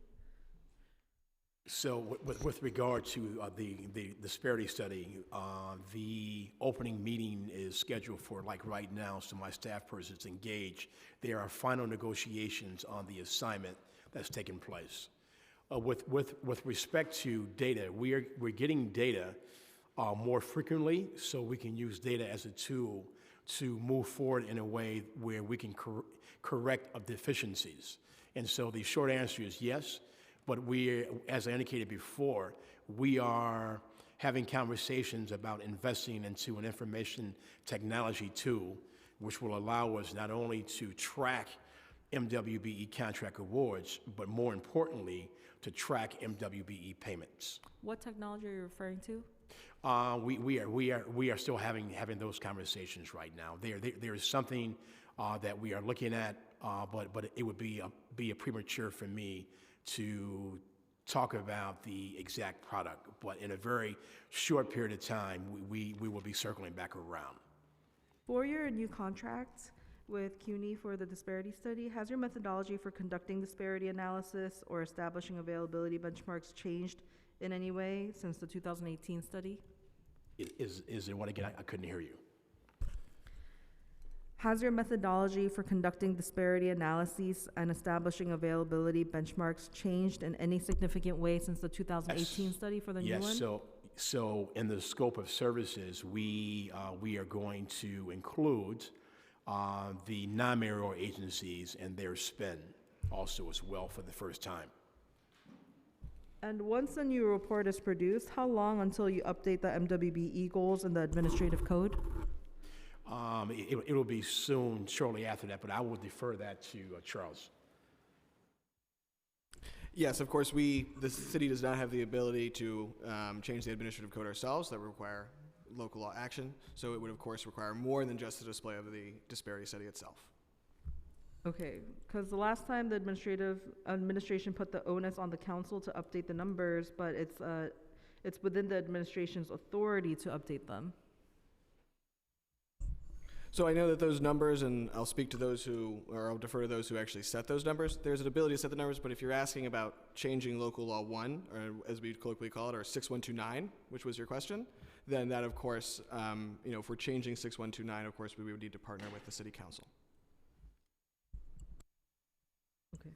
So with regard to the disparity study, the opening meeting is scheduled for like right now, so my staff person's engaged. There are final negotiations on the assignment that's taking place. With respect to data, we're getting data more frequently, so we can use data as a tool to move forward in a way where we can correct deficiencies. And so the short answer is yes. But as I indicated before, we are having conversations about investing into an information technology tool, which will allow us not only to track MWBE contract awards, but more importantly, to track MWBE payments. What technology are you referring to? We are still having those conversations right now. There is something that we are looking at, but it would be a premature for me to talk about the exact product, but in a very short period of time, we will be circling back around. For your new contract with CUNY for the disparity study, has your methodology for conducting disparity analysis or establishing availability benchmarks changed in any way since the 2018 study? Is it what again? I couldn't hear you. Has your methodology for conducting disparity analyses and establishing availability benchmarks changed in any significant way since the 2018 study for the new one? Yes, so in the scope of services, we are going to include the non-mayoral agencies and their spend also as well for the first time. And once a new report is produced, how long until you update the MWBE goals in the administrative code? It'll be soon, shortly after that, but I will defer that to Charles. Yes, of course, the city does not have the ability to change the administrative code ourselves. That would require local law action. So it would, of course, require more than just the display of the disparity study itself. Okay, because the last time the administration put the onus on the council to update the numbers, but it's within the administration's authority to update them. So I know that those numbers, and I'll speak to those or I'll defer to those who actually set those numbers. There's an ability to set the numbers, but if you're asking about changing local law 1, or as we colloquially call it, or 6129, which was your question, then that, of course, if we're changing 6129, of course, we would need to partner with the city council. Okay.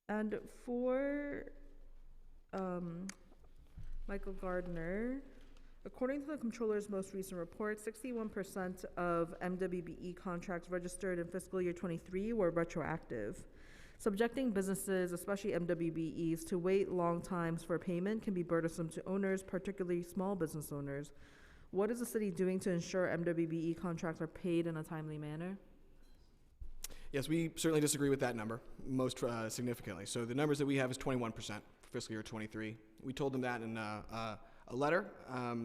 And for Michael Gardner, according to the Comptroller's most recent report, 61% of MWBE contracts registered in fiscal year 23 were retroactive. Subjecting businesses, especially MWBEs, to wait long times for payment can be burdensome to owners, particularly small business owners. What is the city doing to ensure MWBE contracts are paid in a timely manner? Yes, we certainly disagree with that number, most significantly. So the numbers that we have is 21% fiscal year 23. We told them that in a letter,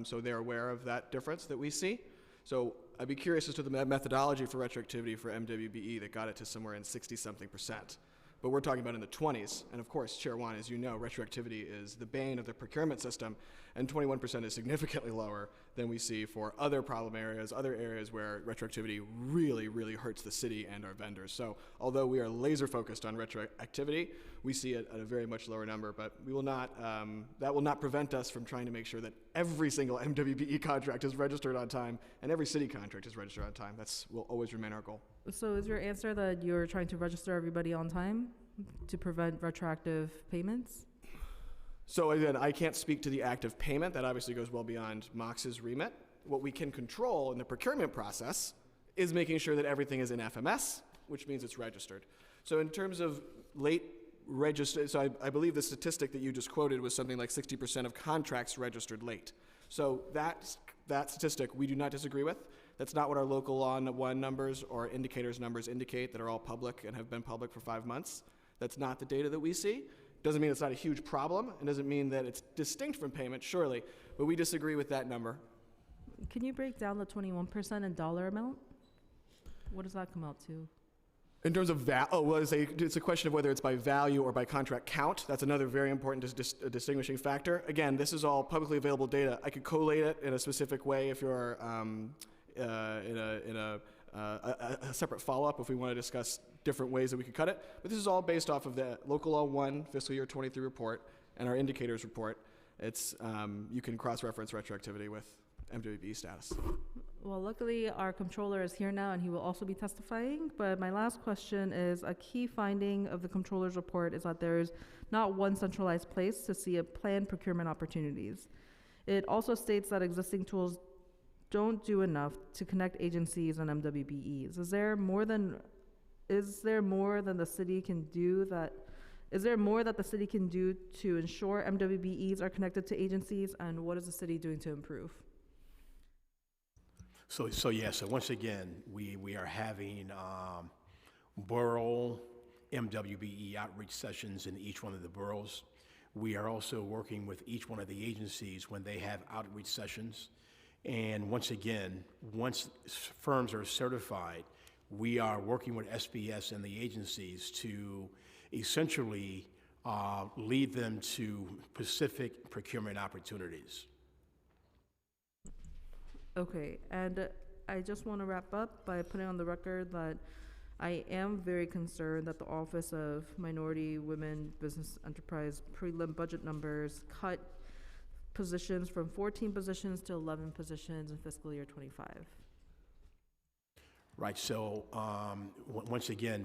so they're aware of that difference that we see. So I'd be curious as to the methodology for retroactivity for MWBE that got it to somewhere in 60-something%. But we're talking about in the 20s. And of course, Chair Wan, as you know, retroactivity is the bane of the procurement system, and 21% is significantly lower than we see for other problem areas, other areas where retroactivity really, really hurts the city and our vendors. So although we are laser focused on retroactivity, we see it at a very much lower number, but we will not, that will not prevent us from trying to make sure that every single MWBE contract is registered on time and every city contract is registered on time. That's will always remain our goal. So is your answer that you're trying to register everybody on time to prevent retroactive payments? So again, I can't speak to the active payment. That obviously goes well beyond Mox's remit. What we can control in the procurement process is making sure that everything is in FMS, which means it's registered. So in terms of late register, so I believe the statistic that you just quoted was something like 60% of contracts registered late. So that statistic we do not disagree with. That's not what our local law 1 numbers or indicators numbers indicate that are all public and have been public for 5 months. That's not the data that we see. Doesn't mean it's not a huge problem. It doesn't mean that it's distinct from payment, surely, but we disagree with that number. Can you break down the 21% in dollar amount? What does that come out to? In terms of it's a question of whether it's by value or by contract count. That's another very important distinguishing factor. Again, this is all publicly available data. I could collate it in a specific way if you're in a separate follow-up if we want to discuss different ways that we could cut it. But this is all based off of the Local Law 1 Fiscal Year 23 report and our indicators report. It's you can cross-reference retroactivity with MWBE status. Well, luckily our comptroller is here now and he will also be testifying. But my last question is, a key finding of the comptroller's report is that there's not one centralized place to see a planned procurement opportunities. It also states that existing tools don't do enough to connect agencies and MWBEs. Is there more than the city can do that? Is there more that the city can do to ensure MWBEs are connected to agencies, and what is the city doing to improve? So once again, we are having borough MWBE outreach sessions in each one of the boroughs. We are also working with each one of the agencies when they have outreach sessions. And once again, once firms are certified, we are working with SBS and the agencies to essentially lead them to specific procurement opportunities. Okay, and I just want to wrap up by putting on the record that I am very concerned that the Office of Minority, Women, Business Enterprise prelim budget numbers cut positions from 14 positions to 11 positions in fiscal year 25. Right, so once again,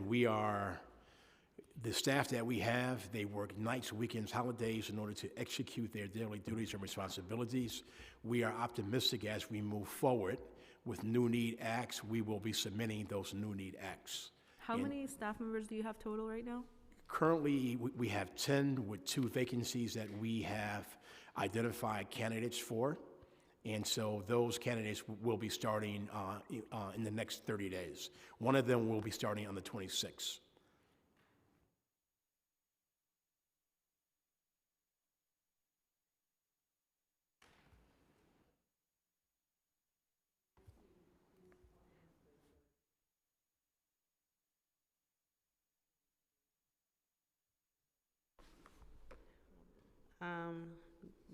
the staff that we have, they work nights, weekends, holidays in order to execute their daily duties and responsibilities. We are optimistic as we move forward with new need acts. We will be submitting those new need acts. How many staff members do you have total right now? Currently, we have 10 with 2 vacancies that we have identified candidates for. And so those candidates will be starting in the next 30 days. One of them will be starting on the 26th.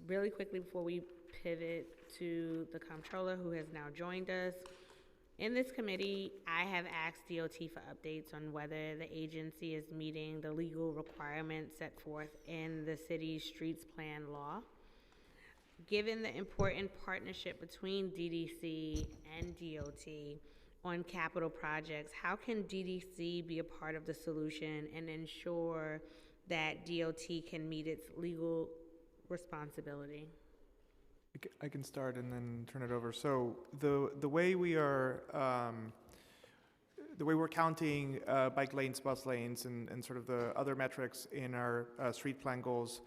Really quickly before we pivot to the comptroller who has now joined us. In this committee, I have asked DOT for updates on whether the agency is meeting the legal requirements set forth in the city's streets plan law. Given the important partnership between DDC and DOT on capital projects, how can DDC be a part of the solution and ensure that DOT can meet its legal responsibility? I can start and then turn it over. So the way we're counting bike lanes, bus lanes, and sort of the other metrics in our street plan goals,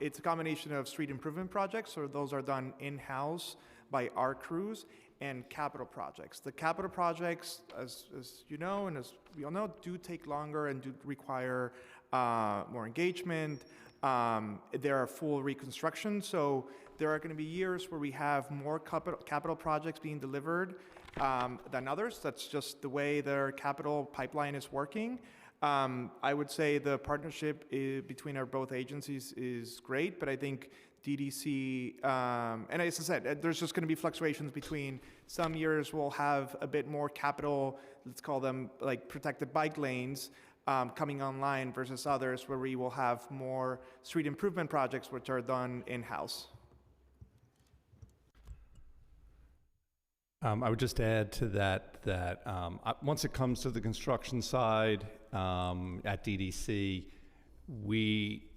it's a combination of street improvement projects, so those are done in-house by our crews, and capital projects. The capital projects, as you know and as we all know, do take longer and do require more engagement, There are full reconstruction, so there are going to be years where we have more capital projects being delivered than others. That's just the way their capital pipeline is working. I would say the partnership between our both agencies is great, but I think DDC, and as I said, there's just going to be fluctuations between some years we'll have a bit more capital, let's call them like protected bike lanes, coming online versus others where we will have more street improvement projects which are done in-house. I would just add to that once it comes to the construction side at DDC, we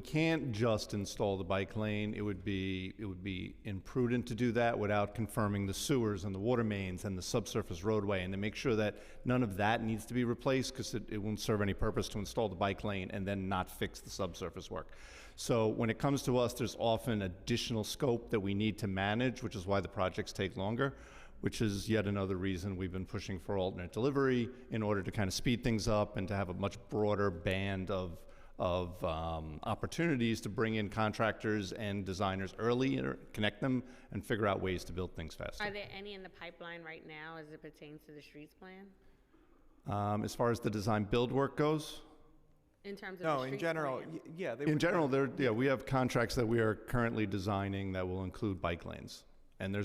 can't just install the bike lane. It would be imprudent to do that without confirming the sewers and the water mains and the subsurface roadway, and to make sure that none of that needs to be replaced, because it won't serve any purpose to install the bike lane and then not fix the subsurface work. So when it comes to us, there's often additional scope that we need to manage, which is why the projects take longer, which is yet another reason we've been pushing for alternate delivery in order to kind of speed things up and to have a much broader band of opportunities to bring in contractors and designers early and connect them and figure out ways to build things faster. Are there any in the pipeline right now as it pertains to the streets plan? As far as the design build work goes? In terms of No, the in streets general, plan? yeah. In general, we have contracts that we are currently designing that will include bike lanes. And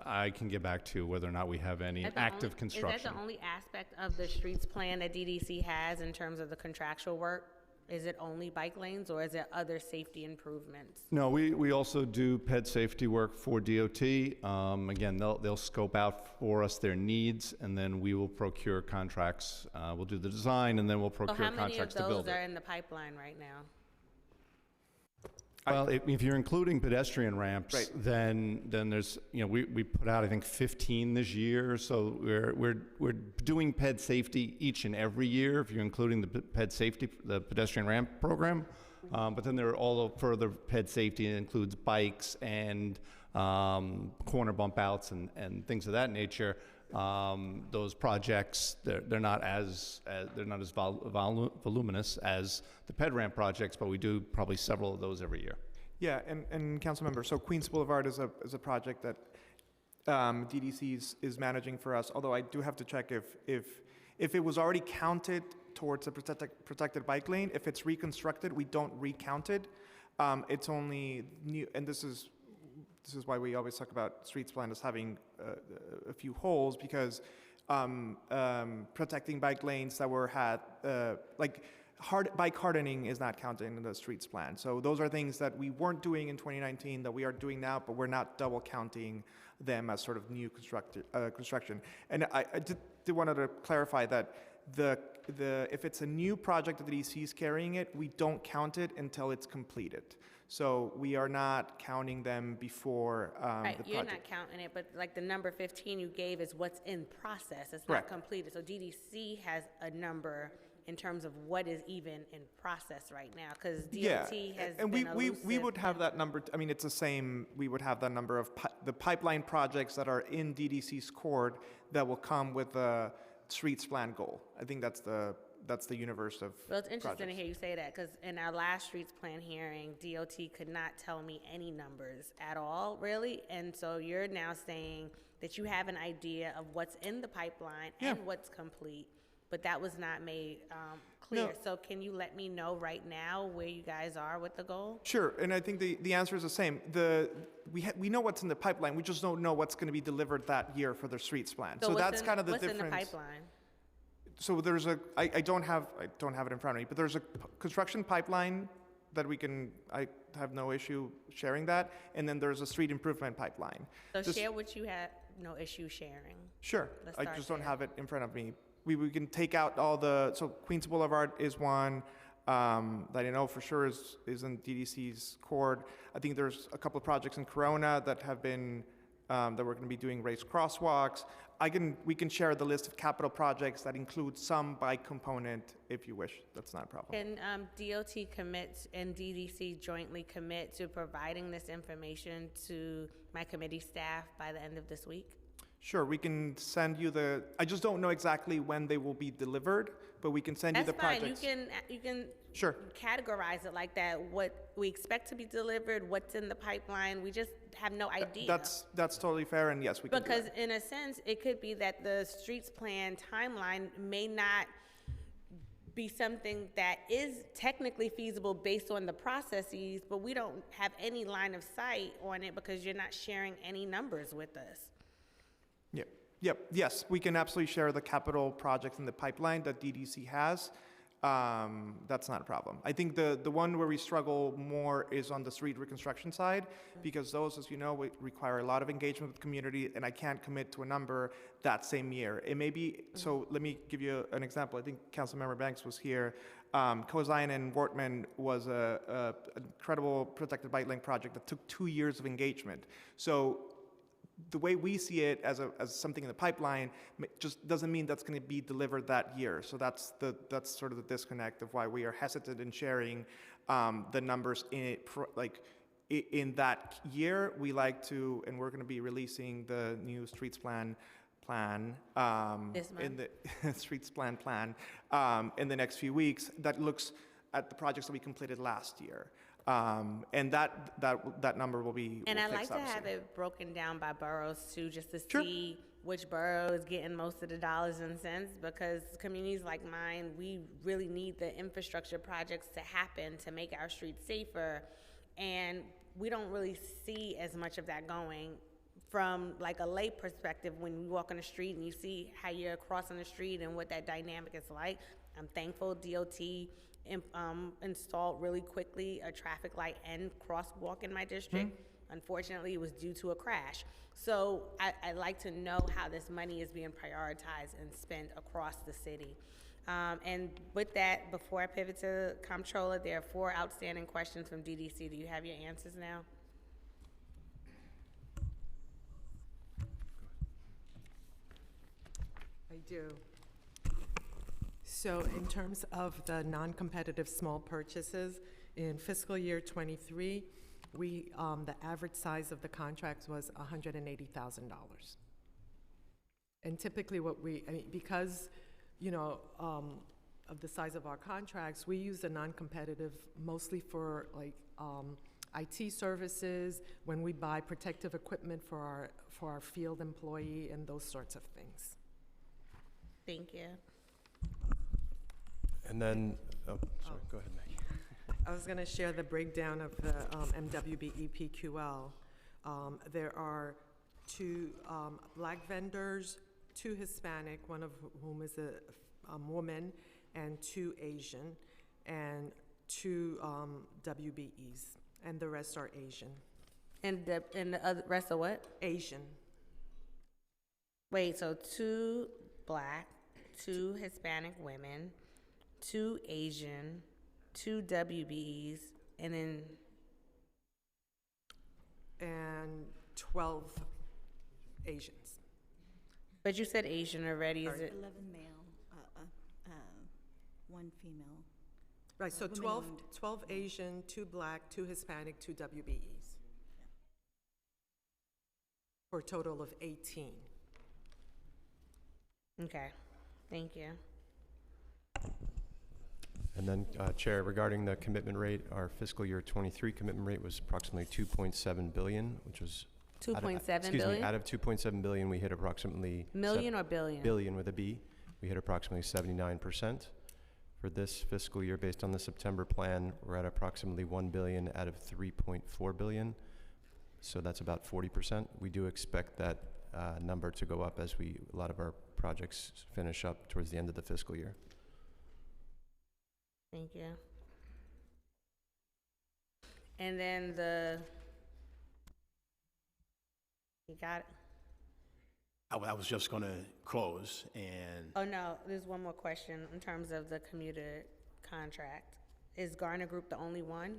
I can get back to whether or not we have any active construction. Is that the only aspect of the streets plan that DDC has in terms of the contractual work? Is it only bike lanes, or is there other safety improvements? No, we also do ped safety work for DOT. Again, they'll scope out for us their needs, and then we will procure contracts. We'll do the design, and then we'll procure contracts to build it. How many of those are in the pipeline right now? Well, if you're including pedestrian ramps, Right. then there's, we put out, I think, 15 this year. So we're doing ped safety each and every year, if you're including the ped safety, the pedestrian ramp program. But then there are all further ped safety. It includes bikes and corner bump outs and things of that nature. Those projects, they're not as voluminous as the ped ramp projects, but we do probably several of those every year. Yeah, and council member, so Queens Boulevard is a project that DDC is managing for us, although I do have to check if it was already counted towards a protected bike lane. If it's reconstructed, we don't recount it. It's only new, and this is why we always talk about streets plan as having a few holes, because protecting bike lanes that bike hardening is not counted in the streets plan. So those are things that we weren't doing in 2019 that we are doing now, but we're not double counting them as sort of new construction. And I did wanted to clarify that if it's a new project that the DC is carrying it, we don't count it until it's completed. So we are not counting them before the project. You're not counting it, but like the number 15 you gave is what's in process. It's Correct. not completed. So DDC has a number in terms of what is even in process right now, because DOT has and been we would have that number. I mean, it's the same. We would have that number of the pipeline projects that are in DDC's cord that will come with a streets plan goal. I think that's the universe of Well, it's interesting projects. to hear you say that, because in our last streets plan hearing, DOT could not tell me any numbers at all, really. And so you're now saying that you have an idea of what's in the pipeline and what's complete, but that was not made clear. No. So can you let me know right now where you guys are with the goal? Sure, and I think the answer is the same. We know what's in the pipeline. We just don't know what's going to be delivered that year for the streets plan. So that's kind of the difference. What's in the pipeline? So there's I don't have it in front of me, but there's a construction pipeline that I have no issue sharing that, and then there's a street improvement pipeline. So share what you have no issue sharing. Sure, Let's I start just don't there. have it in front of me. We can take out so Queens Boulevard is one that I know for sure is in DDC's cord. I think there's a couple of projects in Corona that have been that we're going to be doing raised crosswalks. We can share the list of capital projects that include some bike component if you wish. That's not a problem. Can DOT commit and DDC jointly commit to providing this information to my committee staff by the end of this week? Sure, we can send you I just don't know exactly when they will be delivered, but we can send you the That's fine, projects. you can Sure. categorize it like that, what we expect to be delivered, what's in the pipeline, we just have no idea. That's totally fair, and yes, we can do Because that. in a sense, it could be that the streets plan timeline may not be something that is technically feasible based on the processes, but we don't have any line of sight on it because you're not sharing any numbers with us. Yes, we can absolutely share the capital projects in the pipeline that DDC has. That's not a problem. I think the one where we struggle more is on the street reconstruction side, because those, as you know, require a lot of engagement with the community, and I can't commit to a number that same year. It may be, so let me give you an example. I think Councilmember Banks was here. Cozian and Wortman was an incredible protected bike lane project that took 2 years of engagement. So the way we see it as something in the pipeline just doesn't mean that's going to be delivered that year. So that's sort of the disconnect of why we are hesitant in sharing the numbers in that year. We like to, and we're going to be releasing the new streets plan in the streets plan in the next few weeks that looks at the projects that we completed last year. And that number will be. And I'd like fixed, to have obviously. it broken down by boroughs too, just to Sure. see which borough is getting most of the dollars and cents, because communities like mine, we really need the infrastructure projects to happen to make our streets safer. And we don't really see as much of that going from like a lay perspective. When you walk on the street and you see how you're crossing the street and what that dynamic is like, I'm thankful DOT installed really quickly a traffic light and crosswalk in my district. Unfortunately, it was due to a crash. So I'd like to know how this money is being prioritized and spent across the city. And with that, before I pivot to Comptroller, there are 4 outstanding questions from DDC. Do you have your answers now? I do. So in terms of the non-competitive small purchases, in fiscal year '23, the average size of the contracts was $180,000. And typically because, of the size of our contracts, we use the non-competitive mostly for IT services, when we buy protective equipment for our field employee and those sorts of things. Thank you. And then, go ahead, Maggie. I was going to share the breakdown of the MWBE PQL. There are 2 Black vendors, 2 Hispanic, one of whom is a woman, and 2 Asian, and 2 WBEs, and the rest are Asian. And the other rest are what? Asian. Wait, so 2 Black, 2 Hispanic women, 2 Asian, 2 WBs, and then... And 12 Asians. But you said Asian already, is it? 11 male, 1 female. Right, so Women-owned. 12 Asian, 2 Black, 2 Hispanic, 2 WBEs. For a total of 18. Okay, thank you. And then, Chair, regarding the commitment rate, our fiscal year '23 commitment rate was approximately 2.7 billion, which was 2.7 excuse billion? me, out of 2.7 billion, we hit approximately Million or billion? billion with a B. We hit approximately 79%. For this fiscal year, based on the September plan, we're at approximately 1 billion out of 3.4 billion. So that's about 40%. We do expect that number to go up as a lot of our projects finish up towards the end of the fiscal year. Thank you. And then you got it? I was just going to close, and Oh, no, there's one more question in terms of the commuter contract. Is Garner Group the only one?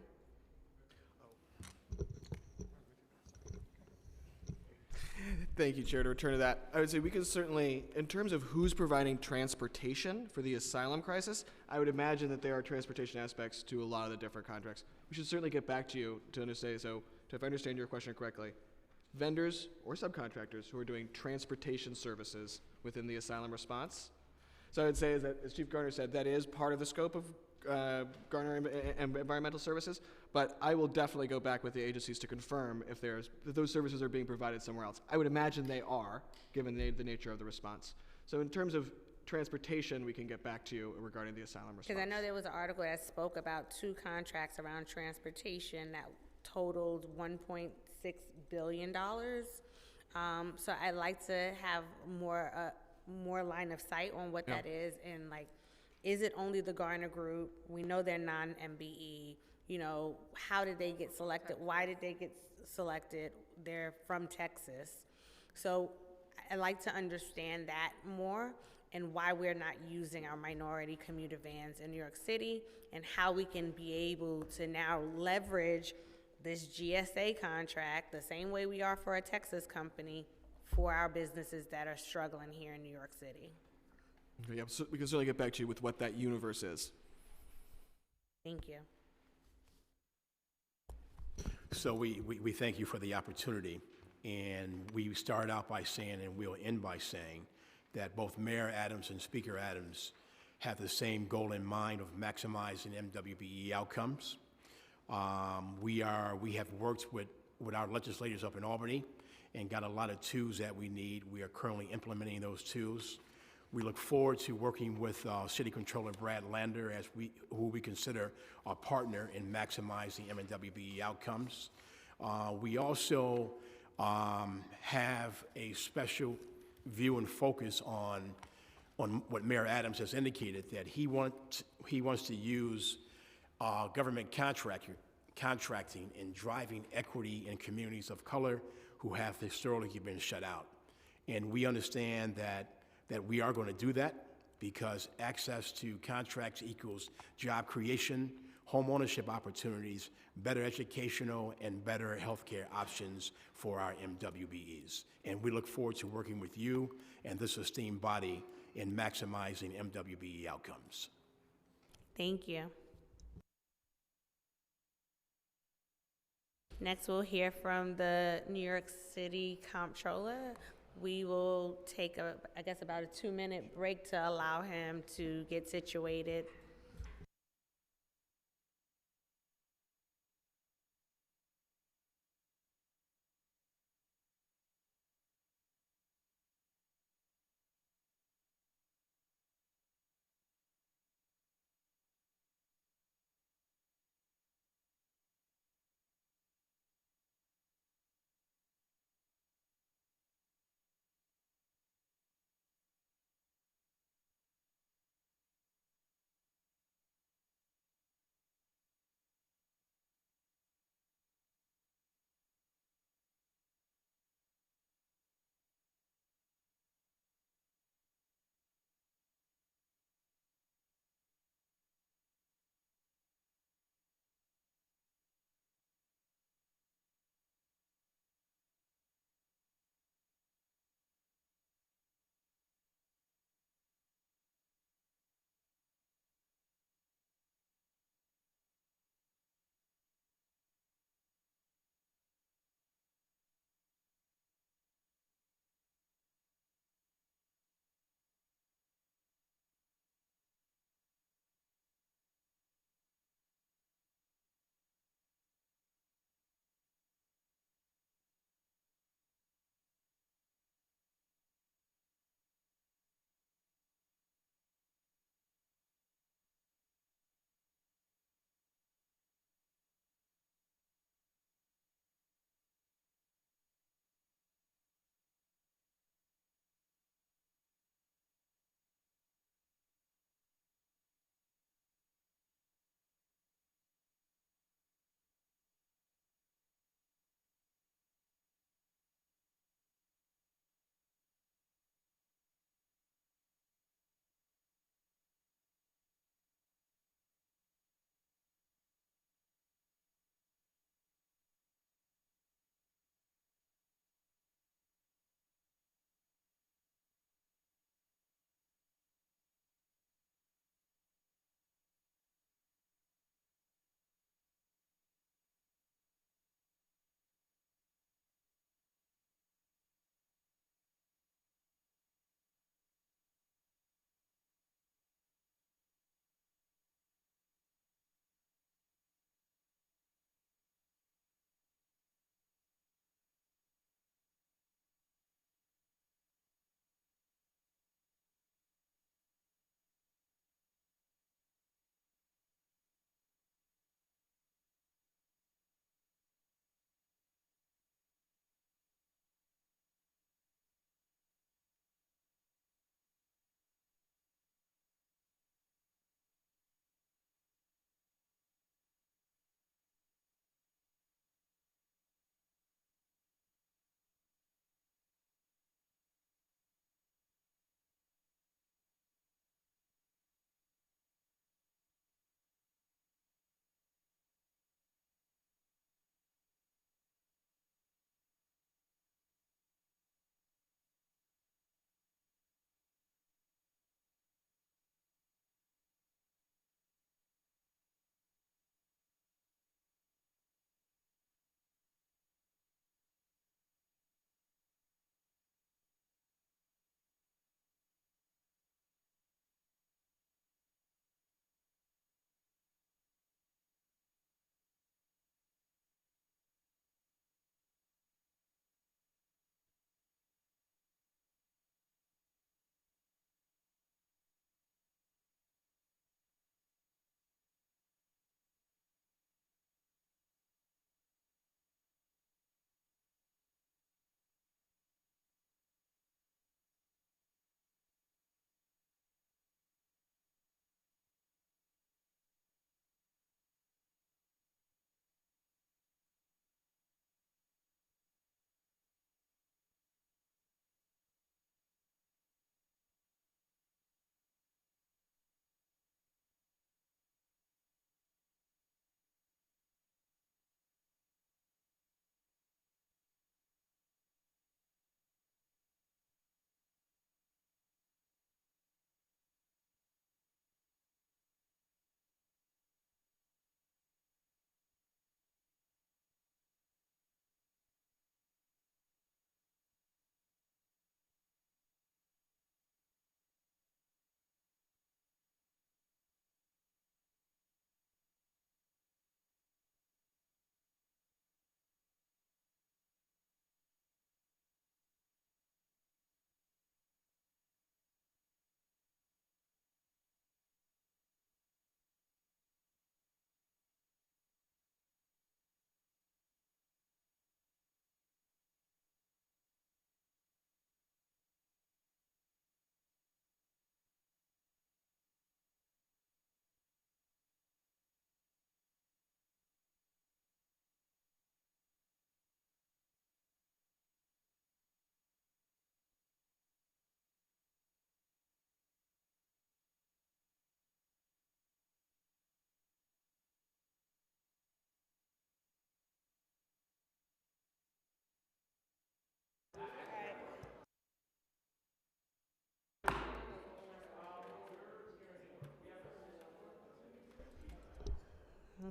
Thank you, Chair. To return to that, I would say we could certainly, in terms of who's providing transportation for the asylum crisis, I would imagine that there are transportation aspects to a lot of the different contracts. We should certainly get back to you to understand, so if I understand your question correctly, vendors or subcontractors who are doing transportation services within the asylum response. So I would say is that, as Chief Garner said, that is part of the scope of Garner and Environmental Services, but I will definitely go back with the agencies to confirm if those services are being provided somewhere else. I would imagine they are, given the nature of the response. So in terms of transportation, we can get back to you regarding the asylum response. Because I know there was an article that spoke about 2 contracts around transportation that totaled $1.6 billion. So I'd like to have more line of sight on what that is, and like, is it only the Garner Group? We know they're non-MBE. You know, how did they get selected? Why did they get selected? They're from Texas. So I'd like to understand that more, and why we're not using our minority commuter vans in New York City, and how we can be able to now leverage this GSA contract the same way we are for a Texas company for our businesses that are struggling here in New York City. Okay, yeah, so we can certainly get back to you with what that universe is. Thank you. So we thank you for the opportunity, and we start out by saying, and we'll end by saying, that both Mayor Adams and Speaker Adams have the same goal in mind of maximizing MWBE outcomes. We have worked with our legislators up in Albany and got a lot of tools that we need. We are currently implementing those tools. We look forward to working with City Controller Brad Lander, who we consider our partner in maximizing MWBE outcomes. We also have a special view and focus on what Mayor Adams has indicated, that he wants to use government contracting in driving equity in communities of color who have historically been shut out. And we understand that we are going to do that, because access to contracts equals job creation, home ownership opportunities, better educational and better healthcare options for our MWBEs. And we look forward to working with you and this esteemed body in maximizing MWBE outcomes. Thank you. Next, we'll hear from the New York City Comptroller. We will take about a 2-minute break to allow him to get situated.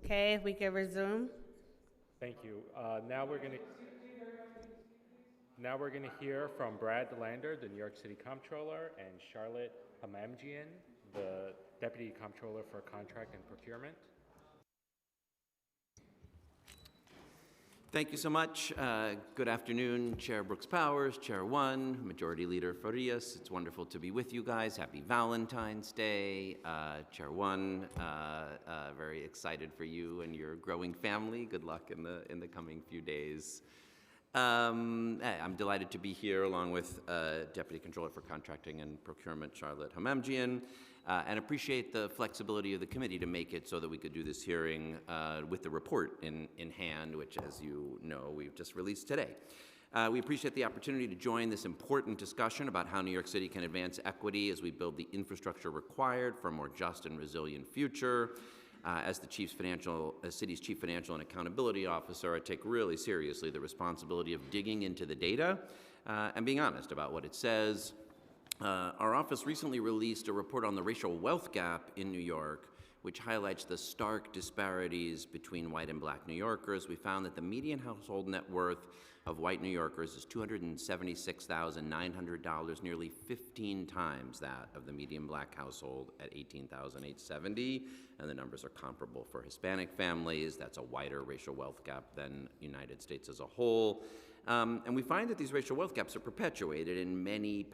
Okay, if we can resume. Thank you. Now we're going to hear from Brad Delander, the New York City Comptroller, and Charlotte Hamamjian, the Deputy Comptroller for Contract and Procurement. Thank you so much. Good afternoon, Chair Brooks Powers, Chair One, Majority Leader Farias. It's wonderful to be with you guys. Happy Valentine's Day. Chair One, very excited for you and your growing family. Good luck in the coming few days. I'm delighted to be here along with Deputy Controller for Contracting and Procurement, Charlotte Hamamjian, and appreciate the flexibility of the committee to make it so that we could do this hearing with the report in hand, which, as you know, we've just released today. We appreciate the opportunity to join this important discussion about how New York City can advance equity as we build the infrastructure required for a more just and resilient future. As the city's chief financial and accountability officer, I take really seriously the responsibility of digging into the data and being honest about what it says. Our office recently released a report on the racial wealth gap in New York, which highlights the stark disparities between white and black New Yorkers. We found that the median household net worth of white New Yorkers is $276,900, nearly 15 times that of the median black household at $18,870, and the numbers are comparable for Hispanic families. That's a wider racial wealth gap than the United States as a whole. And we find that these racial wealth gaps are perpetuated in many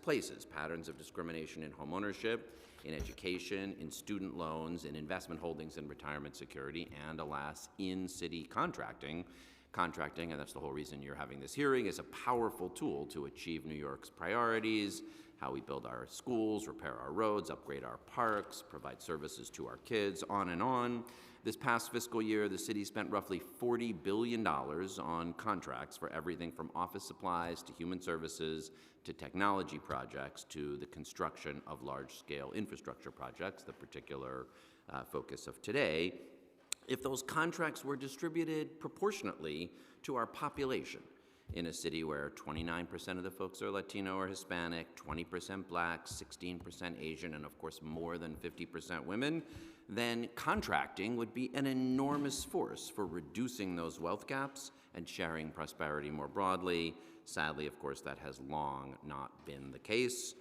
places, patterns of discrimination in homeownership, in education, in student loans, in investment holdings and retirement security, and alas, in city contracting. Contracting, and that's the whole reason you're having this hearing, is a powerful tool to achieve New York's priorities, how we build our schools, repair our roads, upgrade our parks, provide services to our kids, on and on. This past fiscal year, the city spent roughly $40 billion on contracts for everything from office supplies to human services to technology projects to the construction of large-scale infrastructure projects, the particular focus of today. If those contracts were distributed proportionately to our population in a city where 29% of the folks are Latino or Hispanic, 20% Black, 16% Asian, and of course more than 50% women, then contracting would be an enormous force for reducing those wealth gaps and sharing prosperity more broadly. Sadly, of course, that has long not been the case.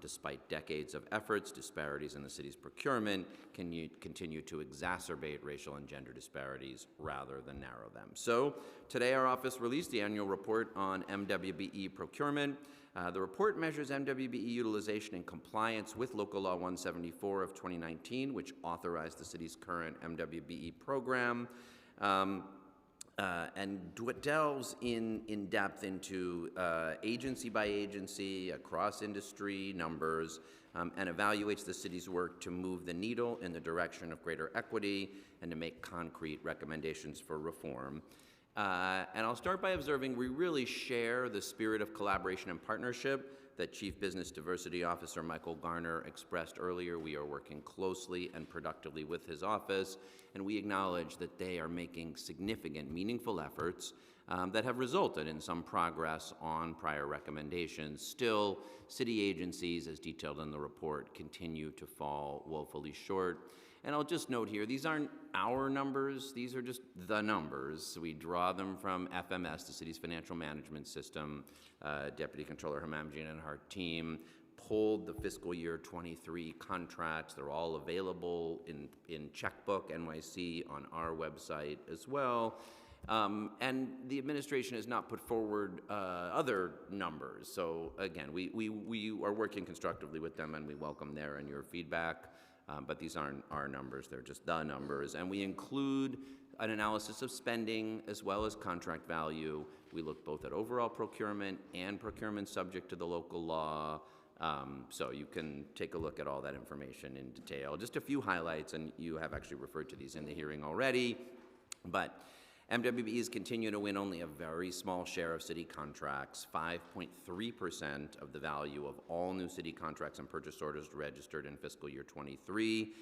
Despite decades of efforts, disparities in the city's procurement continue to exacerbate racial and gender disparities rather than narrow them. So today our office released the annual report on MWBE procurement. The report measures MWBE utilization in compliance with Local Law 174 of 2019, which authorized the city's current MWBE program. And delves in depth into agency by agency, across industry numbers, and evaluates the city's work to move the needle in the direction of greater equity and to make concrete recommendations for reform. And I'll start by observing we really share the spirit of collaboration and partnership that Chief Business Diversity Officer Michael Garner expressed earlier. We are working closely and productively with his office, and we acknowledge that they are making significant, meaningful efforts that have resulted in some progress on prior recommendations. Still, city agencies, as detailed in the report, continue to fall woefully short. And I'll just note here, these aren't our numbers, these are just the numbers. We draw them from FMS, the city's financial management system. Deputy Controller Hamamjian and her team pulled the fiscal year 23 contracts. They're all available in Checkbook NYC on our website as well. And the administration has not put forward other numbers. So again, we are working constructively with them, and we welcome their and your feedback. But these aren't our numbers, they're just the numbers. And we include an analysis of spending as well as contract value. We look both at overall procurement and procurement subject to the local law. So you can take a look at all that information in detail. Just a few highlights, and you have actually referred to these in the hearing already. But MWBEs continue to win only a very small share of city contracts. 5.3% of the value of all new city contracts and purchase orders registered in fiscal year 23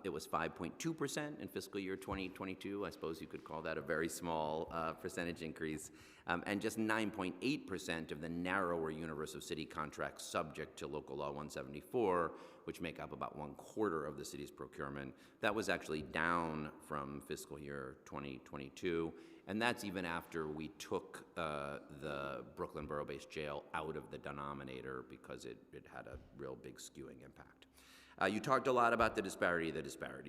It was 5.2% in fiscal year 2022. I suppose you could call that a very small percentage increase. And just 9.8% of the narrower universe of city contracts subject to Local Law 174, which make up about 1/4 of the city's procurement. That was actually down from fiscal year 2022. And that's even after we took the Brooklyn Borough-based jail out of the denominator because it had a real big skewing impact. You talked a lot about the disparity,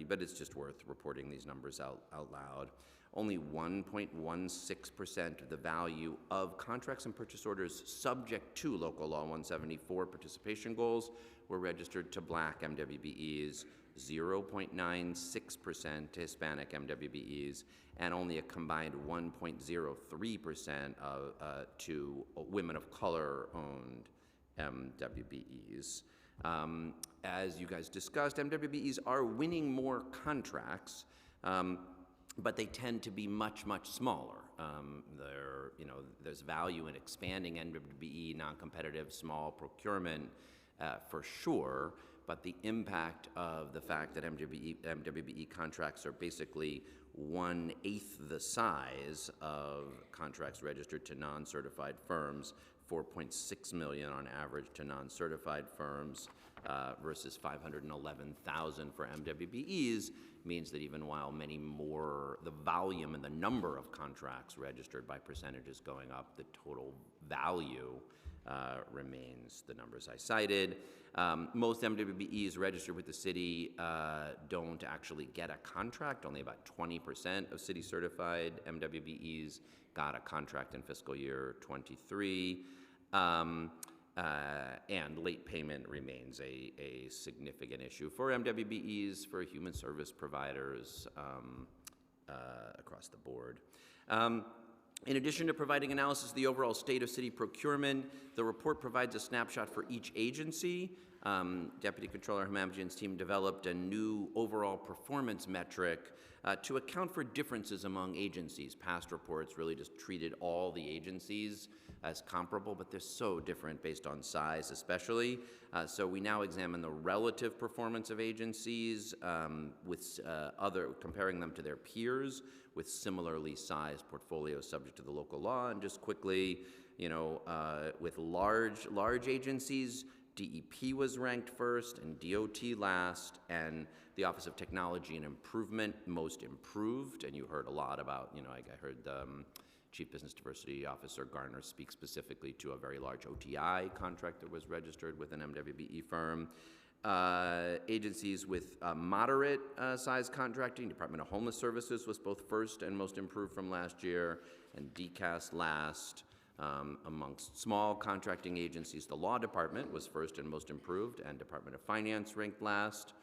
but it's just worth reporting these numbers out loud. Only 1.16% of the value of contracts and purchase orders subject to Local Law 174 participation goals were registered to Black MWBEs, 0.96% to Hispanic MWBEs, and only a combined 1.03% to women of color-owned MWBEs. As you guys discussed, MWBEs are winning more contracts, but they tend to be much, much smaller. There's value in expanding MWBE non-competitive small procurement for sure, but the impact of the fact that MWBE contracts are basically 1/8 the size of contracts registered to non-certified firms, 4.6 million on average to non-certified firms versus 511,000 for MWBEs, means that even while many more, the volume and the number of contracts registered by percentages going up, the total value remains the numbers I cited. Most MWBEs registered with the city don't actually get a contract. Only about 20% of city-certified MWBEs got a contract in fiscal year 23. And late payment remains a significant issue for MWBEs, for human service providers across the board. In addition to providing analysis of the overall state of city procurement, the report provides a snapshot for each agency. Deputy Controller Hamamjian's team developed a new overall performance metric to account for differences among agencies. Past reports really just treated all the agencies as comparable, but they're so different based on size especially. So we now examine the relative performance of agencies with comparing them to their peers with similarly sized portfolios subject to the local law. And just quickly, with large agencies, DEP was ranked first and DOT last, and the Office of Technology and Improvement most improved. And you heard a lot about, I heard Chief Business Diversity Officer Garner speak specifically to a very large OTI contract that was registered with an MWBE firm. Agencies with moderate size contracting, Department of Homeless Services was both first and most improved from last year, and DCAS last. Amongst small contracting agencies, the Law Department was first and most improved, and Department of Finance ranked last.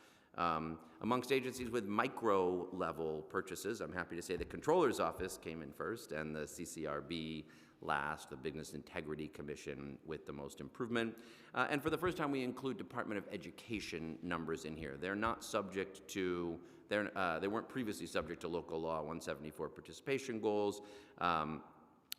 Amongst agencies with micro-level purchases, I'm happy to say the Controller's Office came in first, and the CCRB last, the Business Integrity Commission with the most improvement. And for the first time, we include Department of Education numbers in here. They're not subject to, they weren't previously subject to Local Law 174 participation goals.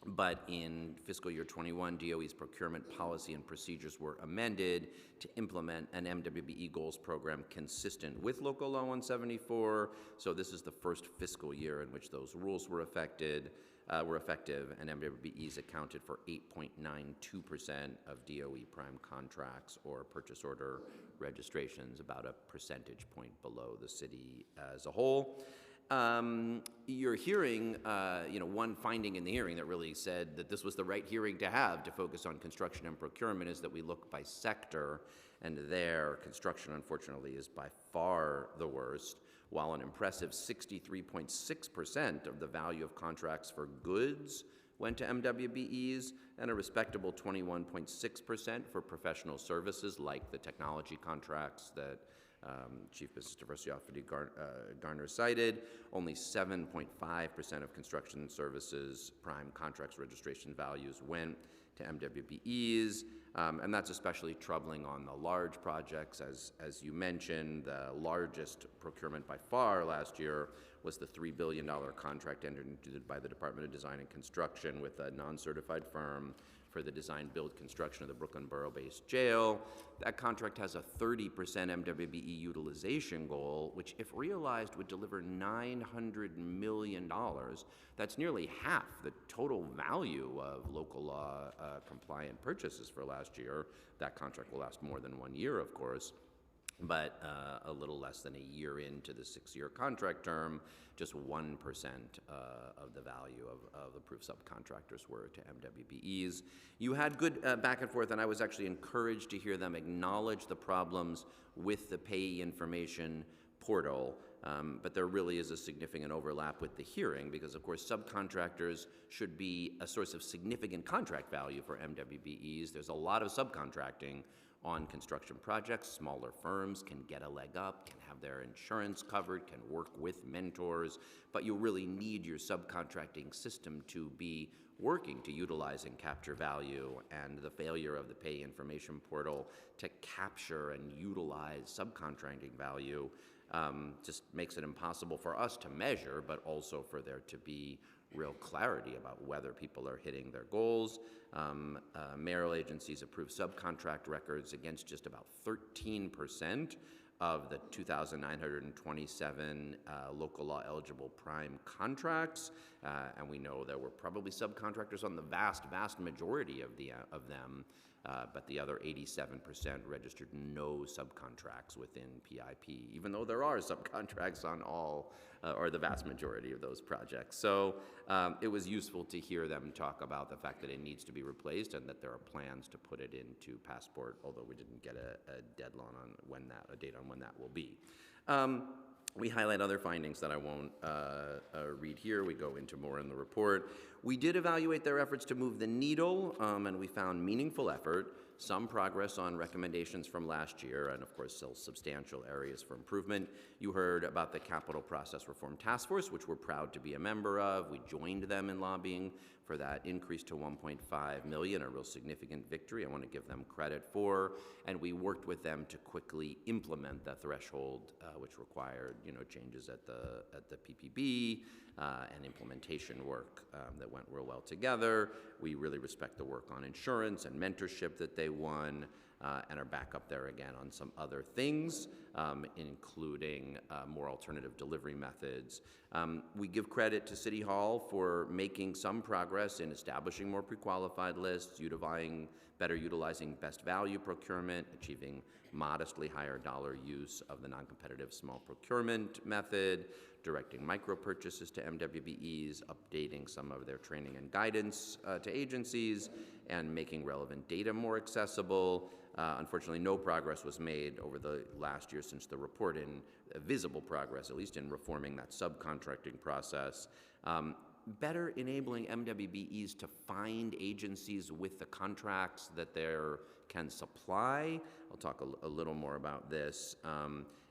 But in fiscal year 21, DOE's procurement policy and procedures were amended to implement an MWBE goals program consistent with Local Law 174. So this is the first fiscal year in which those rules were effective, and MWBEs accounted for 8.92% of DOE prime contracts or purchase order registrations, about a percentage point below the city as a whole. You're hearing, one finding in the hearing that really said that this was the right hearing to have to focus on construction and procurement is that we look by sector, and there, construction, unfortunately, is by far the worst, while an impressive 63.6% of the value of contracts for goods went to MWBEs, and a respectable 21.6% for professional services like the technology contracts that Chief Business Diversity Officer Garner cited. Only 7.5% of construction and services prime contracts registration values went to MWBEs, and that's especially troubling on the large projects. As you mentioned, the largest procurement by far last year was the $3 billion contract entered into by the Department of Design and Construction with a non-certified firm for for the design, build, construction of the Brooklyn Borough-based jail. That contract has a 30% MWBE utilization goal, which, if realized, would deliver $900 million. That's nearly half the total value of local law compliant purchases for last year. That contract will last more than 1 year, of course, but a little less than a year into the 6-year contract term, just 1% of the value of approved subcontractors were to MWBEs. You had good back and forth, and I was actually encouraged to hear them acknowledge the problems with the payee information portal, but there really is a significant overlap with the hearing because, of course, subcontractors should be a source of significant contract value for MWBEs. There's a lot of subcontracting on construction projects. Smaller firms can get a leg up, can have their insurance covered, can work with mentors, but you really need your subcontracting system to be working to utilize and capture value, and the failure of the pay information portal to capture and utilize subcontracting value just makes it impossible for us to measure, but also for there to be real clarity about whether people are hitting their goals. Mayoral agencies approve subcontract records against just about 13% of the 2,927 local law eligible prime contracts, and we know there were probably subcontractors on the vast majority of them. But the other 87% registered no subcontracts within PIP, even though there are subcontracts on all or the vast majority of those projects. So it was useful to hear them talk about the fact that it needs to be replaced and that there are plans to put it into Passport, although we didn't get a deadline on a date on when that will be. We highlight other findings that I won't read here. We go into more in the report. We did evaluate their efforts to move the needle, and we found meaningful effort, some progress on recommendations from last year, and of course, still substantial areas for improvement. You heard about the Capital Process Reform Task Force, which we're proud to be a member of. We joined them in lobbying for that increase to $1.5 million, a real significant victory I want to give them credit for. And we worked with them to quickly implement the threshold, which required changes at the PPB and implementation work that went real well together. We really respect the work on insurance and mentorship that they won, and are back up there again on some other things, including more alternative delivery methods. We give credit to City Hall for making some progress in establishing more pre-qualified lists, better utilizing best value procurement, achieving modestly higher dollar use of the non-competitive small procurement method, directing micro purchases to MWBEs, updating some of their training and guidance to agencies, and making relevant data more accessible. Unfortunately, no progress was made over the last year since the report, in visible progress, at least in reforming that subcontracting process. Better enabling MWBEs to find agencies with the contracts that they can supply. I'll talk a little more about this.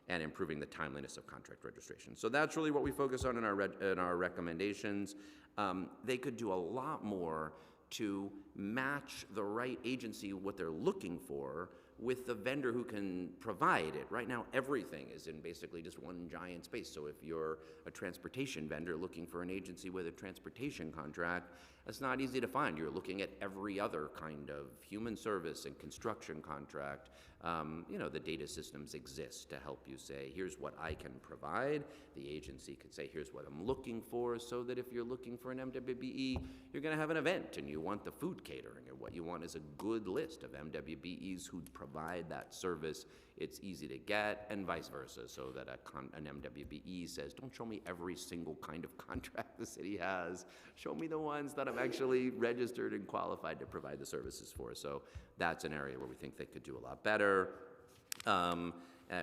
And improving the timeliness of contract registration. So that's really what we focus on in our recommendations. They could do a lot more to match the right agency, what they're looking for, with the vendor who can provide it. Right now, everything is in basically just one giant space. So if you're a transportation vendor looking for an agency with a transportation contract, that's not easy to find. You're looking at every other kind of human service and construction contract. The data systems exist to help you say, here's what I can provide. The agency could say, here's what I'm looking for, so that if you're looking for an MWBE, you're going to have an event and you want the food catering, or what you want is a good list of MWBEs who provide that service. It's easy to get, and vice versa, so that an MWBE says, don't show me every single kind of contract the city has. Show me the ones that I'm actually registered and qualified to provide the services for. So that's an area where we think they could do a lot better.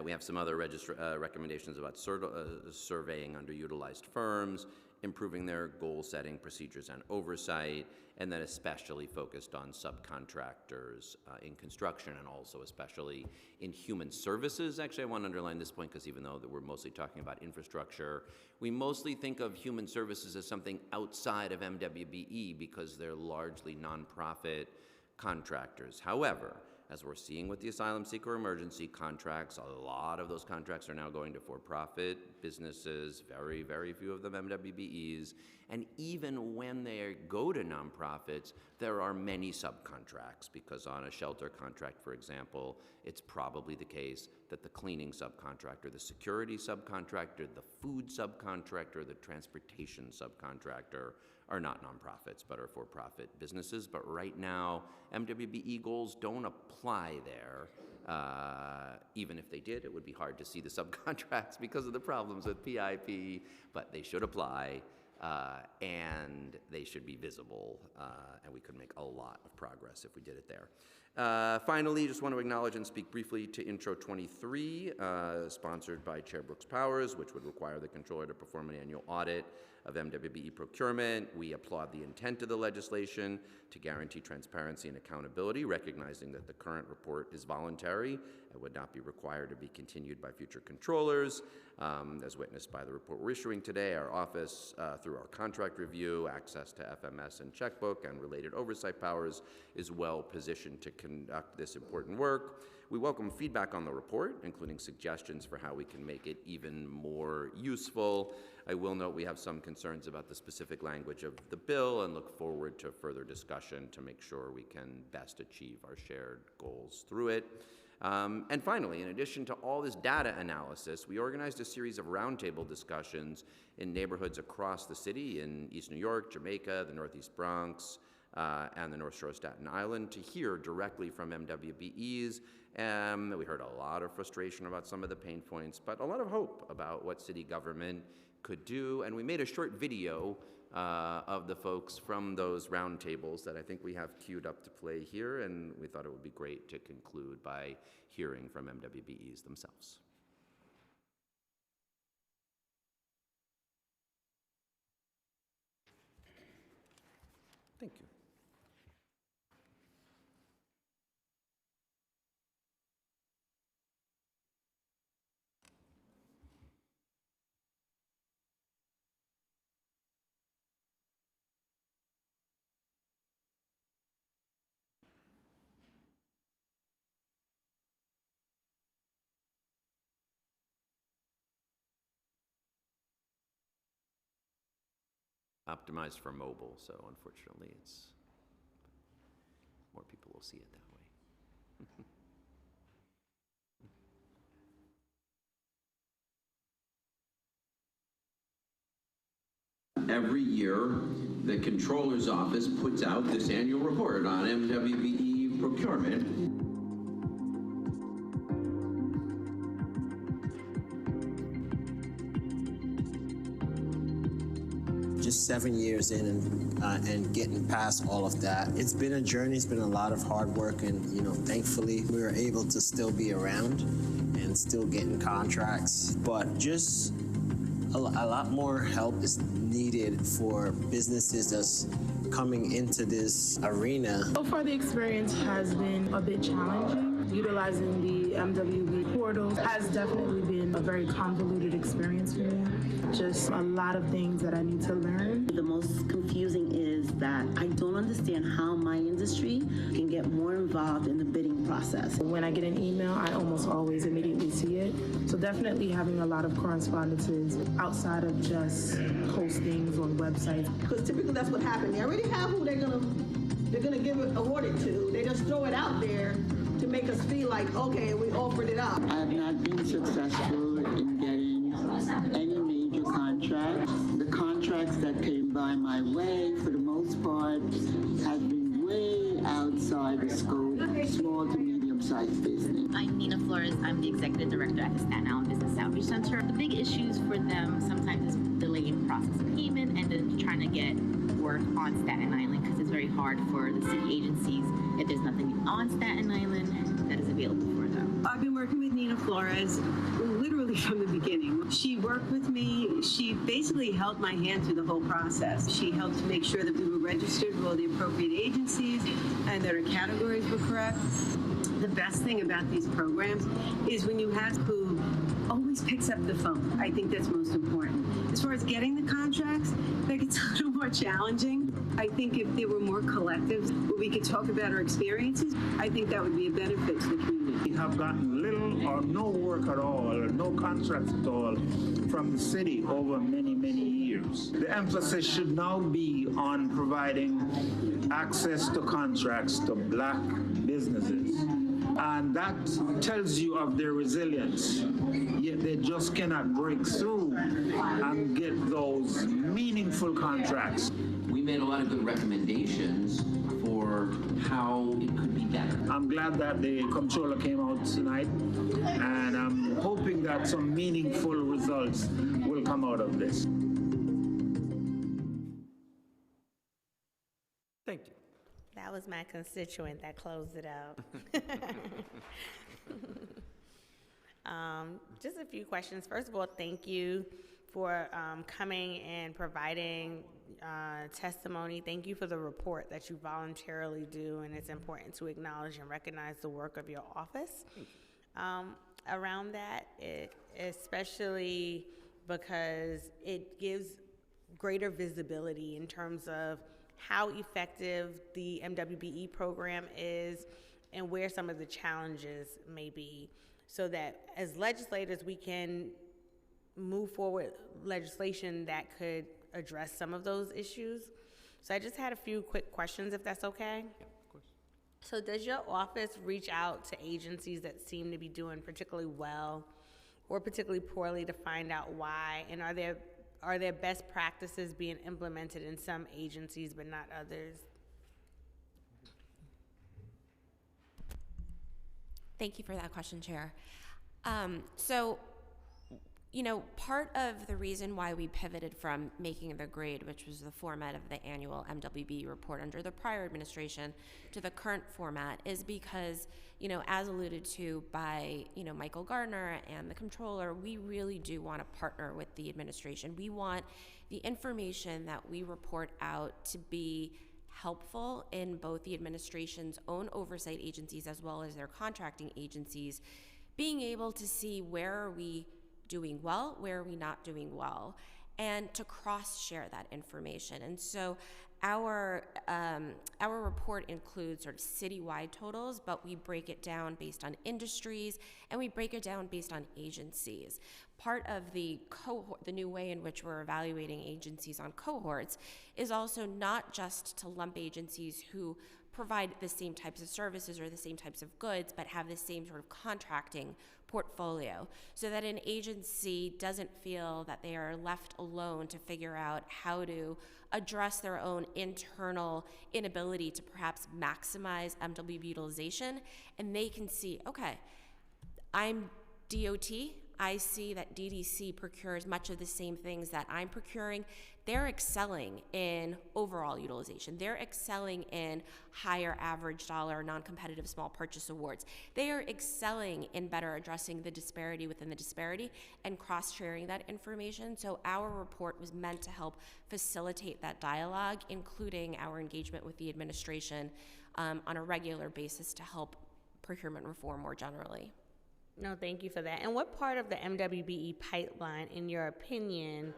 We have some other recommendations about surveying underutilized firms, improving their goal-setting procedures and oversight, and then especially focused on subcontractors in construction, and also especially in human services. Actually, I want to underline this point because even though we're mostly talking about infrastructure, we mostly think of human services as something outside of MWBE because they're largely nonprofit contractors. However, as we're seeing with the asylum seeker emergency contracts, a lot of those contracts are now going to for-profit businesses, very, very few of them MWBEs. And even when they go to nonprofits, there are many subcontracts, because on a shelter contract, for example, it's probably the case that the cleaning subcontractor, the security subcontractor, the food subcontractor, the transportation subcontractor are not nonprofits, but are for-profit businesses. But right now, MWBE goals don't apply there. Even if they did, it would be hard to see the subcontracts because of the problems with PIP, but they should apply, and they should be visible, and we could make a lot of progress if we did it there. Finally, just want to acknowledge and speak briefly to Intro 23, sponsored by Chair Brooks Powers, which would require the controller to perform an annual audit of MWBE procurement. We applaud the intent of the legislation to guarantee transparency and accountability, recognizing that the current report is voluntary and would not be required to be continued by future controllers. As witnessed by the report we're issuing today, our office, through our contract review, access to FMS and checkbook, and related oversight powers, is well positioned to conduct this important work. We welcome feedback on the report, including suggestions for how we can make it even more useful. I will note we have some concerns about the specific language of the bill and look forward to further discussion to make sure we can best achieve our shared goals through it. And finally, in addition to all this data analysis, we organized a series of roundtable discussions in neighborhoods across the city in East New York, Jamaica, the Northeast Bronx, and the North Shore of Staten Island to hear directly from MWBEs. We heard a lot of frustration about some of the pain points, but a lot of hope about what city government could do. And we made a short video of the folks from those roundtables that I think we have queued up to play here, and we thought it would be great to conclude by hearing from MWBEs themselves. Thank you. Optimized for mobile, so unfortunately it's more people will see it that way. Every year, the Controller's Office puts out this annual report on MWBE procurement. Just 7 years in and getting past all of that. It's been a journey, it's been a lot of hard work, and thankfully we were able to still be around and still getting contracts. But just a lot more help is needed for businesses that's coming into this arena. So far the experience has been a bit challenging. Utilizing the MWB portal has definitely been a very convoluted experience for me. Just a lot of things that I need to learn. The most confusing is that I don't understand how my industry can get more involved in the bidding process. When I get an email, I almost always immediately see it. So definitely having a lot of correspondences outside of just postings on websites. Because typically that's what happens. They already have who they're gonna give it award it to. They just throw it out there to make us feel like, okay, we offered it up. I have not been successful in getting any major contracts. The contracts that came by my way, for the most part, have been way outside the scope of small to medium-sized business. I'm Nina Flores. I'm the Executive Director at the Staten Island Business Outreach Center. The big issues for them sometimes is delaying process of payment and then trying to get work on Staten Island, because it's very hard for the city agencies if there's nothing on Staten Island that is available for them. I've been working with Nina Flores literally from the beginning. She worked with me. She basically held my hand through the whole process. She helped to make sure that we were registered with all the appropriate agencies and that our categories were correct. The best thing about these programs is when you have who always picks up the phone. I think that's most important. As far as getting the contracts, that gets a little more challenging. I think if there were more collectives where we could talk about our experiences, I think that would be a benefit to the community. We have gotten little or no work at all, or no contracts at all from the city over many, many years. The emphasis should now be on providing access to contracts to black businesses. And that tells you of their resilience, yet they just cannot break through and get those meaningful contracts. We made a lot of good recommendations for how it could be better. I'm glad that the comptroller came out tonight, and I'm hoping that some meaningful results will come out of this. Thank you. That was my constituent that closed it out. Just a few questions. First of all, thank you for coming and providing testimony. Thank you for the report that you voluntarily do, and it's important to acknowledge and recognize the work of your office around that, especially because it gives greater visibility in terms of how effective the MWBE program is and where some of the challenges may be, so that as legislators we can move forward legislation that could address some of those issues. So I just had a few quick questions, if that's okay. Yeah, of course. So does your office reach out to agencies that seem to be doing particularly well or particularly poorly to find out why? And are there best practices being implemented in some agencies but not others? Thank you for that question, Chair. Part of the reason why we pivoted from making the grade, which was the format of the annual MWB report under the prior administration, to the current format is because, as alluded to by, Michael Gardner and the controller, we really do want to partner with the administration. We want the information that we report out to be helpful in both the administration's own oversight agencies as well as their contracting agencies, being able to see where are we doing well, where are we not doing well, and to cross-share that information. And so our report includes sort of citywide totals, but we break it down based on industries, and we break it down based on agencies. Part of the cohort, the new way in which we're evaluating agencies on cohorts, is also not just to lump agencies who provide the same types of services or the same types of goods, but have the same sort of contracting portfolio, so that an agency doesn't feel that they are left alone to figure out how to address their own internal inability to perhaps maximize MWB utilization, and they can see, okay, I'm DOT, I see that DDC procures much of the same things that I'm procuring. They're excelling in overall utilization. They're excelling in higher average dollar non-competitive small purchase awards. They are excelling in better addressing the disparity within the disparity and cross-sharing that information. So our report was meant to help facilitate that dialogue, including our engagement with the administration on a regular basis to help procurement reform more generally. No, thank you for that. And what part of the MWBE pipeline, in your opinion,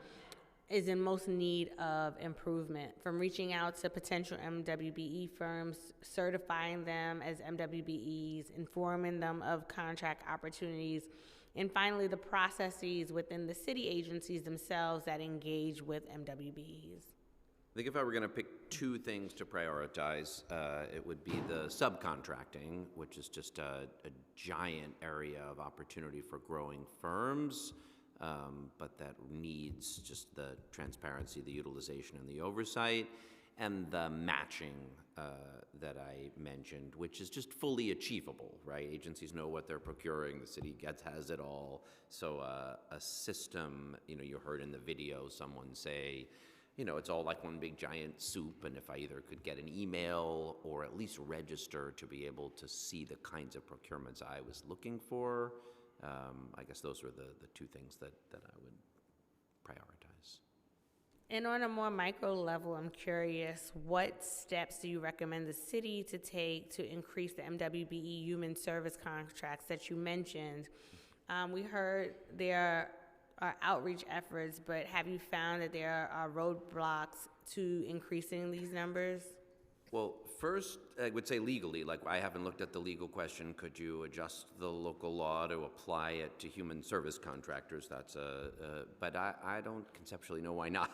is in most need of improvement? From reaching out to potential MWBE firms, certifying them as MWBEs, informing them of contract opportunities, and finally the processes within the city agencies themselves that engage with MWBEs. I think if I were going to pick two things to prioritize, it would be the subcontracting, which is just a giant area of opportunity for growing firms, but that needs just the transparency, the utilization, and the oversight, and the matching that I mentioned, which is just fully achievable, right? Agencies know what they're procuring, the city has it all. So a system, you heard in the video someone say, it's all like one big giant soup, and if I either could get an email or at least register to be able to see the kinds of procurements I was looking for, I guess those were the two things that I would prioritize. And on a more micro level, I'm curious, what steps do you recommend the city to take to increase the MWBE human service contracts that you mentioned? We heard there are outreach efforts, but have you found that there are roadblocks to increasing these numbers? Well, first, I would say legally, like I haven't looked at the legal question, could you adjust the local law to apply it to human service contractors? But I don't conceptually know why not.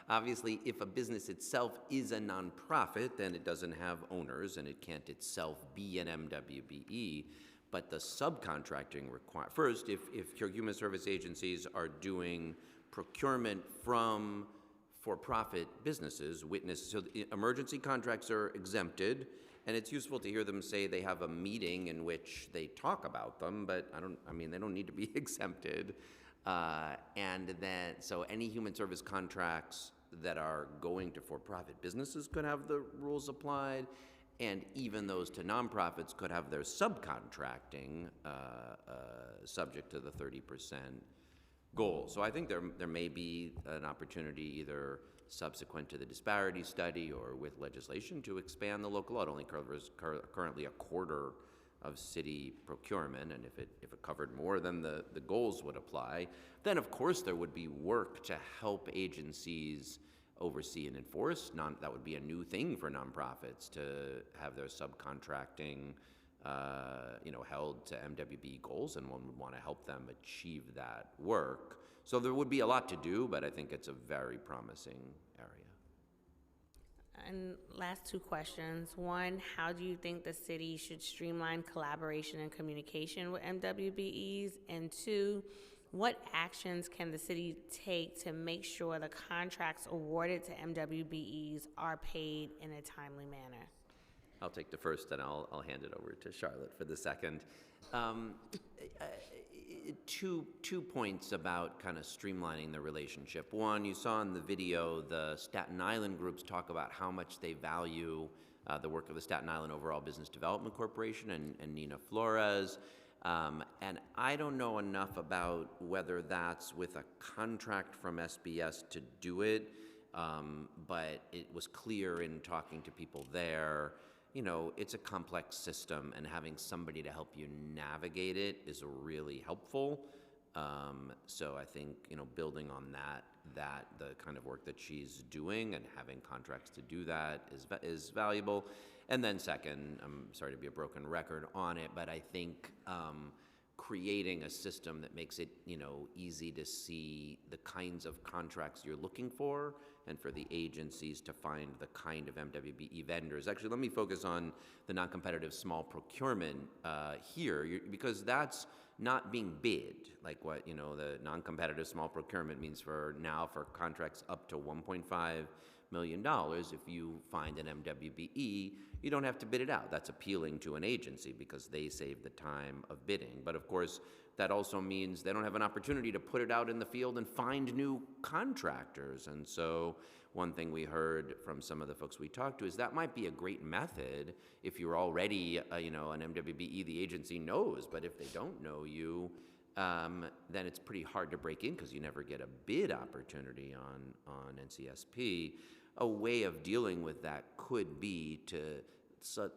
Obviously, if a business itself is a nonprofit, then it doesn't have owners and it can't itself be an MWBE. But the subcontracting first, if your human service agencies are doing procurement from for-profit businesses, so the emergency contracts are exempted, and it's useful to hear them say they have a meeting in which they talk about them, but they don't need to be exempted. And then, so any human service contracts that are going to for-profit businesses could have the rules applied, and even those to nonprofits could have their subcontracting subject to the 30% goal. So I think there may be an opportunity either subsequent to the disparity study or with legislation to expand the local law. It only covers currently a quarter of city procurement, and if it covered more than the goals would apply, then of course there would be work to help agencies oversee and enforce. That would be a new thing for nonprofits to have their subcontracting held to MWB goals, and one would want to help them achieve that work. So there would be a lot to do, but I think it's a very promising area. And last two questions. One, how do you think the city should streamline collaboration and communication with MWBEs? And two, what actions can the city take to make sure the contracts awarded to MWBEs are paid in a timely manner? I'll take the first, and I'll hand it over to Charlotte for the second. Two points about kind of streamlining the relationship. One, you saw in the video the Staten Island groups talk about how much they value the work of the Staten Island Overall Business Development Corporation and Nina Flores. And I don't know enough about whether that's with a contract from SBS to do it, but it was clear in talking to people there, it's a complex system, and having somebody to help you navigate it is really helpful. So I think, building on that the kind of work that she's doing and having contracts to do that is valuable. And then second, I'm sorry to be a broken record on it, but I think creating a system that makes it, easy to see the kinds of contracts you're looking for, and for the agencies to find the kind of MWBE vendors. Actually, let me focus on the non-competitive small procurement here, because that's not being bid, like what the non-competitive small procurement means for contracts up to $1.5 million. If you find an MWBE, you don't have to bid it out. That's appealing to an agency because they save the time of bidding. But of course, that also means they don't have an opportunity to put it out in the field and find new contractors. And so one thing we heard from some of the folks we talked to is that might be a great method if you're already, an MWBE the agency knows, but if they don't know you, then it's pretty hard to break in because you never get a bid opportunity on NCSP. A way of dealing with that could be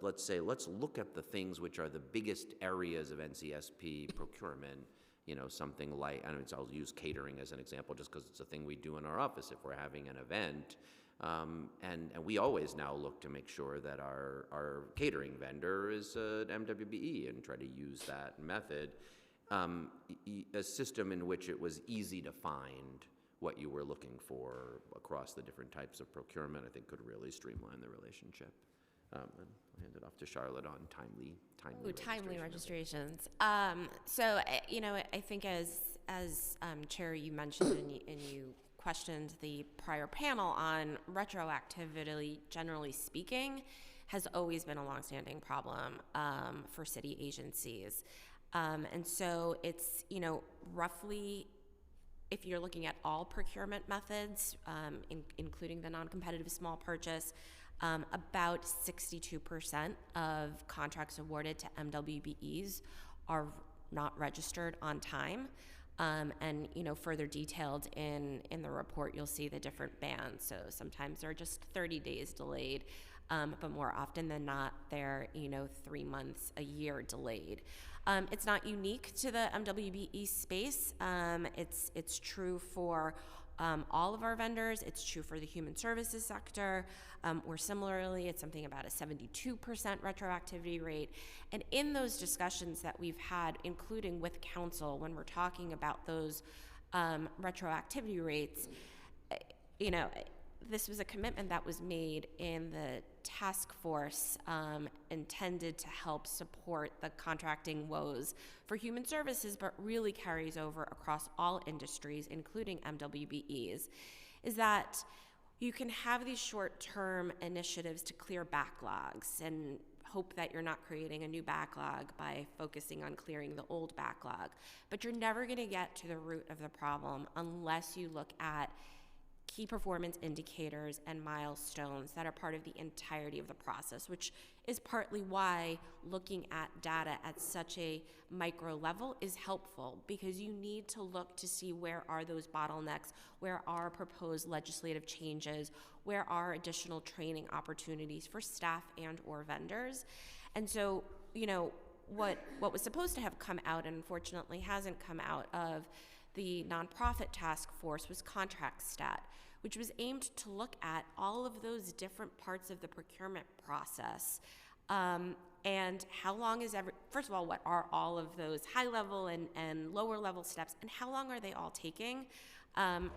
let's look at the things which are the biggest areas of NCSP procurement, something like, I'll use catering as an example just because it's a thing we do in our office if we're having an event. And we always now look to make sure that our catering vendor is an MWBE and try to use that method. A system in which it was easy to find what you were looking for across the different types of procurement, I think could really streamline the relationship. And I'll hand it off to Charlotte on timely registrations. So, I think as Chair, you mentioned and you questioned the prior panel on retroactivity, generally speaking, has always been a longstanding problem for city agencies. And so it's, roughly, if you're looking at all procurement methods, including the non-competitive small purchase, about 62% of contracts awarded to MWBEs are not registered on time. And, further detailed in the report, you'll see the different bands. So sometimes they're just 30 days delayed, but more often than not, they're, 3 months, a year delayed. It's not unique to the MWBE space. It's true for all of our vendors. It's true for the human services sector, where similarly it's something about a 72% retroactivity rate. And in those discussions that we've had, including with council, when we're talking about those retroactivity rates, you know, this was a commitment that was made in the task force intended to help support the contracting woes for human services, but really carries over across all industries, including MWBEs, is that you can have these short-term initiatives to clear backlogs and hope that you're not creating a new backlog by focusing on clearing the old backlog. But you're never going to get to the root of the problem unless you look at key performance indicators and milestones that are part of the entirety of the process, which is partly why looking at data at such a micro level is helpful, because you need to look to see where are those bottlenecks, where are proposed legislative changes, where are additional training opportunities for staff and or vendors. And so, you know, what was supposed to have come out and unfortunately hasn't come out of the nonprofit task force was contract stat, which was aimed to look at all of those different parts of the procurement process. And how long is first of all, what are all of those high level and lower level steps, and how long are they all taking?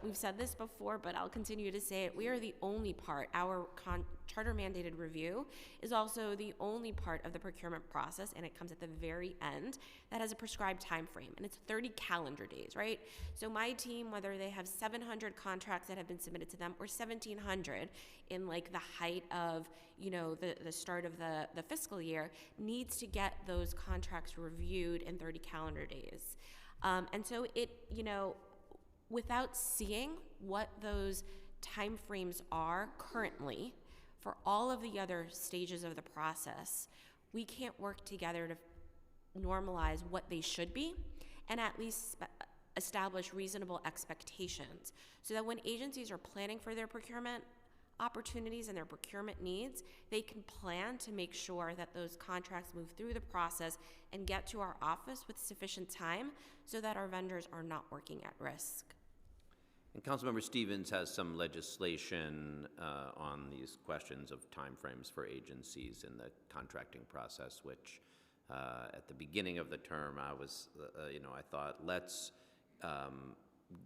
We've said this before, but I'll continue to say it. We are the only part, our charter mandated review is also the only part of the procurement process, and it comes at the very end, that has a prescribed time frame, and it's 30 calendar days, right? So my team, whether they have 700 contracts that have been submitted to them or 1,700 in like the height of, you know, the start of the fiscal year, needs to get those contracts reviewed in 30 calendar days. And so it, you know, without seeing what those timeframes are currently for all of the other stages of the process, we can't work together to normalize what they should be and at least establish reasonable expectations so that when agencies are planning for their procurement opportunities and their procurement needs, they can plan to make sure that those contracts move through the process and get to our office with sufficient time so that our vendors are not working at risk. And Councilmember Stevens has some legislation on these questions of timeframes for agencies in the contracting process, which at the beginning of the term, I was, I thought, let's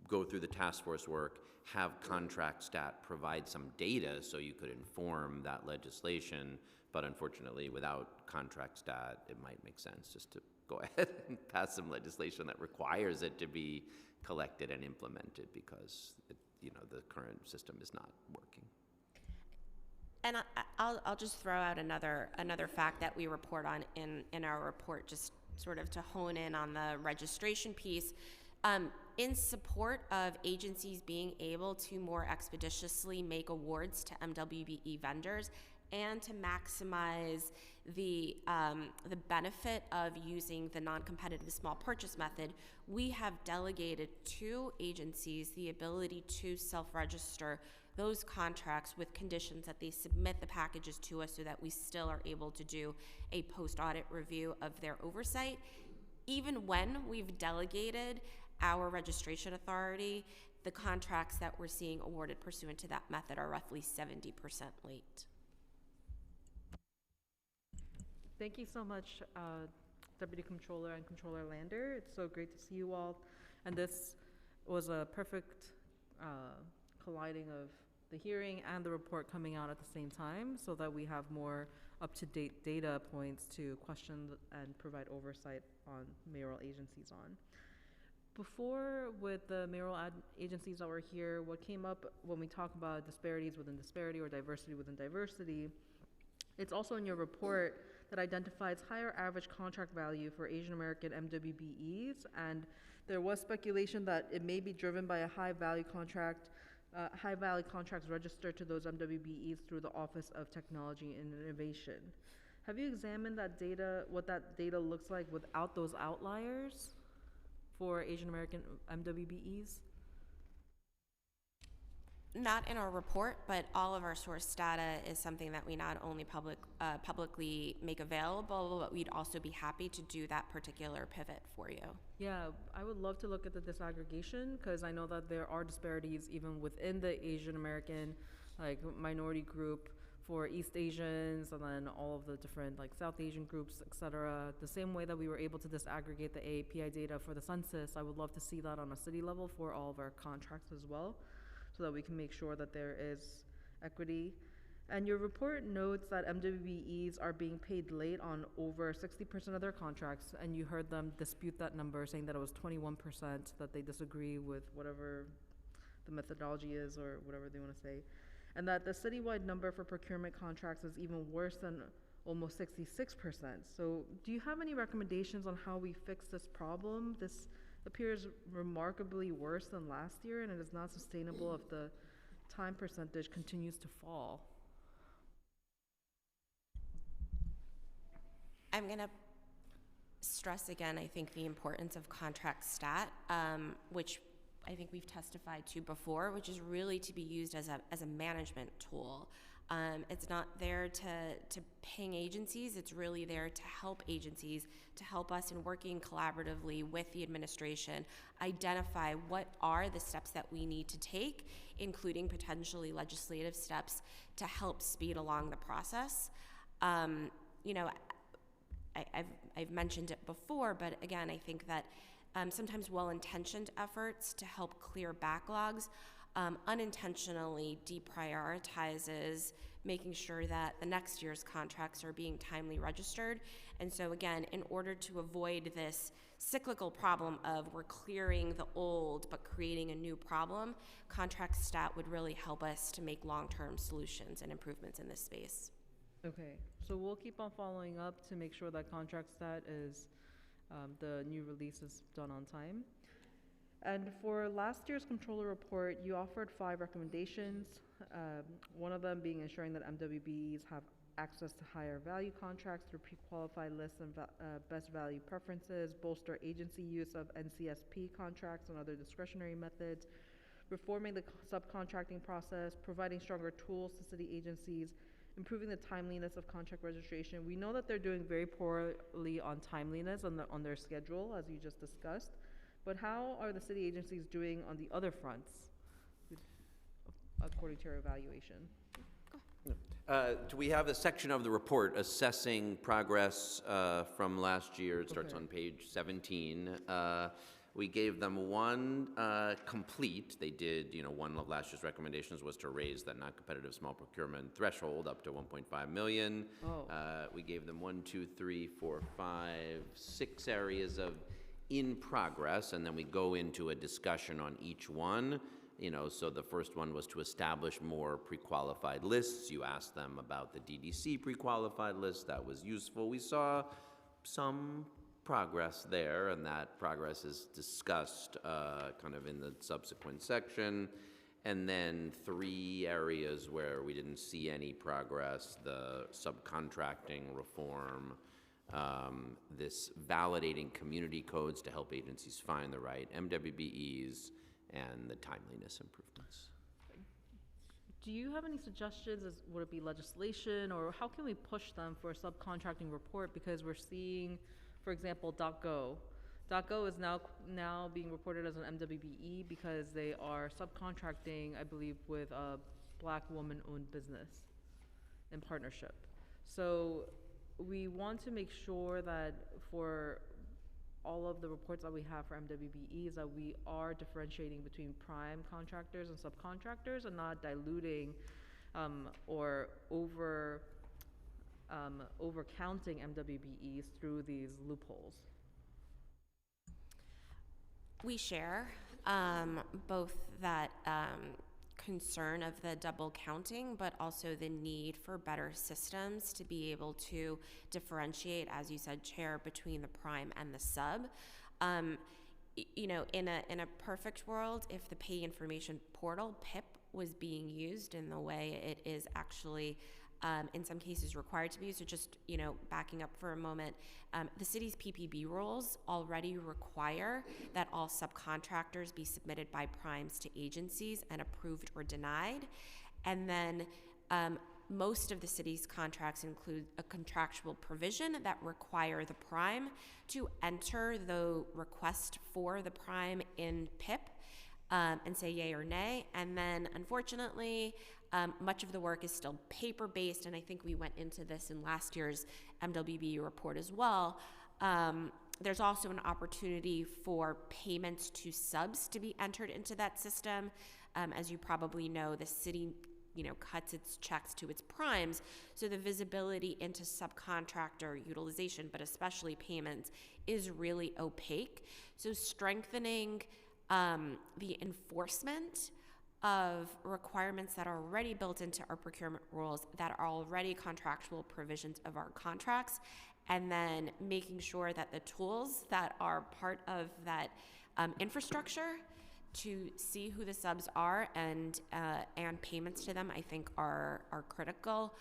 go through the task force work, have contract stat provide some data so you could inform that legislation. But unfortunately, without contract stat, it might make sense just to go ahead and pass some legislation that requires it to be collected and implemented, because the current system is not working. And I'll just throw out another fact that we report on in our report, just sort of to hone in on the registration piece. In support of agencies being able to more expeditiously make awards to MWBE vendors and to maximize the benefit of using the non-competitive small purchase method, we have delegated to agencies the ability to self-register those contracts with conditions that they submit the packages to us so that we still are able to do a post-audit review of their oversight. Even when we've delegated our registration authority, the contracts that we're seeing awarded pursuant to that method are roughly 70% late. Thank you so much, Deputy Controller and Controller Lander. It's so great to see you all. And this was a perfect colliding of the hearing and the report coming out at the same time so that we have more up-to-date data points to question and provide oversight on mayoral agencies on. Before, with the mayoral agencies that were here, what came up when we talk about disparities within disparity or diversity within diversity, it's also in your report that identifies higher average contract value for Asian American MWBEs, and there was speculation that it may be driven by a high value contracts registered to those MWBEs through the Office of Technology and Innovation. Have you examined that data, what that data looks like without those outliers for Asian American MWBEs? Not in our report, but all of our source data is something that we not only publicly make available, but we'd also be happy to do that particular pivot for you. Yeah, I would love to look at the disaggregation because I know that there are disparities even within the Asian American minority group for East Asians and then all of the different South Asian groups, etc. The same way that we were able to disaggregate the AAPI data for the census, I would love to see that on a city level for all of our contracts as well, so that we can make sure that there is equity. And your report notes that MWBEs are being paid late on over 60% of their contracts, and you heard them dispute that number, saying that it was 21%, that they disagree with whatever the methodology is or whatever they want to say, and that the citywide number for procurement contracts is even worse than almost 66%. So do you have any recommendations on how we fix this problem? This appears remarkably worse than last year, and it is not sustainable if the time percentage continues to fall. I'm going to stress again, I think, the importance of contract stat, which I think we've testified to before, which is really to be used as a management tool. It's not there to ping agencies. It's really there to help agencies, to help us in working collaboratively with the administration, identify what are the steps that we need to take, including potentially legislative steps to help speed along the process. I've mentioned it before, but again, I think that sometimes well-intentioned efforts to help clear backlogs unintentionally deprioritizes making sure that the next year's contracts are being timely registered. And so again, in order to avoid this cyclical problem of we're clearing the old but creating a new problem, contract stat would really help us to make long-term solutions and improvements in this space. Okay, so we'll keep on following up to make sure that contract stat is, the new release is done on time. And for last year's controller report, you offered 5 recommendations, one of them being ensuring that MWBs have access to higher value contracts through pre-qualified lists and best value preferences, bolster agency use of NCSP contracts and other discretionary methods, reforming the subcontracting process, providing stronger tools to city agencies, improving the timeliness of contract registration. We know that they're doing very poorly on timeliness on their schedule, as you just discussed, but how are the city agencies doing on the other fronts, according to your evaluation? Do we have a section of the report assessing progress from last year? It starts on page 17. We gave them one complete. They did, one of last year's recommendations was to raise that non-competitive small procurement threshold up to 1.5 million. We gave them 1, 2, 3, 4, 5, 6 areas of in progress, and then we go into a discussion on each one. So the first one was to establish more pre-qualified lists. You asked them about the DDC pre-qualified list. That was useful. We saw some progress there, and that progress is discussed kind of in the subsequent section. And then 3 areas where we didn't see any progress: the subcontracting reform, this validating community codes to help agencies find the right MWBEs, and the timeliness improvements. Do you have any suggestions? Would it be legislation, or how can we push them for a subcontracting report? Because we're seeing, for example, .go. .go is now being reported as an MWBE because they are subcontracting, I believe, with a Black woman-owned business in partnership. So we want to make sure that for all of the reports that we have for MWBEs, that we are differentiating between prime contractors and subcontractors and not diluting or over counting MWBEs through these loopholes. We share both that concern of the double counting, but also the need for better systems to be able to differentiate, as you said, Chair, between the prime and the sub. In a perfect world, if the pay information portal, PIP, was being used in the way it is actually in some cases required to be. So just, backing up for a moment, the city's PPB rules already require that all subcontractors be submitted by primes to agencies and approved or denied. And then most of the city's contracts include a contractual provision that require the prime to enter the request for the prime in PIP and say yay or nay. And then, unfortunately, much of the work is still paper-based, and I think we went into this in last year's MWB report as well. There's also an opportunity for payments to subs to be entered into that system. As you probably know, the city cuts its checks to its primes, so the visibility into subcontractor utilization, but especially payments, is really opaque. So strengthening the enforcement of requirements that are already built into our procurement rules, that are already contractual provisions of our contracts, and then making sure that the tools that are part of that infrastructure to see who the subs are and payments to them, I think are critical.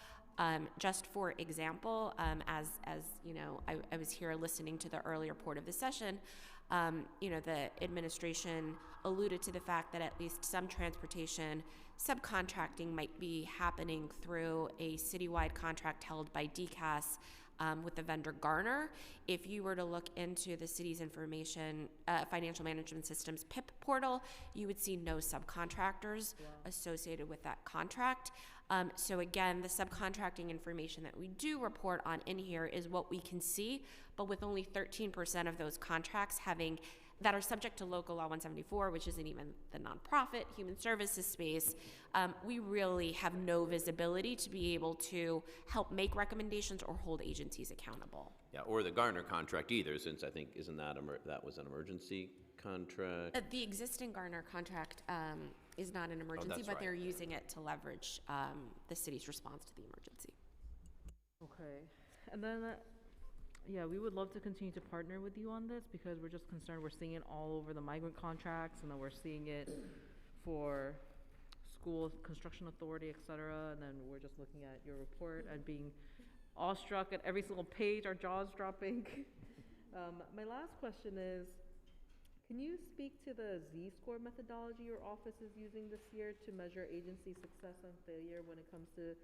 Just for example, as I was here listening to the earlier part of the session, the administration alluded to the fact that at least some transportation subcontracting might be happening through a citywide contract held by DCAS with the vendor Garner. If you were to look into the city's financial management systems PIP portal, you would see no subcontractors associated with that contract. So again, the subcontracting information that we do report on in here is what we can see, but with only 13% of those contracts that are subject to local law 174, which isn't even the nonprofit human services space, we really have no visibility to be able to help make recommendations or hold agencies accountable. Yeah, or the Garner contract either, since I think, isn't that, that was an emergency contract? The existing Garner contract is not an emergency, but they're using it to leverage the city's response to the emergency. Okay. And then, we would love to continue to partner with you on this because we're just concerned. We're seeing it all over the migrant contracts, and then we're seeing it for school construction authority, et cetera. And then we're just looking at your report and being awestruck at every single page, our jaws dropping. My last question is, can you speak to the Z-score methodology your office is using this year to measure agency success and failure when it comes to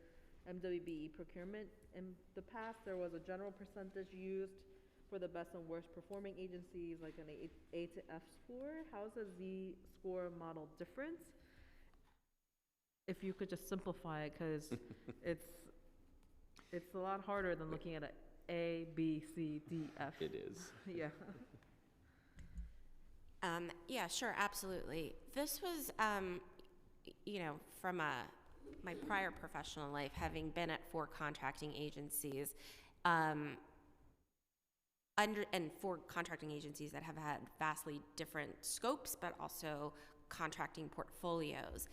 MWBE procurement? In the past, there was a general percentage used for the best and worst performing agencies, like an A to F score. How is the Z-score model different? If you could just simplify it, because it's a lot harder than looking at an A, B, C, D, F. It is. Yeah. Yeah, sure, absolutely. This was, from my prior professional life, having been at 4 contracting agencies, and 4 contracting agencies that have had vastly different scopes, but also contracting portfolios.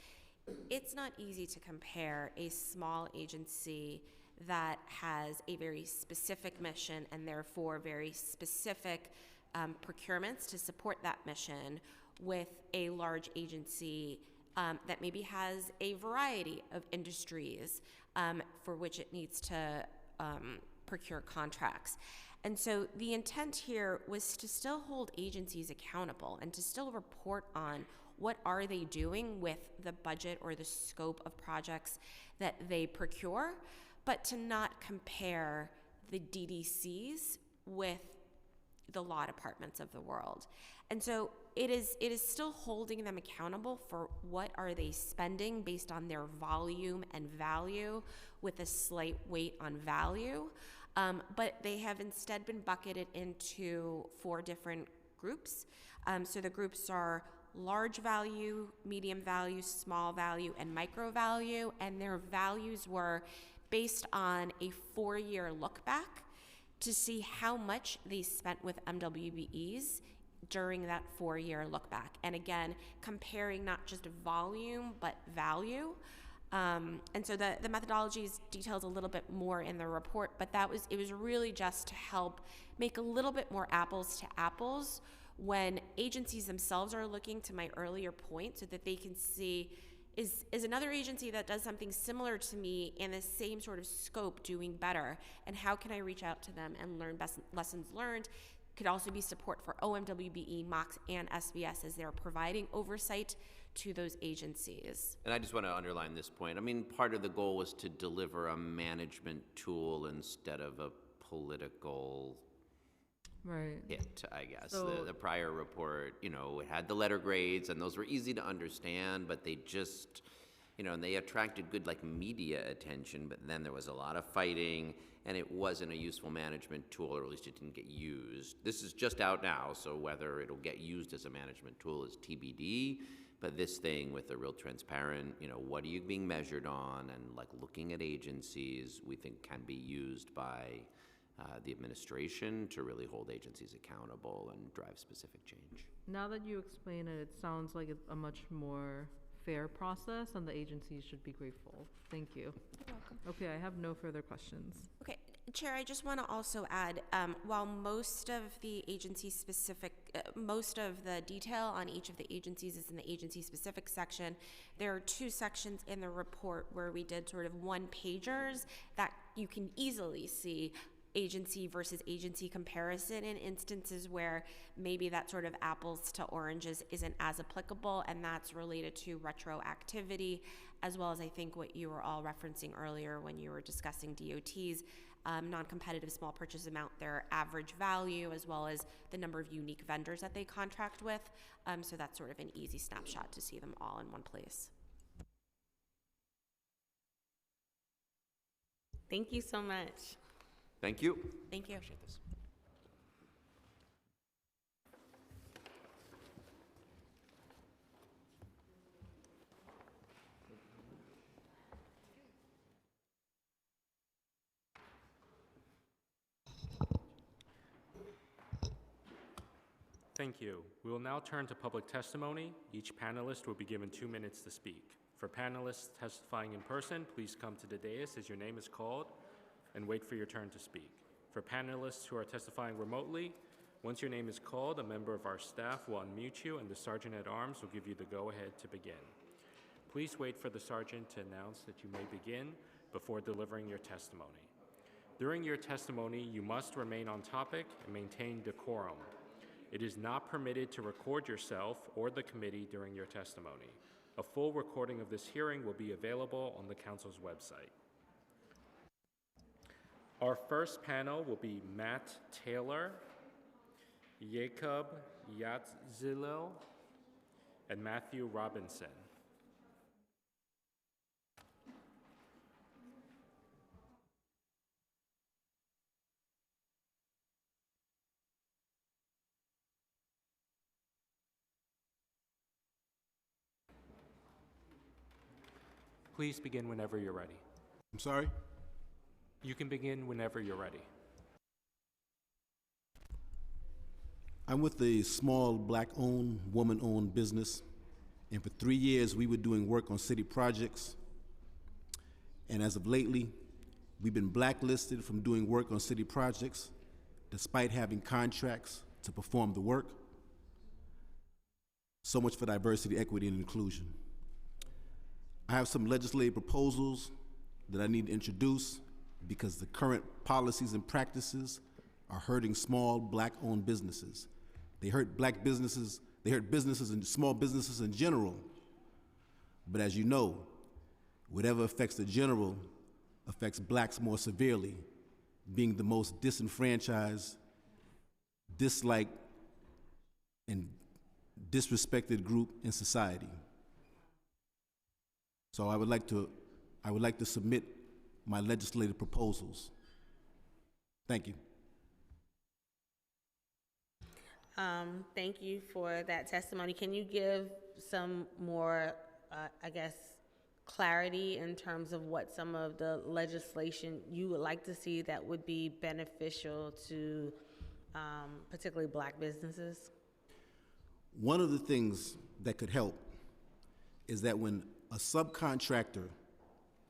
It's not easy to compare a small agency that has a very specific mission and therefore very specific procurements to support that mission with a large agency that maybe has a variety of industries for which it needs to procure contracts. And so the intent here was to still hold agencies accountable and to still report on what are they doing with the budget or the scope of projects that they procure, but to not compare the DDCs with the law departments of the world. And so it is still holding them accountable for what are they spending based on their volume and value with a slight weight on value. But they have instead been bucketed into 4 different groups. So the groups are large value, medium value, small value, and micro value. And their values were based on a 4-year look back to see how much they spent with MWBEs during that 4-year look back. And again, comparing not just volume, but value. And so the methodology is detailed a little bit more in the report, but it was really just to help make a little bit more apples to apples when agencies themselves are looking, to my earlier point, so that they can see is another agency that does something similar to me in the same sort of scope doing better? And how can I reach out to them and learn best lessons learned? Could also be support for OMWBE, MOX, and SBS as they're providing oversight to those agencies. And I just want to underline this point. I mean, part of the goal was to deliver a management tool instead of a political hit, I guess. So- The prior report, you know, it had the letter grades, and those were easy to understand, but they just, you know, and they attracted good, like, media attention, but then there was a lot of fighting, and it wasn't a useful management tool, or at least it didn't get used. This is just out now, so whether it'll get used as a management tool is TBD, but this thing with a real transparent, you know, what are you being measured on, and, like, looking at agencies, we think can be used by the administration to really hold agencies accountable and drive specific change. Now that you explain it, it sounds like it's a much more fair process, and the agencies should be grateful. Thank you. You're welcome. Okay, I have no further questions. Okay, Chair, I just want to also add, while most of the most of the detail on each of the agencies is in the agency-specific section, there are 2 sections in the report where we did sort of one-pagers that you can easily see agency versus agency comparison in instances where maybe that sort of apples to oranges isn't as applicable, and that's related to retroactivity, as well as I think what you were all referencing earlier when you were discussing DOT's non-competitive small purchase amount, their average value, as well as the number of unique vendors that they contract with. So that's sort of an easy snapshot to see them all in one place. Thank you so much. Thank you. Thank you. Appreciate this. Thank you. We will now turn to public testimony. Each panelist will be given 2 minutes to speak. For panelists testifying in person, please come to the dais as your name is called and wait for your turn to speak. For panelists who are testifying remotely, once your name is called, a member of our staff will unmute you and the Sergeant at Arms will give you the go-ahead to begin. Please wait for the Sergeant to announce that you may begin before delivering your testimony. During your testimony, you must remain on topic and maintain decorum. It is not permitted to record yourself or the committee during your testimony. A full recording of this hearing will be available on the Council's website. Our first panel will be Matt Taylor, Jacob Yatzilil, and Matthew Robinson. Please begin whenever you're ready. I'm sorry? You can begin whenever you're ready. I'm with a small black-owned, woman-owned business, and for 3 years we were doing work on city projects. And as of lately, we've been blacklisted from doing work on city projects despite having contracts to perform the work. So much for diversity, equity, and inclusion. I have some legislative proposals that I need to introduce because the current policies and practices are hurting small black-owned businesses. They hurt black businesses, they hurt businesses and small businesses in general. But as you know, whatever affects the general affects blacks more severely, being the most disenfranchised, disliked, and disrespected group in society. So I would like to submit my legislative proposals. Thank you. Thank you for that testimony. Can you give some more, clarity in terms of what some of the legislation you would like to see that would be beneficial to particularly black businesses? One of the things that could help is that when a subcontractor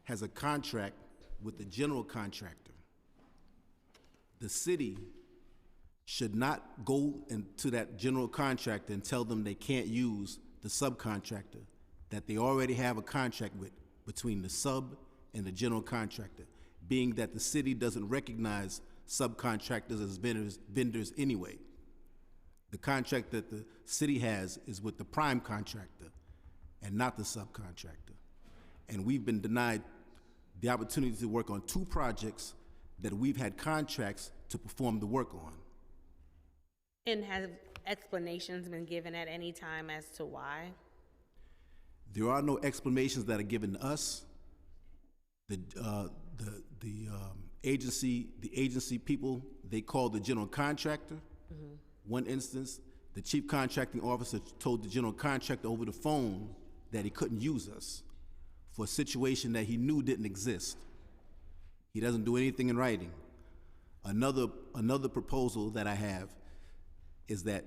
has a contract with the general contractor, the city should not go into that general contractor and tell them they can't use the subcontractor. that they already have a contract with between the sub and the general contractor, being that the city doesn't recognize subcontractors as vendors anyway. The contract that the city has is with the prime contractor and not the subcontractor. And we've been denied the opportunity to work on 2 projects that we've had contracts to perform the work on. And have explanations been given at any time as to why? There are no explanations that are given to us. The agency people, they called the general contractor. One instance, the chief contracting officer told the general contractor over the phone that he couldn't use us for a situation that he knew didn't exist. He doesn't do anything in writing. Another proposal that I have is that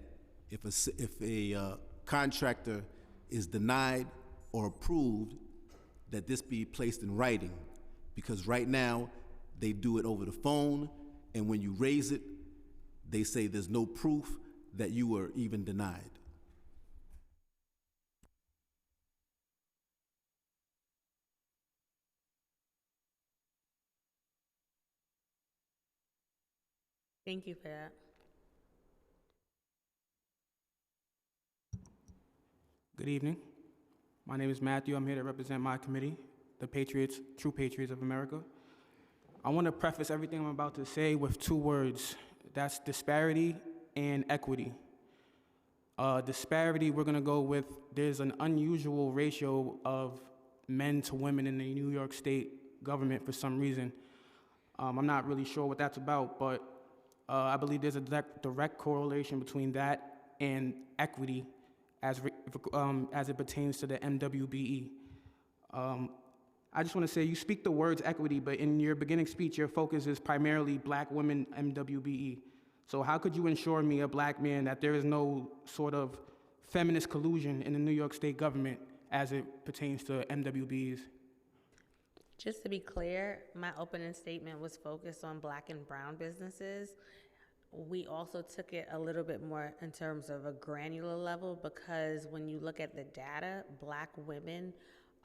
if a contractor is denied or approved, that this be placed in writing, because right now they do it over the phone, and when you raise it, they say there's no proof that you were even denied. Thank you for that. Good evening. My name is Matthew. I'm here to represent my committee, the Patriots, True Patriots of America. I want to preface everything I'm about to say with 2 words. That's disparity and equity. Disparity, we're going to go with, there's an unusual ratio of men to women in the New York State government for some reason. I'm not really sure what that's about, but I believe there's a direct correlation between that and equity as it pertains to the MWBE. I just want to say, you speak the words equity, but in your beginning speech, your focus is primarily black women MWBE. So how could you assure me, a black man, that there is no sort of feminist collusion in the New York State government as it pertains to MWBEs? Just to be clear, my opening statement was focused on black and brown businesses. We also took it a little bit more in terms of a granular level, because when you look at the data, black women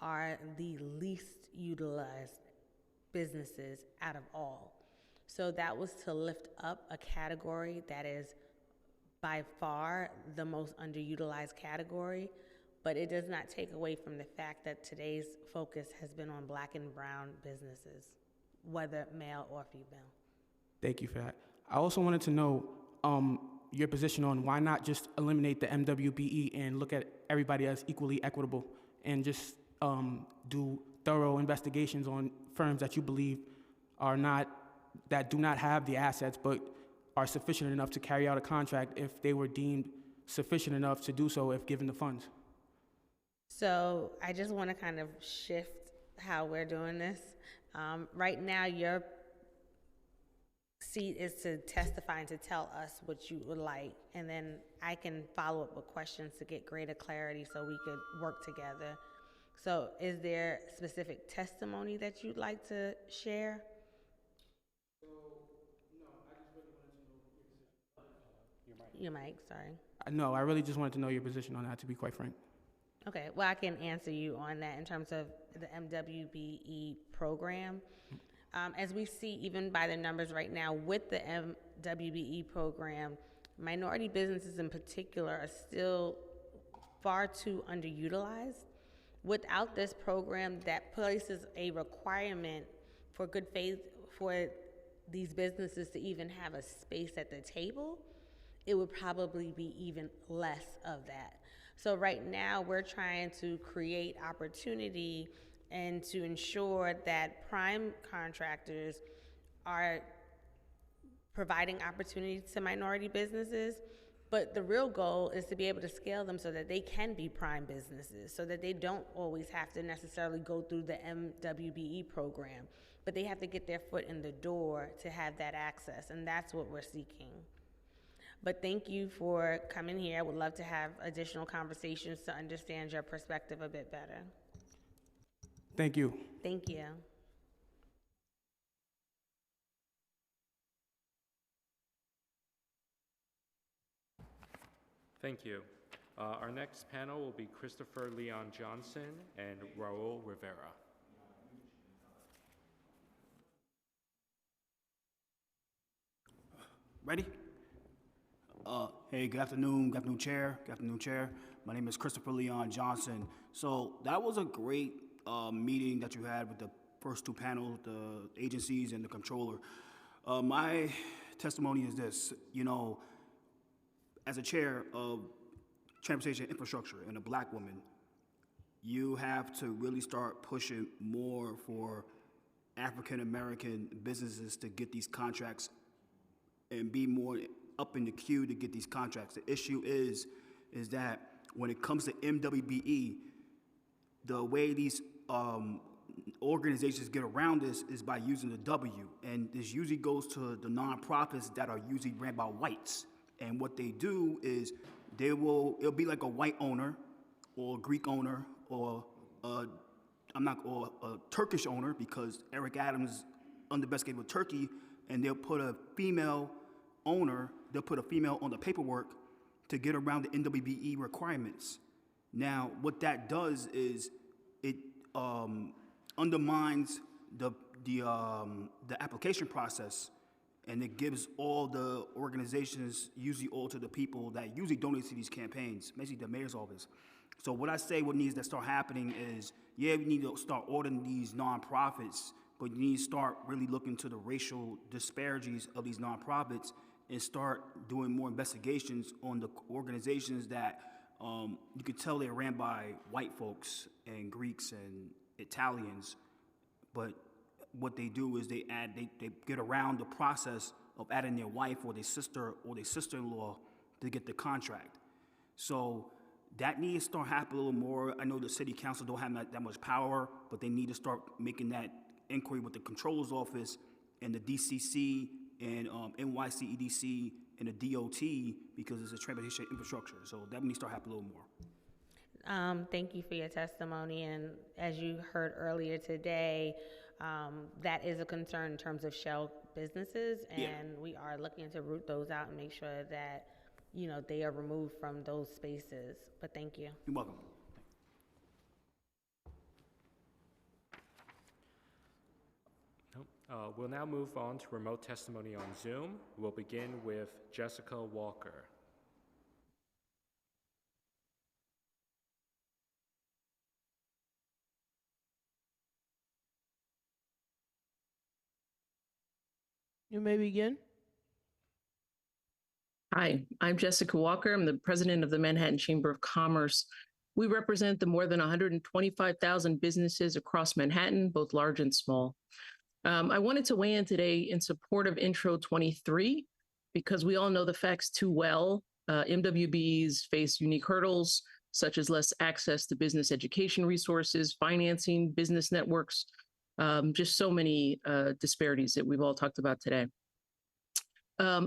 are the least utilized businesses out of all. So that was to lift up a category that is by far the most underutilized category, but it does not take away from the fact that today's focus has been on black and brown businesses, whether male or female. Thank you for that. I also wanted to know your position on why not just eliminate the MWBE and look at everybody as equally equitable, and just do thorough investigations on firms that you believe that do not have the assets but are sufficient enough to carry out a contract if they were deemed sufficient enough to do so if given the funds. So I just want to kind of shift how we're doing this. Right now, your seat is to testify and to tell us what you would like, and then I can follow up with questions to get greater clarity so we could work together. So is there specific testimony that you'd like to share? Your mic, sorry. No, I really just wanted to know your position on that, to be quite frank. Okay, well, I can answer you on that in terms of the MWBE program. As we see, even by the numbers right now, with the MWBE program, minority businesses in particular are still far too underutilized. Without this program that places a requirement for good faith for these businesses to even have a space at the table, it would probably be even less of that. So right now, we're trying to create opportunity and to ensure that prime contractors are providing opportunities to minority businesses. But the real goal is to be able to scale them so that they can be prime businesses, so that they don't always have to necessarily go through the MWBE program, but they have to get their foot in the door to have that access, and that's what we're seeking. But thank you for coming here. I would love to have additional conversations to understand your perspective a bit better. Thank you. Thank you. Thank you. Our next panel will be Christopher Leon Johnson and Raul Rivera. Ready? Hey, good afternoon, Chair. Good afternoon, Chair. My name is Christopher Leon Johnson. So that was a great meeting that you had with the first two panels, the agencies and the controller. My testimony is this, you know, as a chair of transportation infrastructure and a black woman, you have to really start pushing more for African American businesses to get these contracts and be more up in the queue to get these contracts. The issue is that when it comes to MWBE, the way these organizations get around this is by using the W, and this usually goes to the nonprofits that are usually ran by whites. And what they do is it'll be like a white owner or a Greek owner or a Turkish owner, because Eric Adams underinvestigated with Turkey, and they'll put a female owner, they'll put a female on the paperwork to get around the NWBE requirements. Now, what that does is it undermines the application process, and it gives all the organizations, usually all to the people that usually donate to these campaigns, basically the mayor's office. So what I say what needs to start happening is, yeah, we need to start auditing these nonprofits, but you need to start really looking to the racial disparities of these nonprofits and start doing more investigations on the organizations that you could tell they're ran by white folks and Greeks and Italians, but what they do is they get around the process of adding their wife or their sister or their sister-in-law to get the contract. So that needs to start happening a little more. I know the city council don't have that much power, but they need to start making that inquiry with the controller's office and the DCC and NYCEDC and the DOT, because it's a transportation infrastructure. So that needs to start happening a little more. Thank you for your testimony. And as you heard earlier today, that is a concern in terms of shell businesses, and we are looking to root those out and make sure that, you know, they are removed from those spaces. But thank you. You're welcome. We'll now move on to remote testimony on Zoom. We'll begin with Jessica Walker. You may begin. Hi, I'm Jessica Walker. I'm the president of the Manhattan Chamber of Commerce. We represent the more than 125,000 businesses across Manhattan, both large and small. I wanted to weigh in today in support of Intro 23, because we all know the facts too well. MWBEs face unique hurdles, such as less access to business education resources, financing, business networks, just so many disparities that we've all talked about today.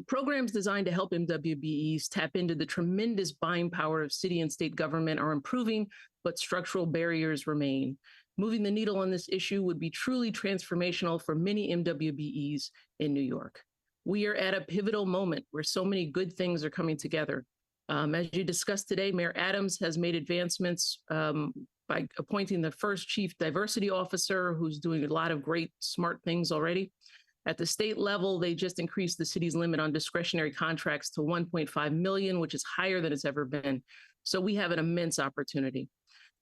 Programs designed to help MWBEs tap into the tremendous buying power of city and state government are improving, but structural barriers remain. Moving the needle on this issue would be truly transformational for many MWBEs in New York. We are at a pivotal moment where so many good things are coming together. As you discussed today, Mayor Adams has made advancements by appointing the first chief diversity officer, who's doing a lot of great, smart things already. At the state level, they just increased the city's limit on discretionary contracts to 1.5 million, which is higher than it's ever been. So we have an immense opportunity.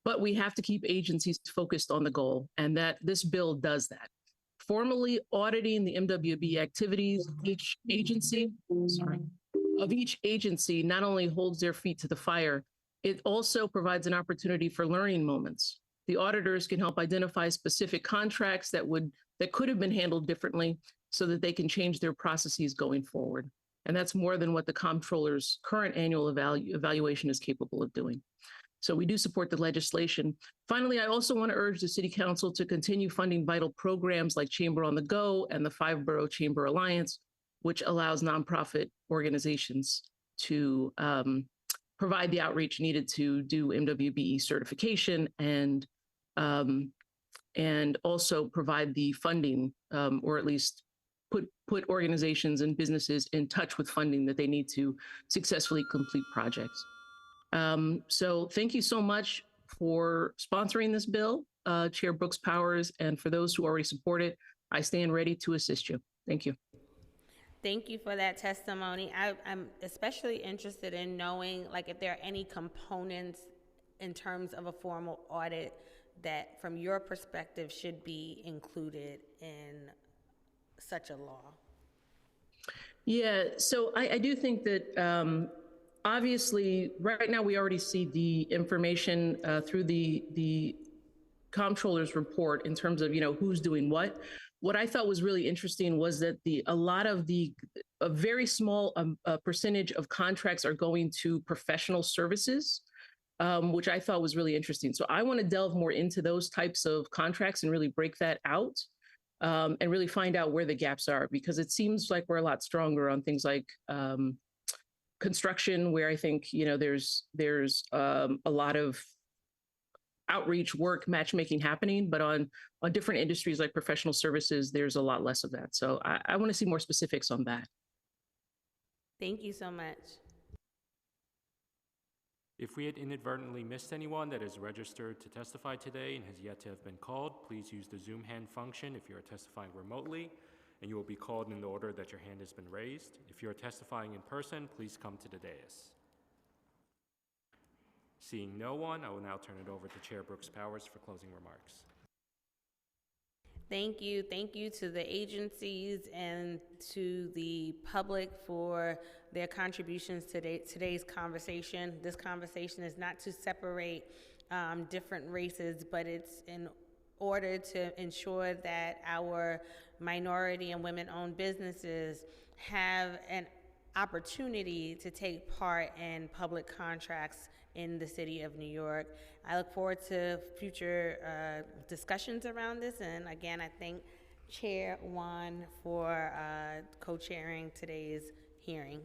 But we have to keep agencies focused on the goal, and that this bill does that. Formally auditing the MWB activities of each agency not only holds their feet to the fire, it also provides an opportunity for learning moments. The auditors can help identify specific contracts that could have been handled differently so that they can change their processes going forward. And that's more than what the comptroller's current annual evaluation is capable of doing. So we do support the legislation. Finally, I also want to urge the City Council to continue funding vital programs like Chamber on the Go and the 5-Borough Chamber Alliance, which allows nonprofit organizations to provide the outreach needed to do MWBE certification and also provide the funding, or at least put organizations and businesses in touch with funding that they need to successfully complete projects. So thank you so much for sponsoring this bill, Chair Brooks Powers, and for those who already support it, I stand ready to assist you. Thank you. Thank you for that testimony. I'm especially interested in knowing, like, if there are any components in terms of a formal audit that, from your perspective, should be included in such a law. Yeah, so I do think that obviously right now we already see the information through the comptroller's report in terms of, who's doing what. What I thought was really interesting was that a very small percentage of contracts are going to professional services, which I thought was really interesting. So I want to delve more into those types of contracts and really break that out and really find out where the gaps are, because it seems like we're a lot stronger on things like construction, where I think, there's a lot of outreach work, matchmaking happening, but on different industries like professional services, there's a lot less of that. So I want to see more specifics on that. Thank you so much. If we had inadvertently missed anyone that is registered to testify today and has yet to have been called, please use the Zoom hand function if you are testifying remotely, and you will be called in the order that your hand has been raised. If you are testifying in person, please come to the dais. Seeing no one, I will now turn it over to Chair Brooks Powers for closing remarks. Thank you. Thank you to the agencies and to the public for their contributions to today's conversation. This conversation is not to separate different races, but it's in order to ensure that our minority and women-owned businesses have an opportunity to take part in public contracts in the city of New York. I look forward to future discussions around this, and again, I thank Chair Wan for co-chairing today's hearing.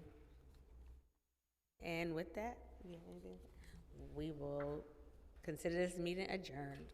And with that, we will consider this meeting adjourned.